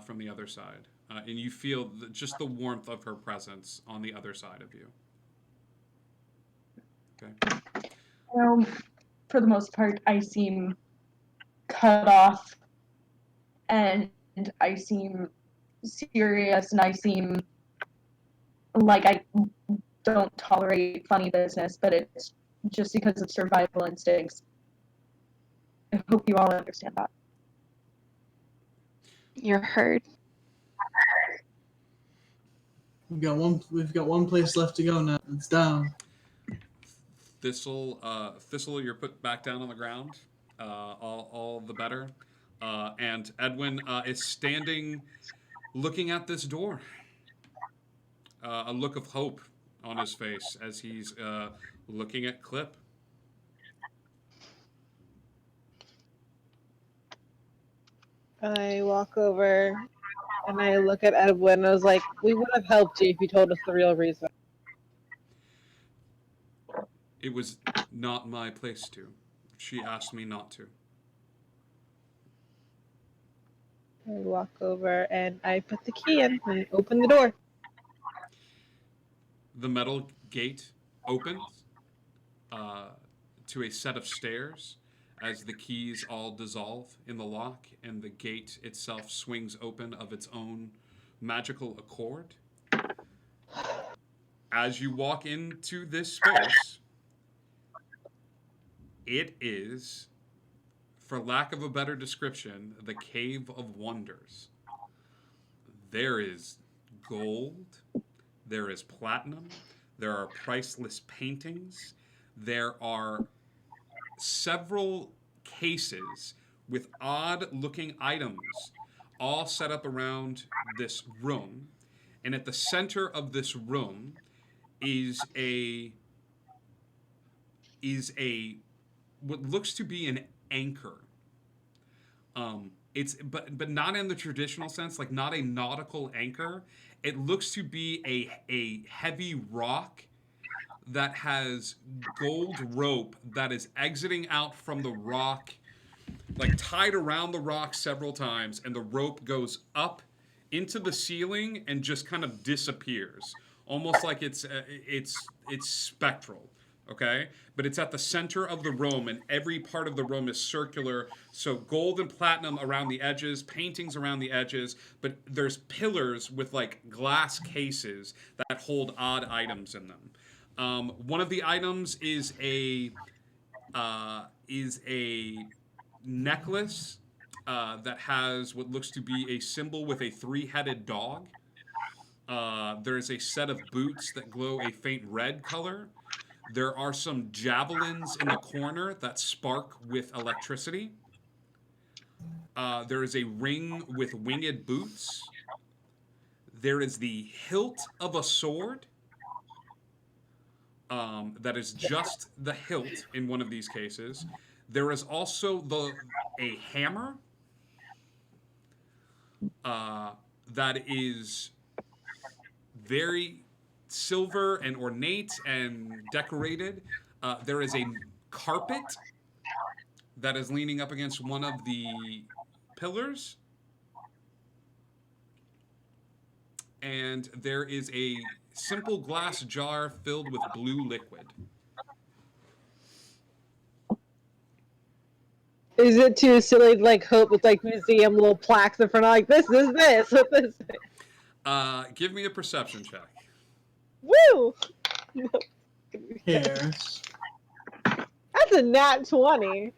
[SPEAKER 3] from the other side. And you feel just the warmth of her presence on the other side of you. Okay.
[SPEAKER 13] For the most part, I seem cut off, and I seem serious, and I seem like I don't tolerate funny business, but it's just because of survival instincts. I hope you all understand that.
[SPEAKER 11] You're heard.
[SPEAKER 2] We've got one place left to go now. It's down.
[SPEAKER 3] Thistle, you're put back down on the ground. All the better. And Edwin is standing, looking at this door. A look of hope on his face as he's looking at Clip.
[SPEAKER 12] I walk over and I look at Edwin and I was like, we would have helped you if you told us the real reason.
[SPEAKER 3] It was not my place to. She asked me not to.
[SPEAKER 12] I walk over and I put the key in and open the door.
[SPEAKER 3] The metal gate opens to a set of stairs as the keys all dissolve in the lock and the gate itself swings open of its own magical accord. As you walk into this space, it is, for lack of a better description, the Cave of Wonders. There is gold. There is platinum. There are priceless paintings. There are several cases with odd-looking items all set up around this room. And at the center of this room is what looks to be an anchor. But not in the traditional sense, like not a nautical anchor. It looks to be a heavy rock that has gold rope that is exiting out from the rock, like tied around the rock several times, and the rope goes up into the ceiling and just kind of disappears, almost like it's spectral. Okay, but it's at the center of the room, and every part of the room is circular. So gold and platinum around the edges, paintings around the edges, but there's pillars with like glass cases that hold odd items in them. One of the items is a necklace that has what looks to be a symbol with a three-headed dog. There is a set of boots that glow a faint red color. There are some javelins in the corner that spark with electricity. There is a ring with winged boots. There is the hilt of a sword. That is just the hilt in one of these cases. There is also a hammer that is very silver and ornate and decorated. There is a carpet that is leaning up against one of the pillars. And there is a simple glass jar filled with blue liquid.
[SPEAKER 12] Is it too silly to like hope with like museum little plaques in front of like this is this, what this is?
[SPEAKER 3] Give me a perception check.
[SPEAKER 12] Woo!
[SPEAKER 2] Yes.
[SPEAKER 12] That's a nat 20.
[SPEAKER 9] He's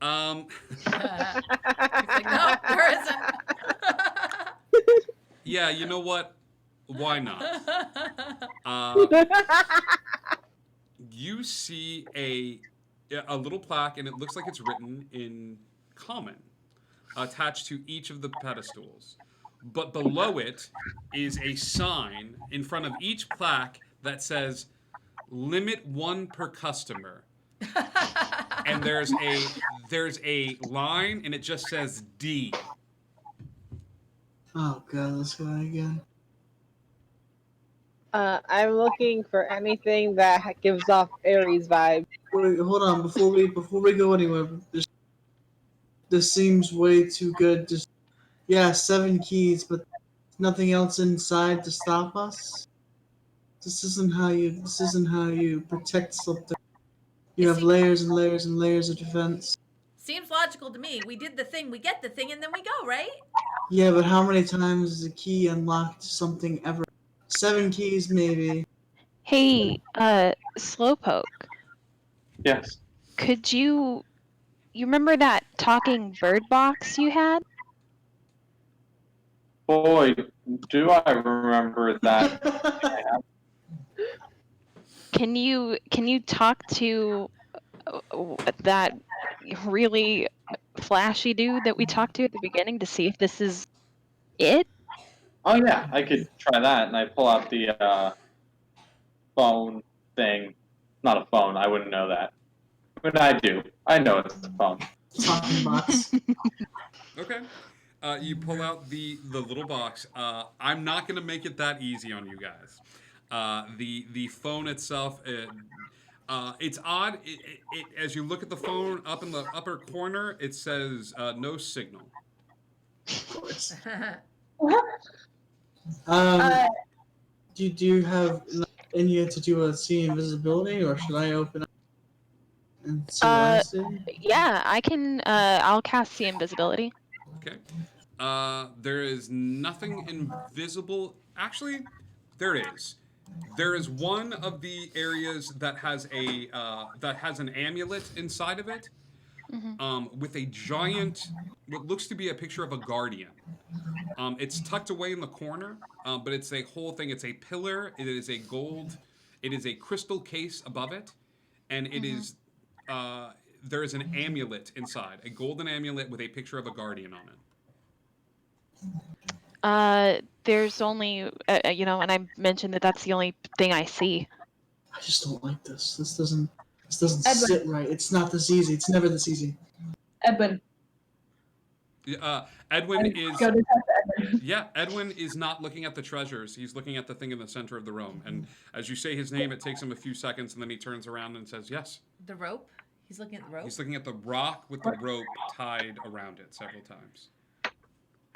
[SPEAKER 9] like, no, there isn't.
[SPEAKER 3] Yeah, you know what? Why not? You see a little plaque, and it looks like it's written in common, attached to each of the pedestals. But below it is a sign in front of each plaque that says, "Limit 1 per customer." And there's a line, and it just says D.
[SPEAKER 2] Oh god, this guy again.
[SPEAKER 12] I'm looking for anything that gives off Aries vibes.
[SPEAKER 2] Wait, hold on, before we go anywhere, this seems way too good. Just 7 keys, but nothing else inside to stop us. This isn't how you protect something. You have layers and layers and layers of defense.
[SPEAKER 9] Seems logical to me. We did the thing, we get the thing, and then we go, right?
[SPEAKER 2] Yeah, but how many times is a key unlocked something ever? 7 keys, maybe.
[SPEAKER 11] Hey, Slowpoke.
[SPEAKER 10] Yes.
[SPEAKER 11] Could you remember that talking bird box you had?
[SPEAKER 10] Boy, do I remember that.
[SPEAKER 11] Can you talk to that really flashy dude that we talked to at the beginning to see if this is it?
[SPEAKER 10] Oh yeah, I could try that, and I pull out the phone thing. Not a phone, I wouldn't know that. But I do. I know it's a phone.
[SPEAKER 2] Talking box.
[SPEAKER 3] Okay. You pull out the little box. I'm not going to make it that easy on you guys. The phone itself, it's odd. It as you look at the phone up in the upper corner, it says no signal.
[SPEAKER 2] Of course. Do you have in here to do a see invisibility, or should I open up and see what I see?
[SPEAKER 11] Yeah, I can. I'll cast see invisibility.
[SPEAKER 3] Okay. There is nothing invisible. Actually, there is. There is one of the areas that has an amulet inside of it, with a giant, what looks to be a picture of a guardian. It's tucked away in the corner, but it's a whole thing. It's a pillar. It is a gold. It is a crystal case above it, and it is. There is an amulet inside, a golden amulet with a picture of a guardian on it.
[SPEAKER 11] There's only, and I mentioned that that's the only thing I see.
[SPEAKER 2] I just don't like this. This doesn't sit right. It's not this easy. It's never this easy.
[SPEAKER 13] Edwin.
[SPEAKER 3] Edwin is.
[SPEAKER 13] Go to Edwin.
[SPEAKER 3] Yeah, Edwin is not looking at the treasures. He's looking at the thing in the center of the room. And as you say his name, it takes him a few seconds, and then he turns around and says, "Yes."
[SPEAKER 9] The rope? He's looking at the rope?
[SPEAKER 3] He's looking at the rock with the rope tied around it several times.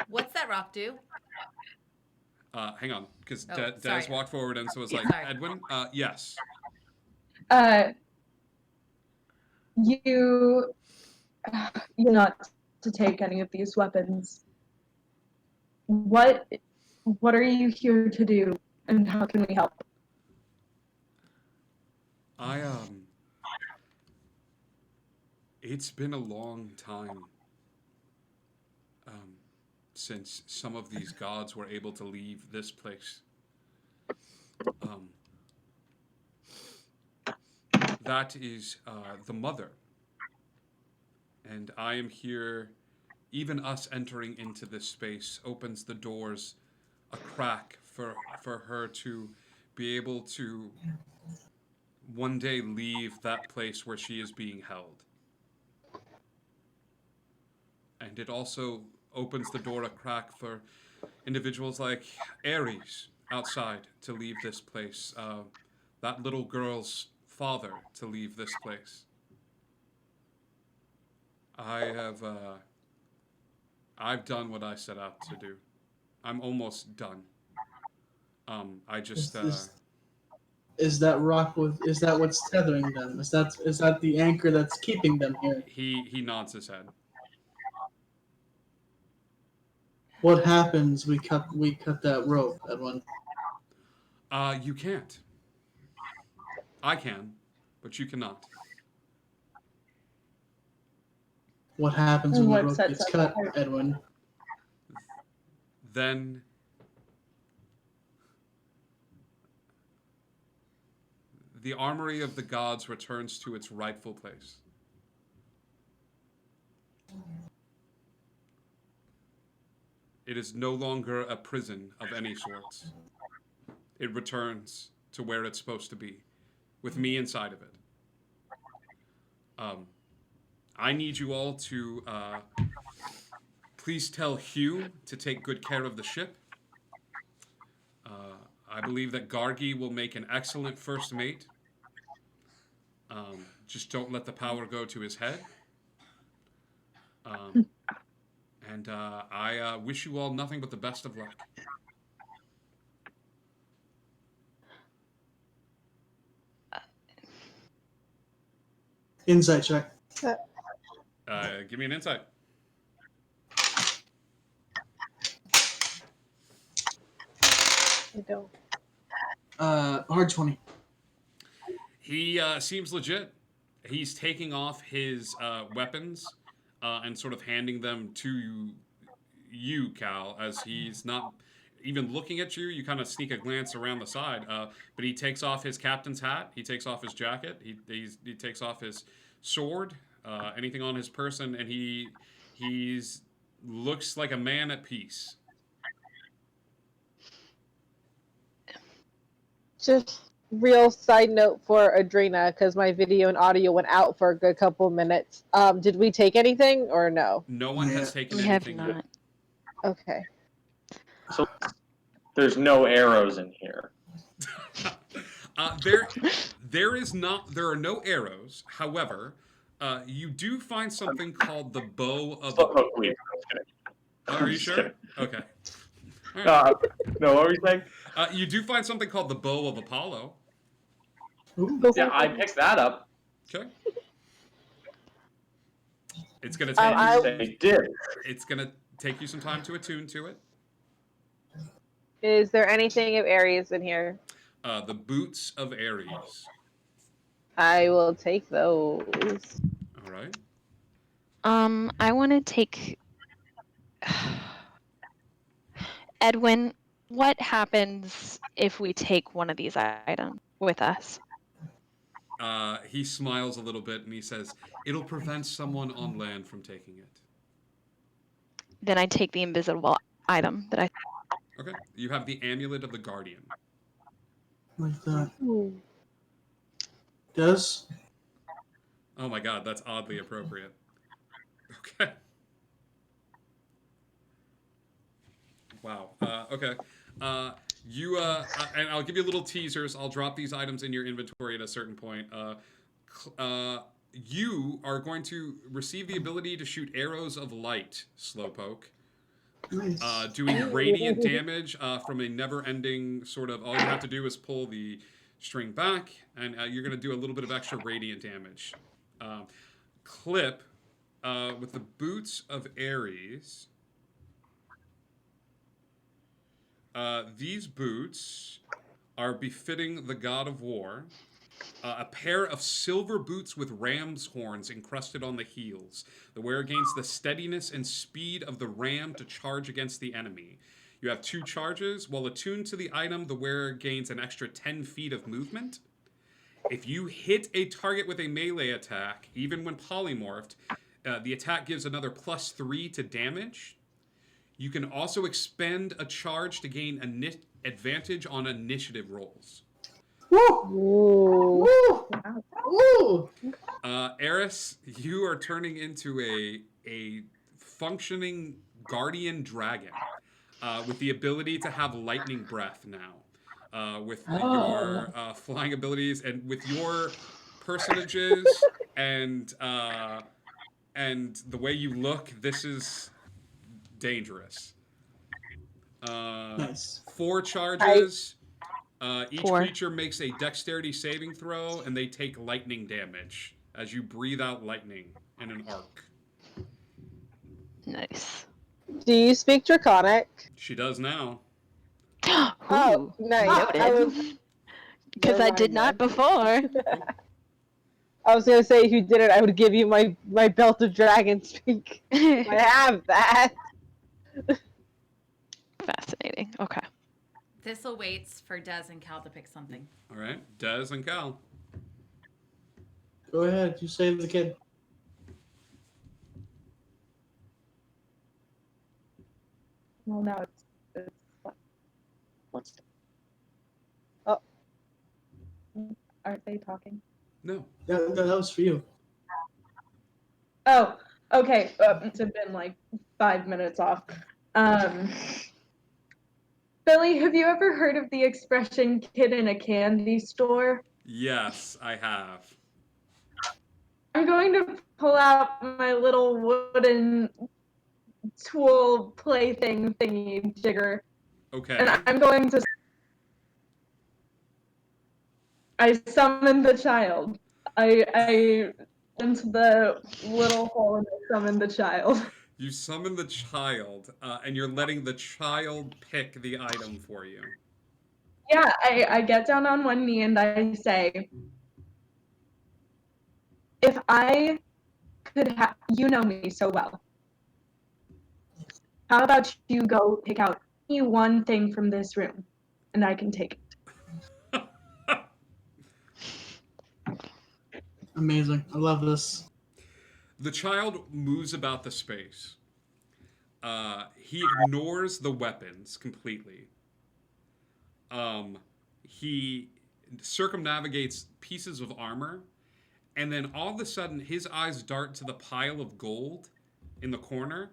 [SPEAKER 9] What's that rock do?
[SPEAKER 3] Hang on, because
[SPEAKER 9] Oh,
[SPEAKER 3] Des
[SPEAKER 9] sorry.
[SPEAKER 3] walked forward and so was
[SPEAKER 9] Yeah,
[SPEAKER 3] like,
[SPEAKER 9] sorry.
[SPEAKER 3] Edwin, yes.
[SPEAKER 13] You're not to take any of these weapons. What are you here to do, and how can we help?
[SPEAKER 3] It's been a long time since some of these gods were able to leave this place. That is the mother. And I am here, even us entering into this space opens the doors a crack for her to be able to one day leave that place where she is being held. And it also opens the door a crack for individuals like Ares outside to leave this place. That little girl's father to leave this place. I've done what I set out to do. I'm almost done. I just
[SPEAKER 2] Is that rock is that what's tethering them? Is that the anchor that's keeping them here?
[SPEAKER 3] He nods his head.
[SPEAKER 2] What happens? We cut that rope, Edwin.
[SPEAKER 3] You can't. I can, but you cannot.
[SPEAKER 2] What happens when the
[SPEAKER 13] What
[SPEAKER 2] rope
[SPEAKER 13] sets
[SPEAKER 2] gets
[SPEAKER 13] us
[SPEAKER 2] cut,
[SPEAKER 13] apart?
[SPEAKER 2] Edwin?
[SPEAKER 3] Then the armory of the gods returns to its rightful place. It is no longer a prison of any sorts. It returns to where it's supposed to be, with me inside of it. I need you all to please tell Hugh to take good care of the ship. I believe that Gargi will make an excellent first mate. Just don't let the power go to his head. And I wish you all nothing but the best of luck.
[SPEAKER 2] Insight check.
[SPEAKER 3] Give me an insight.
[SPEAKER 12] I don't.
[SPEAKER 2] Hard 20.
[SPEAKER 3] He seems legit. He's taking off his weapons and sort of handing them to you, Cal, as he's not even looking at you. You kind of sneak a glance around the side, but he takes off his captain's hat. He takes off his jacket. He takes off his sword, anything on his person, and he's looks like a man at peace.
[SPEAKER 12] Just real side note for Adrena, because my video and audio went out for a good couple minutes. Did we take anything or no?
[SPEAKER 3] No one has taken
[SPEAKER 11] We have
[SPEAKER 3] anything.
[SPEAKER 11] not.
[SPEAKER 12] Okay.
[SPEAKER 10] So there's no arrows in here.
[SPEAKER 3] There are no arrows. However, you do find something called the bow of. Are you sure? Okay. Right.
[SPEAKER 10] No, what were you saying?
[SPEAKER 3] You do find something called the bow of Apollo.
[SPEAKER 10] Yeah, I picked that up.
[SPEAKER 3] Okay. It's gonna take It's gonna take you some time to attune to it.
[SPEAKER 12] Is there anything of Aries in here?
[SPEAKER 3] The boots of Ares.
[SPEAKER 12] I will take those.
[SPEAKER 3] All right.
[SPEAKER 11] I want to take Edwin. What happens if we take one of these items with us?
[SPEAKER 3] He smiles a little bit and he says, "It'll prevent someone on land from taking it."
[SPEAKER 11] Then I take the invisible item that I.
[SPEAKER 3] Okay. You have the amulet of the guardian.
[SPEAKER 2] Like that. Does?
[SPEAKER 3] Oh my god, that's oddly appropriate. Okay. Wow. Okay. And I'll give you little teasers. I'll drop these items in your inventory at a certain point. You are going to receive the ability to shoot arrows of light, Slowpoke.
[SPEAKER 2] Nice.
[SPEAKER 3] doing radiant damage from a never-ending sort of. All you have to do is pull the string back, and you're going to do a little bit of extra radiant damage. Clip with the boots of Ares. These boots are befitting the god of war. A pair of silver boots with ram's horns encrusted on the heels. The wearer gains the steadiness and speed of the ram to charge against the enemy. You have 2 charges. While attuned to the item, the wearer gains an extra 10 feet of movement. If you hit a target with a melee attack, even when polymorphed, the attack gives another +3 to damage. You can also expend a charge to gain advantage on initiative rolls.
[SPEAKER 2] Woo! Woo! Woo!
[SPEAKER 3] Eris, you are turning into a functioning guardian dragon with the ability to have lightning breath now. With your flying abilities and with your personages and the way you look, this is dangerous.
[SPEAKER 2] Nice.
[SPEAKER 3] 4 charges. Each
[SPEAKER 11] 4.
[SPEAKER 3] creature makes a dexterity saving throw, and they take lightning damage as you breathe out lightning in an arc.
[SPEAKER 11] Nice.
[SPEAKER 12] Do you speak Draconic?
[SPEAKER 3] She does now.
[SPEAKER 12] Oh, nice.
[SPEAKER 11] Because I did not before.
[SPEAKER 12] I was gonna say if you did it, I would give you my belt of dragon speak. I have that.
[SPEAKER 11] Fascinating. Okay.
[SPEAKER 9] Thistle waits for Des and Cal to pick something.
[SPEAKER 3] All right, Des and Cal.
[SPEAKER 2] Go ahead, you save the kid.
[SPEAKER 13] Well, no, it's what's.
[SPEAKER 12] Oh.
[SPEAKER 13] Aren't they talking?
[SPEAKER 3] No.
[SPEAKER 2] That was for you.
[SPEAKER 13] Oh, okay. It's been like 5 minutes off. Billy, have you ever heard of the expression "kid in a candy store"?
[SPEAKER 3] Yes, I have.
[SPEAKER 13] I'm going to pull out my little wooden tool plaything thingy jigger.
[SPEAKER 3] Okay.
[SPEAKER 13] And I'm going to. I summoned the child. I into the little hole and I summoned the child.
[SPEAKER 3] You summon the child, and you're letting the child pick the item for you.
[SPEAKER 13] Yeah, I get down on one knee and I say, if I could have, you know me so well. How about you go pick out any one thing from this room and I can take it.
[SPEAKER 2] Amazing. I love this.
[SPEAKER 3] The child moves about the space. He ignores the weapons completely. He circumnavigates pieces of armor, and then all of a sudden his eyes dart to the pile of gold in the corner,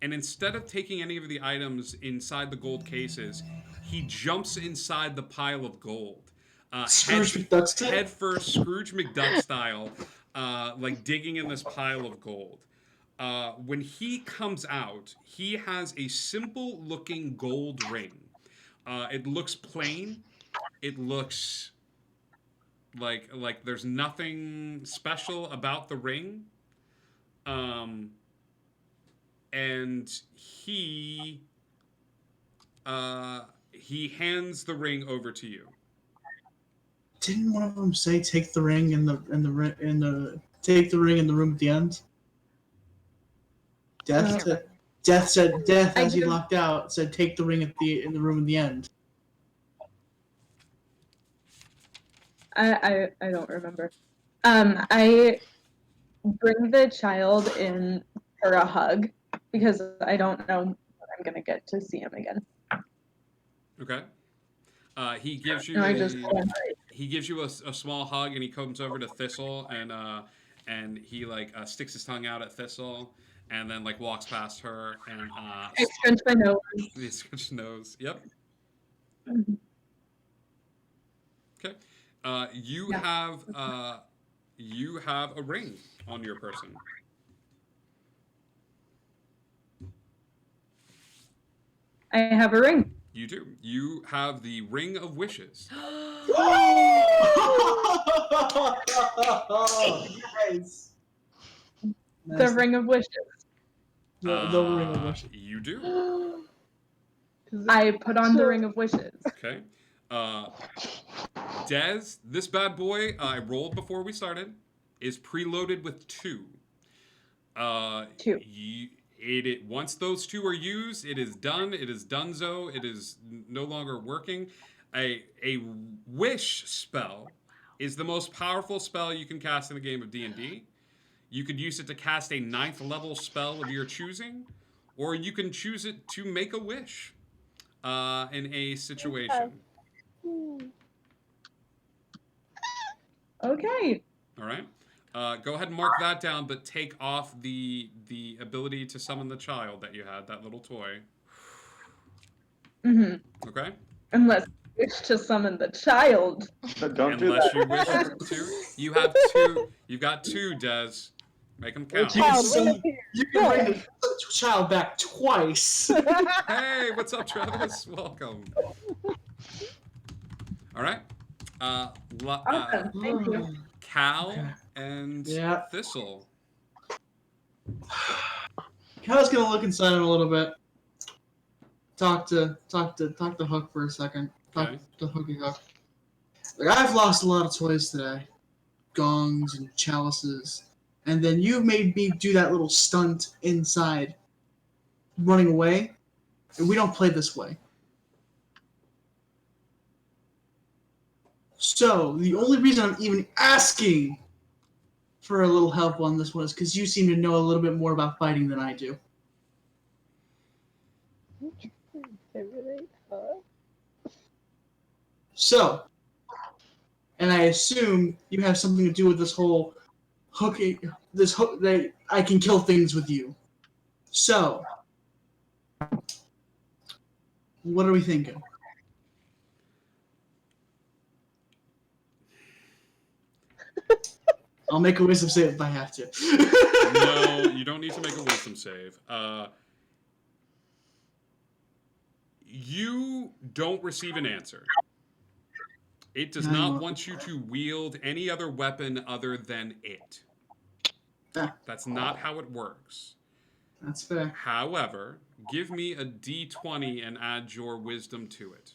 [SPEAKER 3] and instead of taking any of the items inside the gold cases, he jumps inside the pile of gold.
[SPEAKER 2] Scrooge McDuck style?
[SPEAKER 3] Head first, Scrooge McDuck style, like digging in this pile of gold. When he comes out, he has a simple looking gold ring. It looks plain. It looks like there's nothing special about the ring. And he hands the ring over to you.
[SPEAKER 2] Didn't one of them say take the ring take the ring in the room at the end? Death as he locked out said take the ring in the room at the end.
[SPEAKER 13] I don't remember. I bring the child in for a hug because I don't know when I'm gonna get to see him again.
[SPEAKER 3] Okay. He gives you
[SPEAKER 13] No, I just
[SPEAKER 3] he gives you a small hug, and he comes over to Thistle, and he sticks his tongue out at Thistle, and then walks past her and
[SPEAKER 13] I scrunch my nose.
[SPEAKER 3] He scrunched his nose. Yep.
[SPEAKER 13] Mhm.
[SPEAKER 3] Okay. You have a ring on your person.
[SPEAKER 13] I have a ring.
[SPEAKER 3] You do. You have the Ring of Wishes.
[SPEAKER 2] Nice.
[SPEAKER 13] The ring of wishes.
[SPEAKER 2] The Ring of Wishes.
[SPEAKER 3] You do.
[SPEAKER 13] I put on the ring of wishes.
[SPEAKER 3] Okay. Des, this bad boy I rolled before we started is preloaded with 2.
[SPEAKER 13] 2.
[SPEAKER 3] Once those 2 are used, it is done. It is donezo. It is no longer working. A wish spell is the most powerful spell you can cast in a game of D&D. You could use it to cast a 9th level spell of your choosing, or you can choose it to make a wish in a situation.
[SPEAKER 13] Okay.
[SPEAKER 3] All right. Go ahead and mark that down, but take off the ability to summon the child that you had, that little toy. Okay?
[SPEAKER 13] Unless you wish to summon the child.
[SPEAKER 10] But don't do
[SPEAKER 3] Unless
[SPEAKER 10] that.
[SPEAKER 3] you wish to. You have 2. You've got 2, Des. Make them count.
[SPEAKER 2] You can bring the child back twice.
[SPEAKER 3] Hey, what's up, Travis? Welcome. All right.
[SPEAKER 13] Awesome. Thank you.
[SPEAKER 3] Cal and
[SPEAKER 2] Yeah.
[SPEAKER 3] Thistle.
[SPEAKER 2] Cal's gonna look inside him a little bit. Talk to Hook for a second. Talk to Hooky Hook. Like, I've lost a lot of toys today. Gongs and chalices. And then you made me do that little stunt inside, running away. And we don't play this way. So, the only reason I'm even asking for a little help on this one is because you seem to know a little bit more about fighting than I do. So, and I assume you have something to do with this whole this hook that I can kill things with you. So, what are we thinking? I'll make a wisdom save if I have to.
[SPEAKER 3] No, you don't need to make a wisdom save. You don't receive an answer. It does not want you to wield any other weapon other than it. That's not how it works.
[SPEAKER 2] That's fair.
[SPEAKER 3] However, give me a d20 and add your wisdom to it.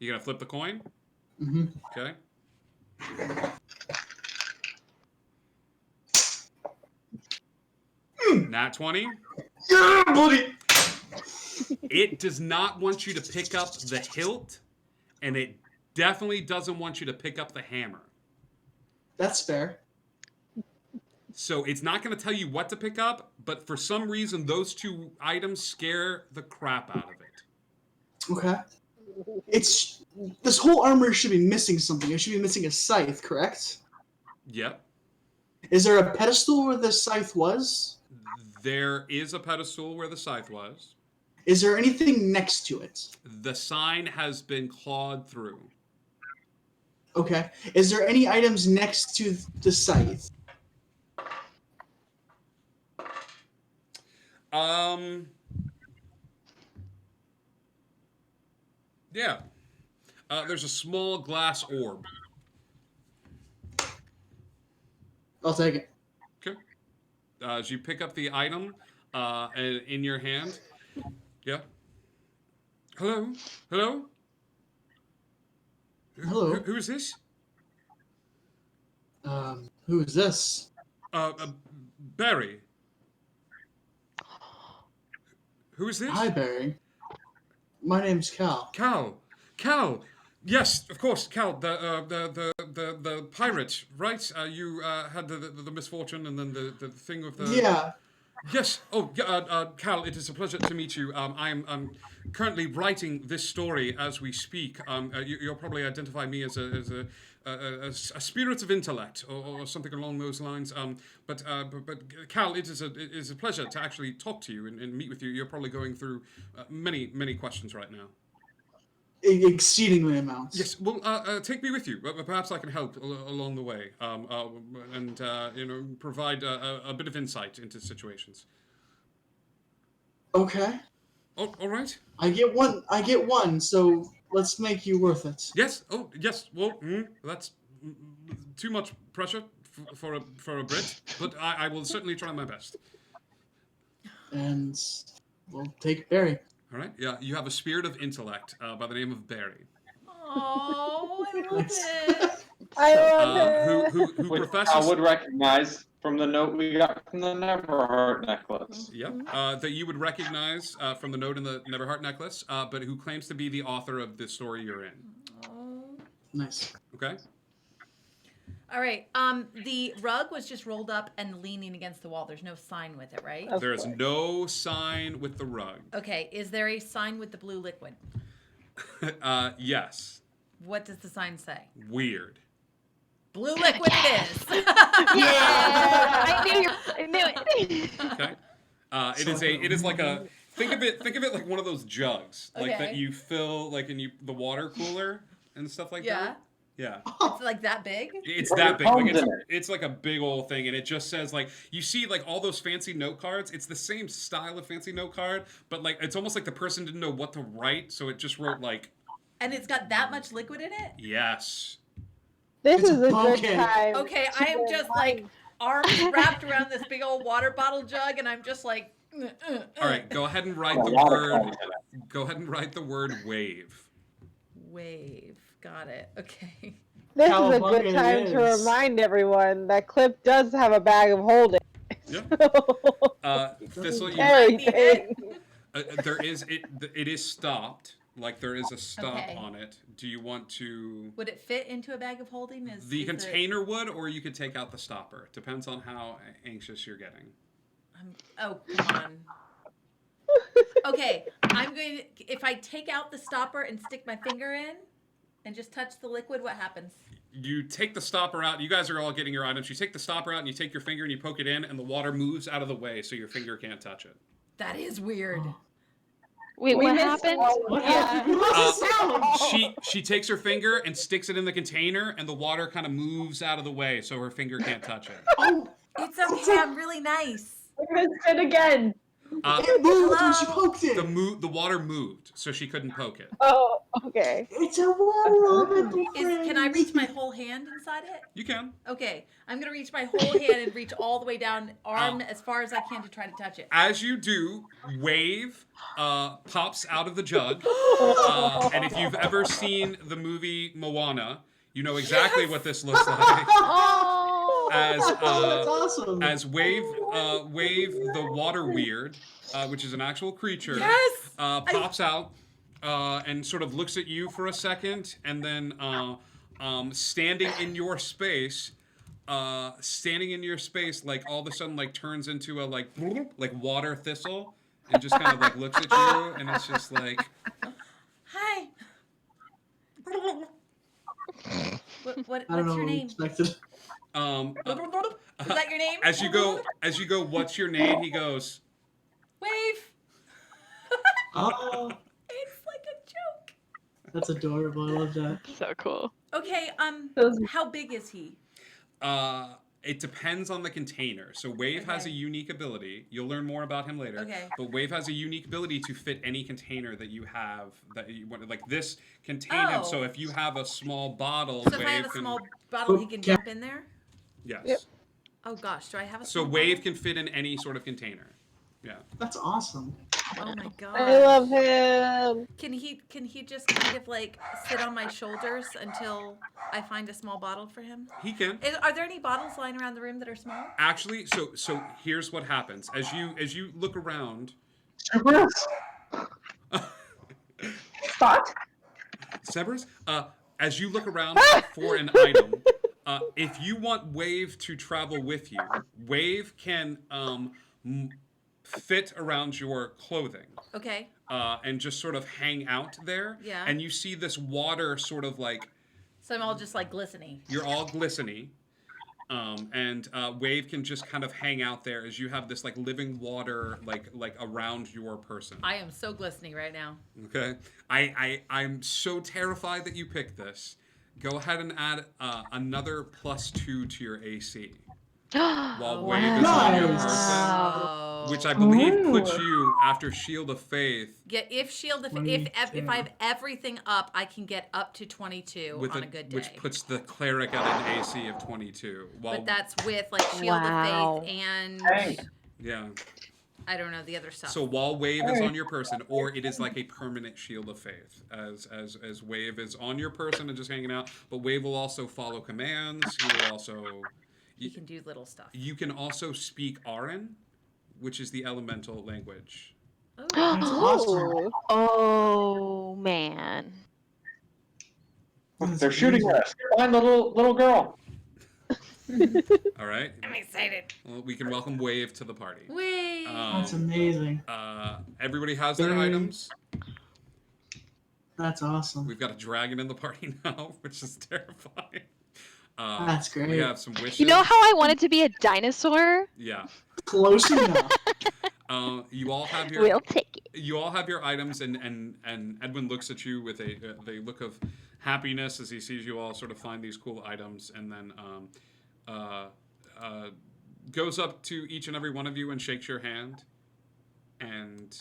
[SPEAKER 3] You gonna flip the coin?
[SPEAKER 2] Mm-hmm.
[SPEAKER 3] Okay. Nat 20?
[SPEAKER 2] Yeah, buddy!
[SPEAKER 3] It does not want you to pick up the hilt, and it definitely doesn't want you to pick up the hammer.
[SPEAKER 2] That's fair.
[SPEAKER 3] So it's not going to tell you what to pick up, but for some reason, those 2 items scare the crap out of it.
[SPEAKER 2] Okay. This whole armor should be missing something. It should be missing a scythe, correct?
[SPEAKER 3] Yep.
[SPEAKER 2] Is there a pedestal where the scythe was?
[SPEAKER 3] There is a pedestal where the scythe was.
[SPEAKER 2] Is there anything next to it?
[SPEAKER 3] The sign has been clawed through.
[SPEAKER 2] Okay. Is there any items next to the scythe?
[SPEAKER 3] Yeah. There's a small glass orb.
[SPEAKER 2] I'll take it.
[SPEAKER 3] Okay. As you pick up the item in your hand. Yeah. Hello? Hello?
[SPEAKER 2] Hello.
[SPEAKER 3] Who is this?
[SPEAKER 2] Who is this?
[SPEAKER 3] Barry. Who is this?
[SPEAKER 2] Hi, Barry. My name's Cal.
[SPEAKER 3] Cal. Yes, of course, Cal. The pirate, right? You had the misfortune, and then the thing with the.
[SPEAKER 2] Yeah.
[SPEAKER 3] Yes. Oh, Cal. It is a pleasure to meet you. I'm currently writing this story as we speak. You'll probably identify me as a spirit of intellect or something along those lines. But Cal, it is a pleasure to actually talk to you and meet with you. You're probably going through many questions right now.
[SPEAKER 2] exceedingly amounts.
[SPEAKER 3] Yes, well, take me with you. Perhaps I can help along the way, and provide a bit of insight into situations.
[SPEAKER 2] Okay.
[SPEAKER 3] Oh, all right.
[SPEAKER 2] I get one. So let's make you worth it.
[SPEAKER 3] Yes. Oh, yes. Well, that's too much pressure for a Brit, but I will certainly try my best.
[SPEAKER 2] And we'll take Barry.
[SPEAKER 3] All right. Yeah, you have a spirit of intellect by the name of Barry.
[SPEAKER 9] Oh, I love it.
[SPEAKER 12] I love it.
[SPEAKER 3] Who
[SPEAKER 10] Which
[SPEAKER 3] professes...
[SPEAKER 10] I would recognize from the note we got from the Neverheart necklace.
[SPEAKER 3] Yep. That you would recognize from the note in the Neverheart necklace, but who claims to be the author of the story you're in.
[SPEAKER 9] Oh.
[SPEAKER 2] Nice.
[SPEAKER 3] Okay.
[SPEAKER 9] All right. The rug was just rolled up and leaning against the wall. There's no sign with it, right?
[SPEAKER 3] There is no sign with the rug.
[SPEAKER 9] Okay. Is there a sign with the blue liquid?
[SPEAKER 3] Yes.
[SPEAKER 9] What does the sign say?
[SPEAKER 3] Weird.
[SPEAKER 9] Blue liquid it is.
[SPEAKER 11] Yeah, I knew it.
[SPEAKER 3] Okay. It is like a think of it like one of those jugs, like that
[SPEAKER 9] Okay.
[SPEAKER 3] you fill like in the water cooler and stuff like
[SPEAKER 9] Yeah.
[SPEAKER 3] that. Yeah.
[SPEAKER 9] It's like that big?
[SPEAKER 3] It's that big. Like
[SPEAKER 10] Comes in
[SPEAKER 3] it's like a big old thing, and it just says like you see like all those fancy note cards. It's the same style of fancy note card, but like it's almost like the person didn't know what to write, so it just wrote like
[SPEAKER 9] And it's got that much liquid in it?
[SPEAKER 3] yes.
[SPEAKER 12] This
[SPEAKER 2] It's
[SPEAKER 12] is a good
[SPEAKER 2] pumpkin.
[SPEAKER 12] time.
[SPEAKER 9] Okay, I am just like arms wrapped around this big old water bottle jug, and I'm just like.
[SPEAKER 3] All right, go ahead and write
[SPEAKER 10] A
[SPEAKER 3] the
[SPEAKER 10] lot of
[SPEAKER 3] word.
[SPEAKER 10] content.
[SPEAKER 3] Go ahead and write the word wave.
[SPEAKER 9] Wave. Got it. Okay.
[SPEAKER 12] This is a
[SPEAKER 2] Cowabunga
[SPEAKER 12] good time
[SPEAKER 2] it
[SPEAKER 12] to
[SPEAKER 2] is.
[SPEAKER 12] remind everyone that Clip does have a bag of holding.
[SPEAKER 3] Yep. Thistle, you,
[SPEAKER 12] Very
[SPEAKER 9] need it.
[SPEAKER 12] big.
[SPEAKER 3] there is it is stopped. Like there is a stop
[SPEAKER 9] Okay.
[SPEAKER 3] on it. Do you want to?
[SPEAKER 9] Would it fit into a bag of holding?
[SPEAKER 3] The
[SPEAKER 9] Is
[SPEAKER 3] container would, or you could take out the stopper. Depends on how anxious you're getting.
[SPEAKER 9] Oh, come on. Okay, I'm going to. If I take out the stopper and stick my finger in and just touch the liquid, what happens?
[SPEAKER 3] You take the stopper out. You guys are all getting your items. You take the stopper out and you take your finger and you poke it in, and the water moves out of the way so your finger can't touch it.
[SPEAKER 9] That is weird.
[SPEAKER 11] Wait,
[SPEAKER 13] We
[SPEAKER 11] what
[SPEAKER 13] missed
[SPEAKER 11] happened?
[SPEAKER 2] What happened? What's the sound?
[SPEAKER 3] She takes her finger and sticks it in the container, and the water kind of moves out of the way so her finger can't touch it.
[SPEAKER 2] Oh,
[SPEAKER 9] It's okay. I'm really nice.
[SPEAKER 13] We missed it again.
[SPEAKER 2] it moved when she
[SPEAKER 9] Hello?
[SPEAKER 2] poked it.
[SPEAKER 3] The water moved, so she couldn't poke it.
[SPEAKER 12] Oh, okay.
[SPEAKER 2] It's a water.
[SPEAKER 9] Can I reach my whole hand inside it?
[SPEAKER 3] You can.
[SPEAKER 9] Okay, I'm gonna reach my whole hand and reach all the way down, arm as far as I can to try to touch it.
[SPEAKER 3] As you do, wave pops out of the jug, and if you've ever seen the movie Moana, you know exactly what this looks like.
[SPEAKER 11] Oh.
[SPEAKER 3] As
[SPEAKER 2] That's awesome.
[SPEAKER 3] as wave the water weird, which is an actual creature,
[SPEAKER 9] Yes!
[SPEAKER 3] pops out and sort of looks at you for a second, and then standing in your space, like all of a sudden like turns into a like water thistle, and just kind of like looks at you, and it's just like,
[SPEAKER 9] Hi. What's
[SPEAKER 2] I don't know
[SPEAKER 9] your
[SPEAKER 2] what we
[SPEAKER 9] name?
[SPEAKER 2] expected.
[SPEAKER 9] Is that your name?
[SPEAKER 3] as you go, what's your name? He goes,
[SPEAKER 9] Wave.
[SPEAKER 2] Oh,
[SPEAKER 9] It's like a joke.
[SPEAKER 2] that's adorable. I love that.
[SPEAKER 11] So cool.
[SPEAKER 9] Okay. How big is he?
[SPEAKER 3] it depends on the container. So Wave has a unique ability. You'll learn more about him later.
[SPEAKER 9] Okay.
[SPEAKER 3] But Wave has a unique ability to fit any container that you have that you want. Like this contain him. So if you have a small bottle,
[SPEAKER 9] So if
[SPEAKER 3] Wave
[SPEAKER 9] I have a
[SPEAKER 3] can,
[SPEAKER 9] small bottle, he can jump in there?
[SPEAKER 3] Yes.
[SPEAKER 12] Yep.
[SPEAKER 9] Oh gosh, do I have a
[SPEAKER 3] So
[SPEAKER 9] small
[SPEAKER 3] Wave can fit in any sort of container. Yeah.
[SPEAKER 2] That's awesome.
[SPEAKER 9] Oh my god.
[SPEAKER 12] I love him.
[SPEAKER 9] Can he just kind of like sit on my shoulders until I find a small bottle for him?
[SPEAKER 3] He can.
[SPEAKER 9] Are there any bottles lying around the room that are small?
[SPEAKER 3] Actually, so here's what happens. As you look around.
[SPEAKER 13] Spot?
[SPEAKER 3] Severs, as you look around for an item, if you want Wave to travel with you, Wave can fit around your clothing.
[SPEAKER 9] Okay.
[SPEAKER 3] And just sort of hang out there.
[SPEAKER 9] Yeah.
[SPEAKER 3] And you see this water sort of like,
[SPEAKER 9] So I'm all just like glistening.
[SPEAKER 3] you're all glistening. And Wave can just kind of hang out there as you have this like living water like around your person.
[SPEAKER 9] I am so glistening right now.
[SPEAKER 3] Okay, I'm so terrified that you picked this. Go ahead and add another +2 to your AC. While Wave is on your person, which I believe puts you after Shield of Faith.
[SPEAKER 9] Yeah, if if I have everything up, I can get up to 22 on a good day.
[SPEAKER 3] Which puts the cleric at an AC of 22.
[SPEAKER 9] But that's with like Shield of Faith and
[SPEAKER 3] yeah.
[SPEAKER 9] I don't know the other stuff.
[SPEAKER 3] So while Wave is on your person, or it is like a permanent Shield of Faith, as Wave is on your person and just hanging out. But Wave will also follow commands. He will also.
[SPEAKER 9] You can do little stuff.
[SPEAKER 3] You can also speak Aran, which is the elemental language.
[SPEAKER 11] Oh man.
[SPEAKER 10] They're shooting at us. Find the little girl.
[SPEAKER 3] All right.
[SPEAKER 9] I'm excited.
[SPEAKER 3] Well, we can welcome Wave to the party.
[SPEAKER 9] Wave.
[SPEAKER 2] That's amazing.
[SPEAKER 3] Everybody has their items.
[SPEAKER 2] That's awesome.
[SPEAKER 3] We've got a dragon in the party now, which is terrifying.
[SPEAKER 2] That's great.
[SPEAKER 3] We have some wishes.
[SPEAKER 11] You know how I wanted to be a dinosaur?
[SPEAKER 3] Yeah.
[SPEAKER 2] Close enough.
[SPEAKER 3] You all have your.
[SPEAKER 11] We'll take it.
[SPEAKER 3] You all have your items, and Edwin looks at you with a look of happiness as he sees you all sort of find these cool items, and then goes up to each and every one of you and shakes your hand, and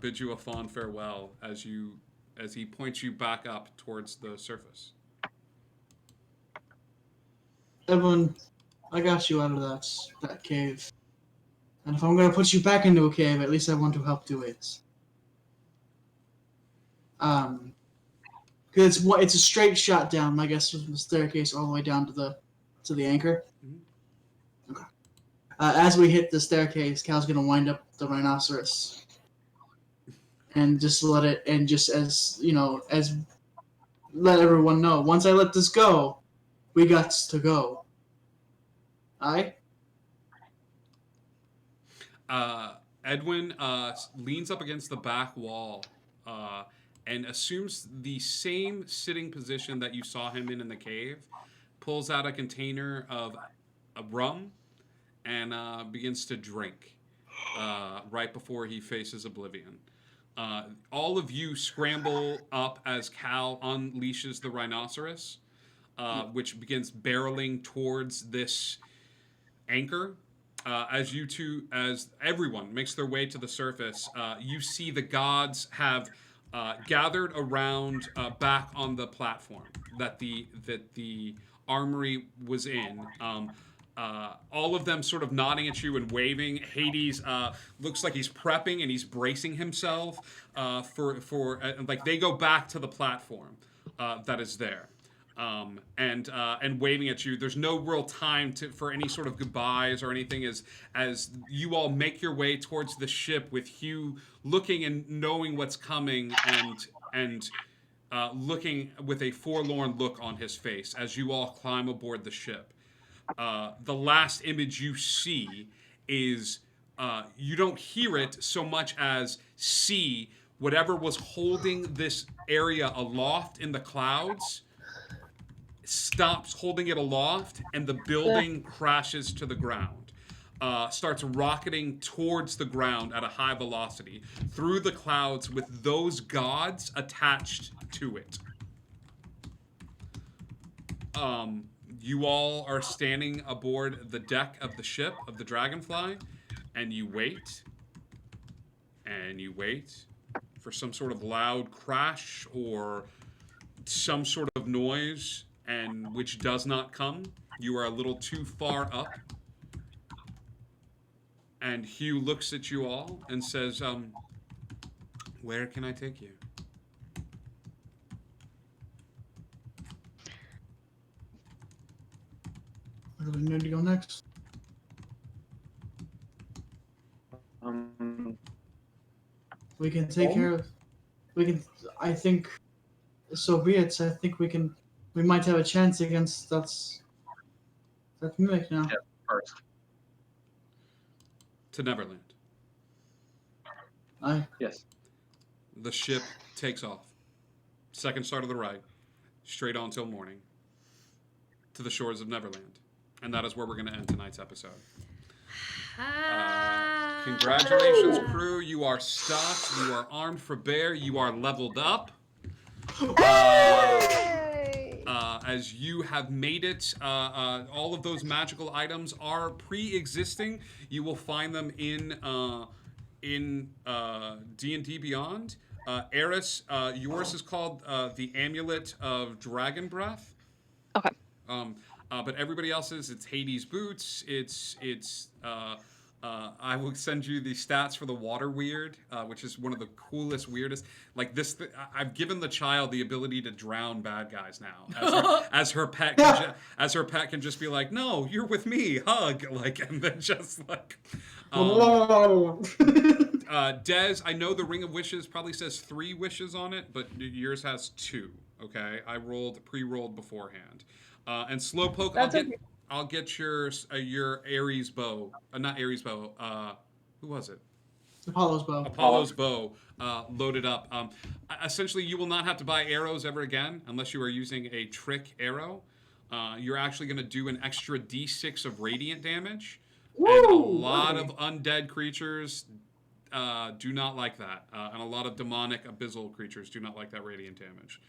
[SPEAKER 3] bids you a fond farewell as he points you back up towards the surface.
[SPEAKER 2] Everyone, I got you out of that cave. And if I'm gonna put you back into a cave, at least I want to help do it. Cause it's a straight shot down, I guess, from the staircase all the way down to the anchor.
[SPEAKER 3] Mm-hmm.
[SPEAKER 2] Okay. As we hit the staircase, Cal's gonna wind up the rhinoceros, and just let it, and just as let everyone know. Once I let this go, we got to go. Aye?
[SPEAKER 3] Edwin leans up against the back wall and assumes the same sitting position that you saw him in the cave, pulls out a container of rum, and begins to drink right before he faces oblivion. All of you scramble up as Cal unleashes the rhinoceros, which begins barreling towards this anchor. As everyone makes their way to the surface, you see the gods have gathered around back on the platform that the armory was in. All of them sort of nodding at you and waving. Hades looks like he's prepping and he's bracing himself for like they go back to the platform that is there. And waving at you. There's no real time for any sort of goodbyes or anything as you all make your way towards the ship, with Hugh looking and knowing what's coming and looking with a forlorn look on his face as you all climb aboard the ship. The last image you see is you don't hear it so much as see whatever was holding this area aloft in the clouds stops holding it aloft, and the building crashes to the ground. Starts rocketing towards the ground at a high velocity through the clouds with those gods attached to it. You all are standing aboard the deck of the ship of the Dragonfly, and you wait for some sort of loud crash or some sort of noise, and which does not come. You are a little too far up. And Hugh looks at you all and says, where can I take you?
[SPEAKER 2] Where do we need to go next? We can take care of. We can. I think. So be it. I think we can. We might have a chance against that mimic now.
[SPEAKER 10] Yeah, first.
[SPEAKER 3] To Neverland.
[SPEAKER 2] Aye.
[SPEAKER 10] Yes.
[SPEAKER 3] The ship takes off. second star to the right, straight on till morning, to the shores of Neverland. And that is where we're going to end tonight's episode. Congratulations, crew. You are stocked. You are armed for bear. You are leveled up. As you have made it, all of those magical items are pre-existing. You will find them in D&D Beyond. Eris, yours is called the Amulet of Dragon Breath.
[SPEAKER 11] Okay.
[SPEAKER 3] But everybody else's, it's Hades Boots. I will send you the stats for the Water Weird, which is one of the coolest, weirdest. Like this, I've given the child the ability to drown bad guys now, as her pet can just be like, "No, you're with me, hug," like, and then just like. Des, I know the Ring of Wishes probably says 3 wishes on it, but yours has 2. Okay, I pre-rolled beforehand, and Slowpoke. I'll get your Ares bow. Not Ares bow. Who was it?
[SPEAKER 2] Apollo's bow.
[SPEAKER 3] Apollo's bow loaded up. Essentially, you will not have to buy arrows ever again unless you are using a trick arrow. You're actually going to do an extra D6 of radiant damage. And a lot of undead creatures do not like that. And a lot of demonic abyssal creatures do not like that radiant damage.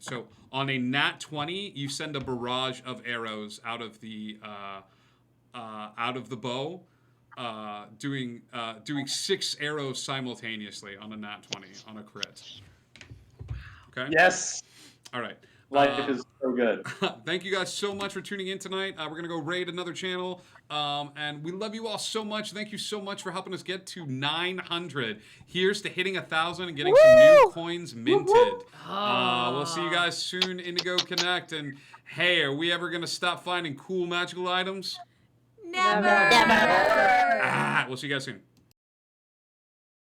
[SPEAKER 3] So on a nat 20, you send a barrage of arrows out of the bow, doing 6 arrows simultaneously on a nat 20 on a crit. Okay.
[SPEAKER 10] Yes.
[SPEAKER 3] All right.
[SPEAKER 10] Life is so good.
[SPEAKER 3] Thank you guys so much for tuning in tonight. We're going to go raid another channel. And we love you all so much. Thank you so much for helping us get to 900. Here's to hitting 1,000 and getting some new coins minted. We'll see you guys soon, Indigo Connect. And hey, are we ever going to stop finding cool magical items?
[SPEAKER 9] Never.
[SPEAKER 3] We'll see you guys soon.